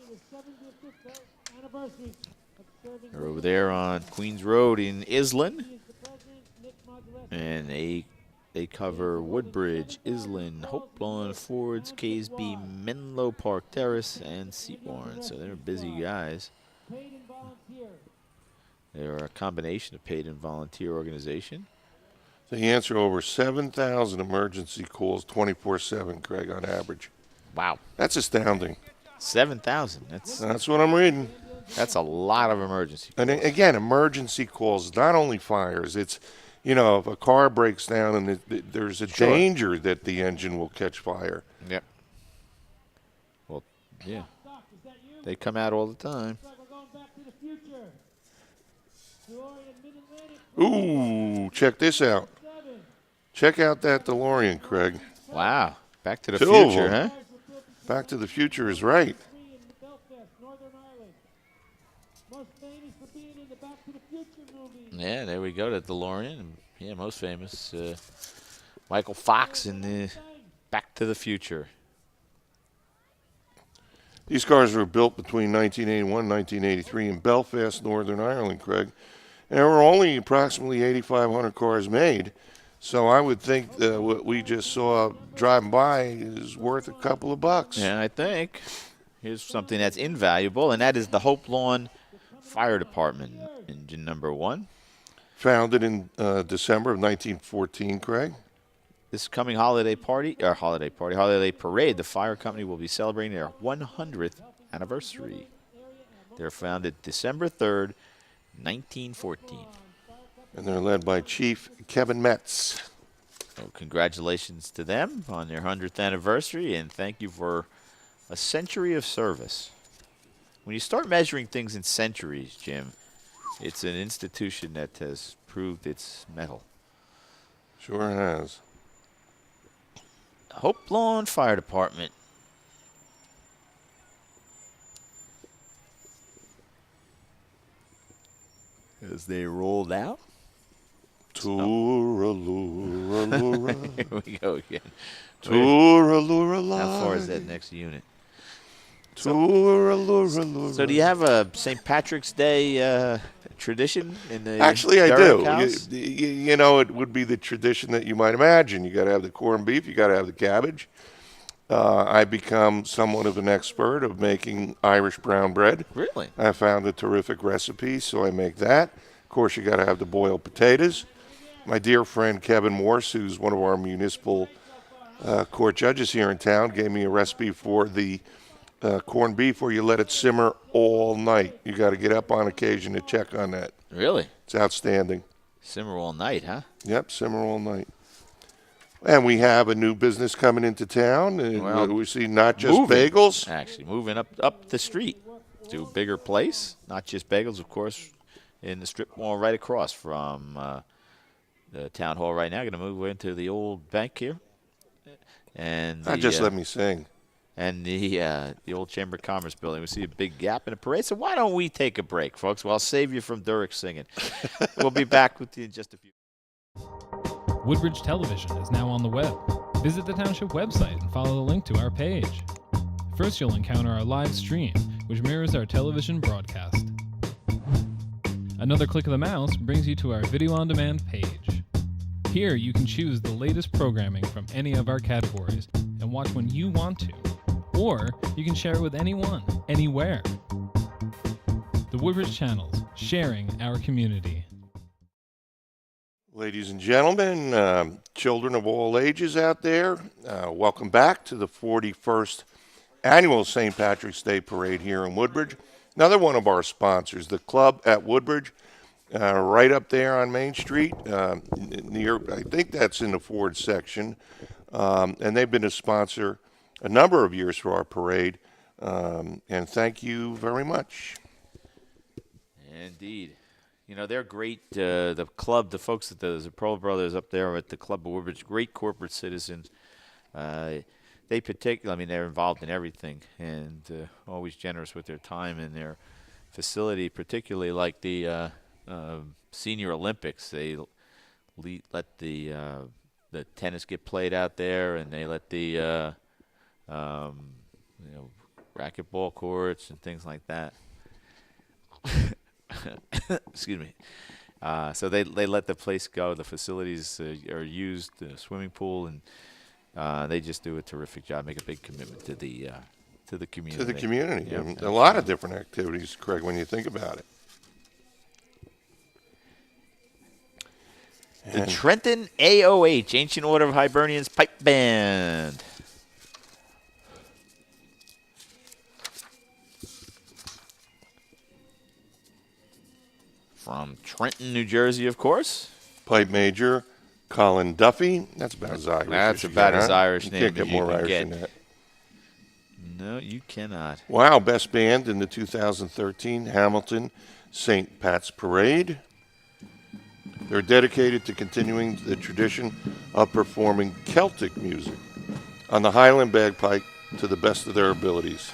They're over there on Queens Road in Island, and they cover Woodbridge, Island, Hope Lawn, Fords, Caseby, Menlo Park Terrace, and Seabourn. So they're busy guys. They're a combination of paid and volunteer organization. They answer over 7,000 emergency calls 24/7, Craig, on average. Wow. That's astounding. 7,000. That's what I'm reading. That's a lot of emergency calls. And again, emergency calls, not only fires. It's, you know, if a car breaks down and there's a danger that the engine will catch fire. Yep. Well, yeah. They come out all the time. Ooh, check this out. Check out that DeLorean, Craig. Wow. Back to the Two future, of them. huh? Back to the future is right. Yeah, there we go, the DeLorean. Yeah, most famous. Michael Fox in the Back to the Future. These cars were built between 1981 and 1983 in Belfast, Northern Ireland, Craig. And there were only approximately 8,500 cars made. So I would think that what we just saw driving by is worth a couple of bucks. Yeah, I think. Here's something that's invaluable, and that is the Hope Lawn Fire Department, engine number 1. Founded in December of 1914, Craig. This coming holiday parade, the fire company will be celebrating their 100th anniversary. They're founded December 3rd, 1914. And they're led by Chief Kevin Metz. So congratulations to them on their 100th anniversary, and thank you for a century of service. When you start measuring things in centuries, Jim, it's an institution that has proved its mettle. Sure has. Hope Lawn Fire Department. As they rolled out. Toor-a-loor-a-loor-a. Here we go again. Toor-a-loor-a-loor. How far is that next unit? Toor-a-loor-a-loor. So do you have a St. Patrick's Day tradition in the Actually, I Derrick do. house? You know, it would be the tradition that you might imagine. You got to have the corned beef. You got to have the cabbage. I become somewhat of an expert of making Irish brown bread. Really? I found a terrific recipe, so I make that. Of course, you got to have the boiled potatoes. My dear friend Kevin Morse, who's one of our municipal court judges here in town, gave me a recipe for the corned beef where you let it simmer all night. You got to get up on occasion to check on that. Really? It's outstanding. Simmer all night, huh? Yep, simmer all night. And we have a new business coming into town. And Well, we see not just moving, bagels. Actually, moving up the street to a bigger place. Not just bagels, of course, in the strip mall right across from the town hall right now. Going to move into the old bank here. And just let me sing. And the old Chamber of Commerce building. We see a big gap in the parade. So why don't we take a break, folks? Well, I'll save you from Durek singing. We'll be back with you in just a few. Woodbridge Television is now on the web. Visit the Township website and follow the link to our page. First, you'll encounter our live stream, which mirrors our television broadcast. Another click of the mouse brings you to our video on demand page. Here, you can choose the latest programming from any of our categories and watch when you want to, or you can share it with anyone, anywhere. The Woodbridge Channels, sharing our community. Ladies and gentlemen, children of all ages out there, welcome back to the 41st Annual St. Patrick's Day Parade here in Woodbridge. Another one of our sponsors, the club at Woodbridge, right up there on Main Street, near, I think that's in the Ford section, and they've been a sponsor a number of years for our parade, and thank you very much. Indeed. You know, they're great. The club, the folks at the Zapro brothers up there at the Club of Woodbridge, great corporate citizens. They particularly, I mean, they're involved in everything and always generous with their time and their facility, particularly like the Senior Olympics. They let the tennis get played out there, and they let the racquetball courts and things like that. Excuse me. So they let the place go. The facilities are used, the swimming pool, and they just do a terrific job. Make a big commitment to the community. To the community. Yep. A lot of different activities, Craig, when you think about it. The Trenton AOH, Ancient Order of Hibernians Pipe Band. From Trenton, New Jersey, of course. Pipe major, Colin Duffy. That's about as Irish. That's about as Irish you name can't as get you more can Irish get. than that. No, you cannot. Wow, best band in the 2013 Hamilton St. Pat's Parade. They're dedicated to continuing the tradition of performing Celtic music on the Highland bagpipe to the best of their abilities.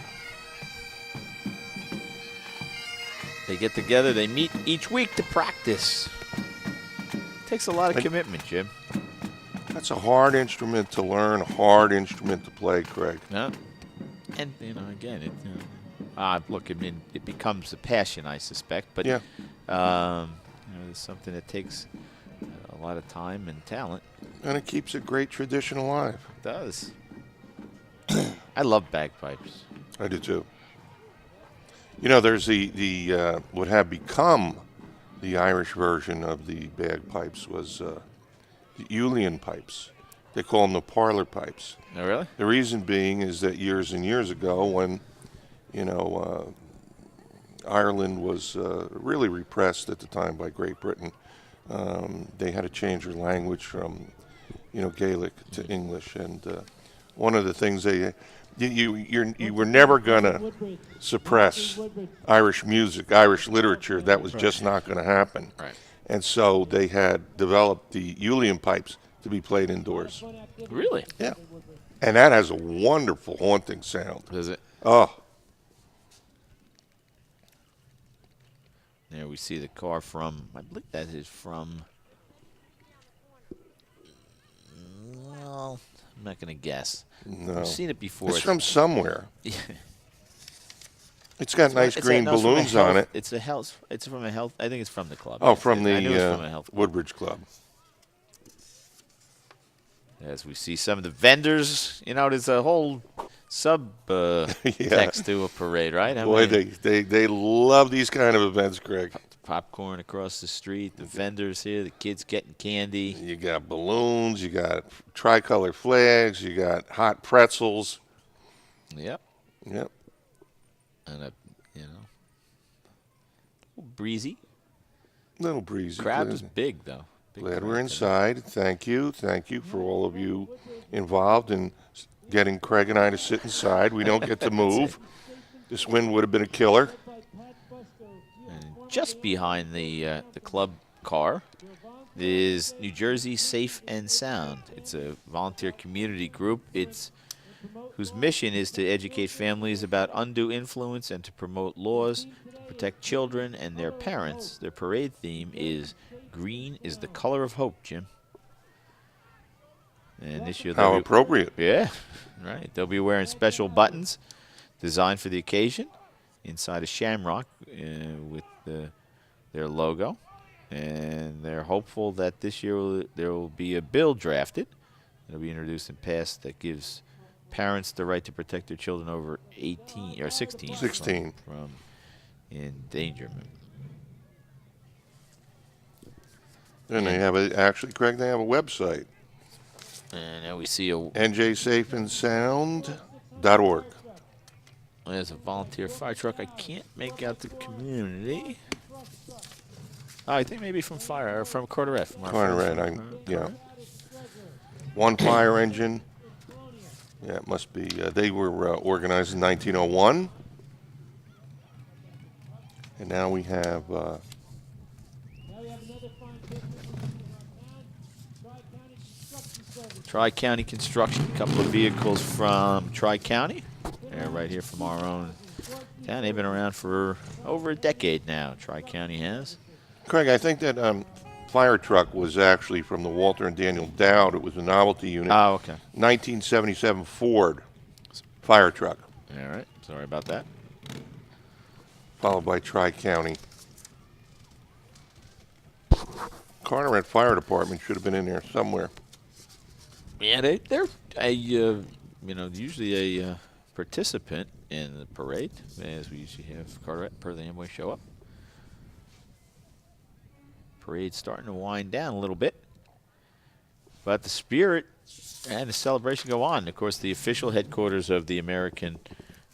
They get together, they meet each week to practice. Takes a lot of commitment, Jim. That's a hard instrument to learn, a hard instrument to play, Craig. Yeah. And, again, look, I mean, it becomes a passion, I suspect. But, yeah. It's something that takes a lot of time and talent. And it keeps a great tradition alive. It does. I love bagpipes. I do, too. You know, there's the what have become the Irish version of the bagpipes was the Uilleann pipes. They call them the parlor pipes. Oh, really? The reason being is that years and years ago when, Ireland was really repressed at the time by Great Britain, they had to change their language from, Gaelic to English. And one of the things you were never going to suppress Irish music, Irish literature. That was just not going to happen. Right. And so they had developed the Uilleann pipes to be played indoors. Really? Yeah. And that has a wonderful, haunting sound. Does it? Oh. There we see the car from, I believe that is from, well, I'm not going to guess. No. I've seen it before. It's from somewhere. Yeah. It's got nice green balloons on it. It's from a health. I think it's from the club. Oh, from I knew it was the from a health club. Woodbridge Club. As we see some of the vendors, there's a whole text to a parade, right? Boy, they love these kind of events, Greg. Popcorn across the street, the vendors here, the kids getting candy. You got balloons, you got tricolor flags, you got hot pretzels. Yep. Yep. And breezy. Little breezy. Crowd was big, though. Glad we're inside. Thank you for all of you involved in getting Craig and I to sit inside. We don't get to move. This wind would have been a killer. And just behind the club car is New Jersey Safe and Sound. It's a volunteer community group. Whose mission is to educate families about undue influence and to promote laws to protect children and their parents. Their parade theme is Green is the Color of Hope, Jim. And this year, how appropriate. Yeah, right. They'll be wearing special buttons designed for the occasion inside a shamrock with their logo. And they're hopeful that this year there will be a bill drafted. It'll be introduced and passed that gives parents the right to protect their children over 18 or 16. 16. From endangerment. And they have actually, Craig, they have a website. And now we see a njsafeandsound.org. There's a volunteer fire truck. I can't make out the community. Oh, I think maybe from fire or from Carteret. Carteret, yeah. One fire engine. Yeah, it must be. They were organized in 1901. And now we have Tri-County Construction, a couple of vehicles from Tri-County. They're right here from our own town. They've been around for over a decade now, Tri-County has. Craig, I think that fire truck was actually from the Walter and Daniel Dowd. It was a novelty unit. Oh, okay. 1977 Ford fire truck. All right. Sorry about that. Followed by Tri-County. Carteret Fire Department should have been in there somewhere. Yeah, they're usually a participant in the parade, as we usually have Carteret per the Amway show up. Parade's starting to wind down a little bit, but the spirit and the celebration go on. Of course, the official headquarters of the American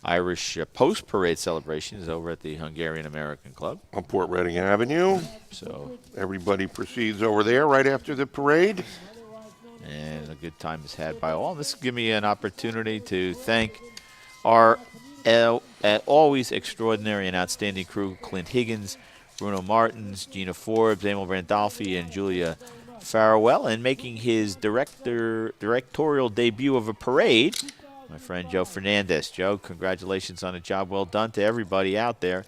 Irish post-parade celebration is over at the Hungarian American Club on Port Reading Avenue. So everybody proceeds over there right after the parade. And a good time is had by all. This will give me an opportunity to thank our always extraordinary and outstanding crew, Clint Higgins, Bruno Martins, Gina Forbes, Emil Randolphi, and Julia Farwell, and making his directorial debut of a parade, my friend Joe Fernandez. Joe, congratulations on a job well done to everybody out there.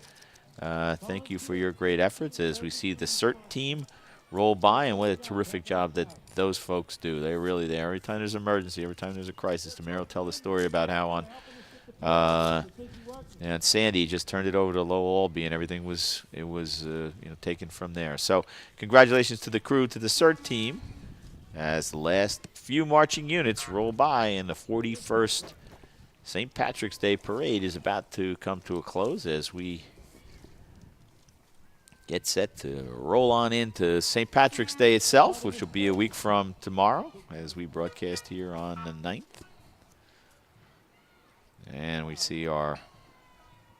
Thank you for your great efforts as we see the CERT team roll by, and what a terrific job that those folks do. They're really there. Every time there's an emergency, every time there's a crisis, the mayor will tell the story about how and Sandy just turned it over to Lowell Albee, and everything was taken from there. So congratulations to the crew, to the CERT team, as the last few marching units roll by, and the 41st St. Patrick's Day Parade is about to come to a close as we get set to roll on into St. Patrick's Day itself, which will be a week from tomorrow as we broadcast here on the 9th. And we see our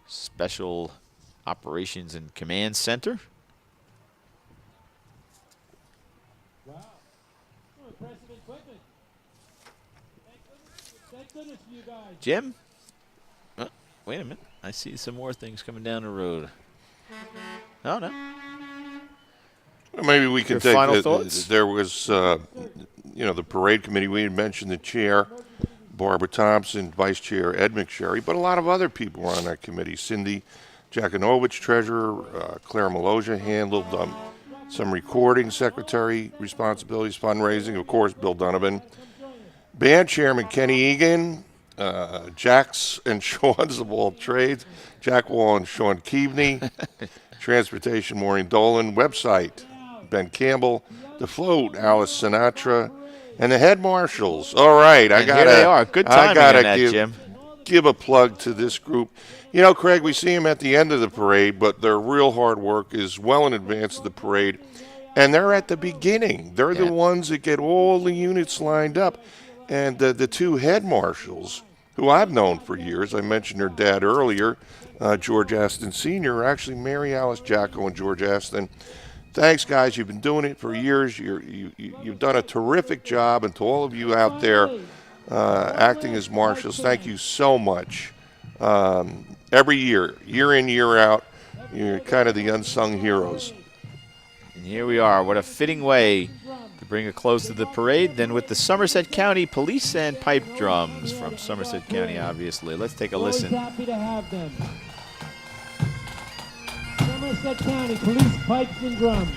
Special Operations and Command Center. Wow. Oh, impressive equipment. Thank goodness for you guys. Jim? Wait a minute. I see some more things coming down the road. Oh, no. Well, maybe we can Your take final thoughts? There was, the parade committee. We had mentioned the chair, Barbara Thompson, Vice Chair Ed McSherry, but a lot of other people were on that committee. Cindy Jakinovich, treasurer, Claire Maloja handled some recording, secretary responsibilities, fundraising, of course, Bill Donovan. Band chairman Kenny Egan, Jack's and Sean's of all trades, Jack Wall and Sean Keaveney, transportation Maureen Dolan, website Ben Campbell, the float Alice Sinatra, and the head marshals. All right, Here they are. Good timing on that, Jim. Give a plug to this group. You know, Craig, we see them at the end of the parade, but their real hard work is well in advance of the parade, and they're at the beginning. They're the ones that get all the units lined up. And the two head marshals, who I've known for years, I mentioned her dad earlier, George Aston Sr., actually Mary Alice Jacko and George Aston. Thanks, guys. You've been doing it for years. You've done a terrific job. And to all of you out there acting as marshals, thank you so much. Every year in, year out, you're kind of the unsung heroes. here we are. What a fitting way to bring a close to the parade. Then with the Somerset County Police and Pipe Drums from Somerset County, obviously. Let's take a listen. Happy to have them. Somerset County Police Pipes and Drums.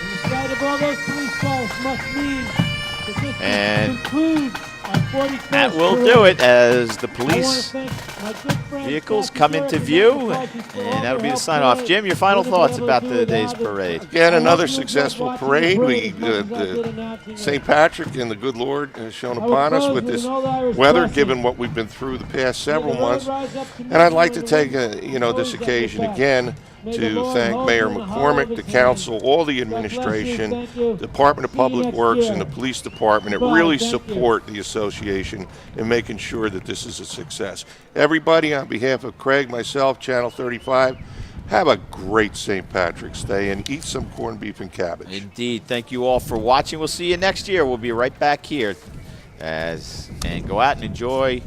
In the sight of all those police cars must mean that this And concludes our 41st that will parade. do it as the I police want to thank my good friend vehicles come into view. And that'll be the sign off. Jim, your final thoughts about today's parade? Again, another successful parade. The St. Patrick and the good Lord has shown upon us with this weather, given what we've been through the past several months. And I'd like to take this occasion again to thank Mayor McCormick, the council, all the administration, Department of Public Works, and the police department that really support the association in making sure that this is a success. Everybody, on behalf of Craig, myself, Channel 35, have a great St. Patrick's Day and eat some corned beef and cabbage. Indeed. Thank you all for watching. We'll see you next year. We'll be right back here and go out and enjoy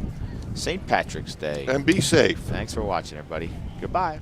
St. Patrick's Day. And be safe. Thanks for watching, everybody. Goodbye.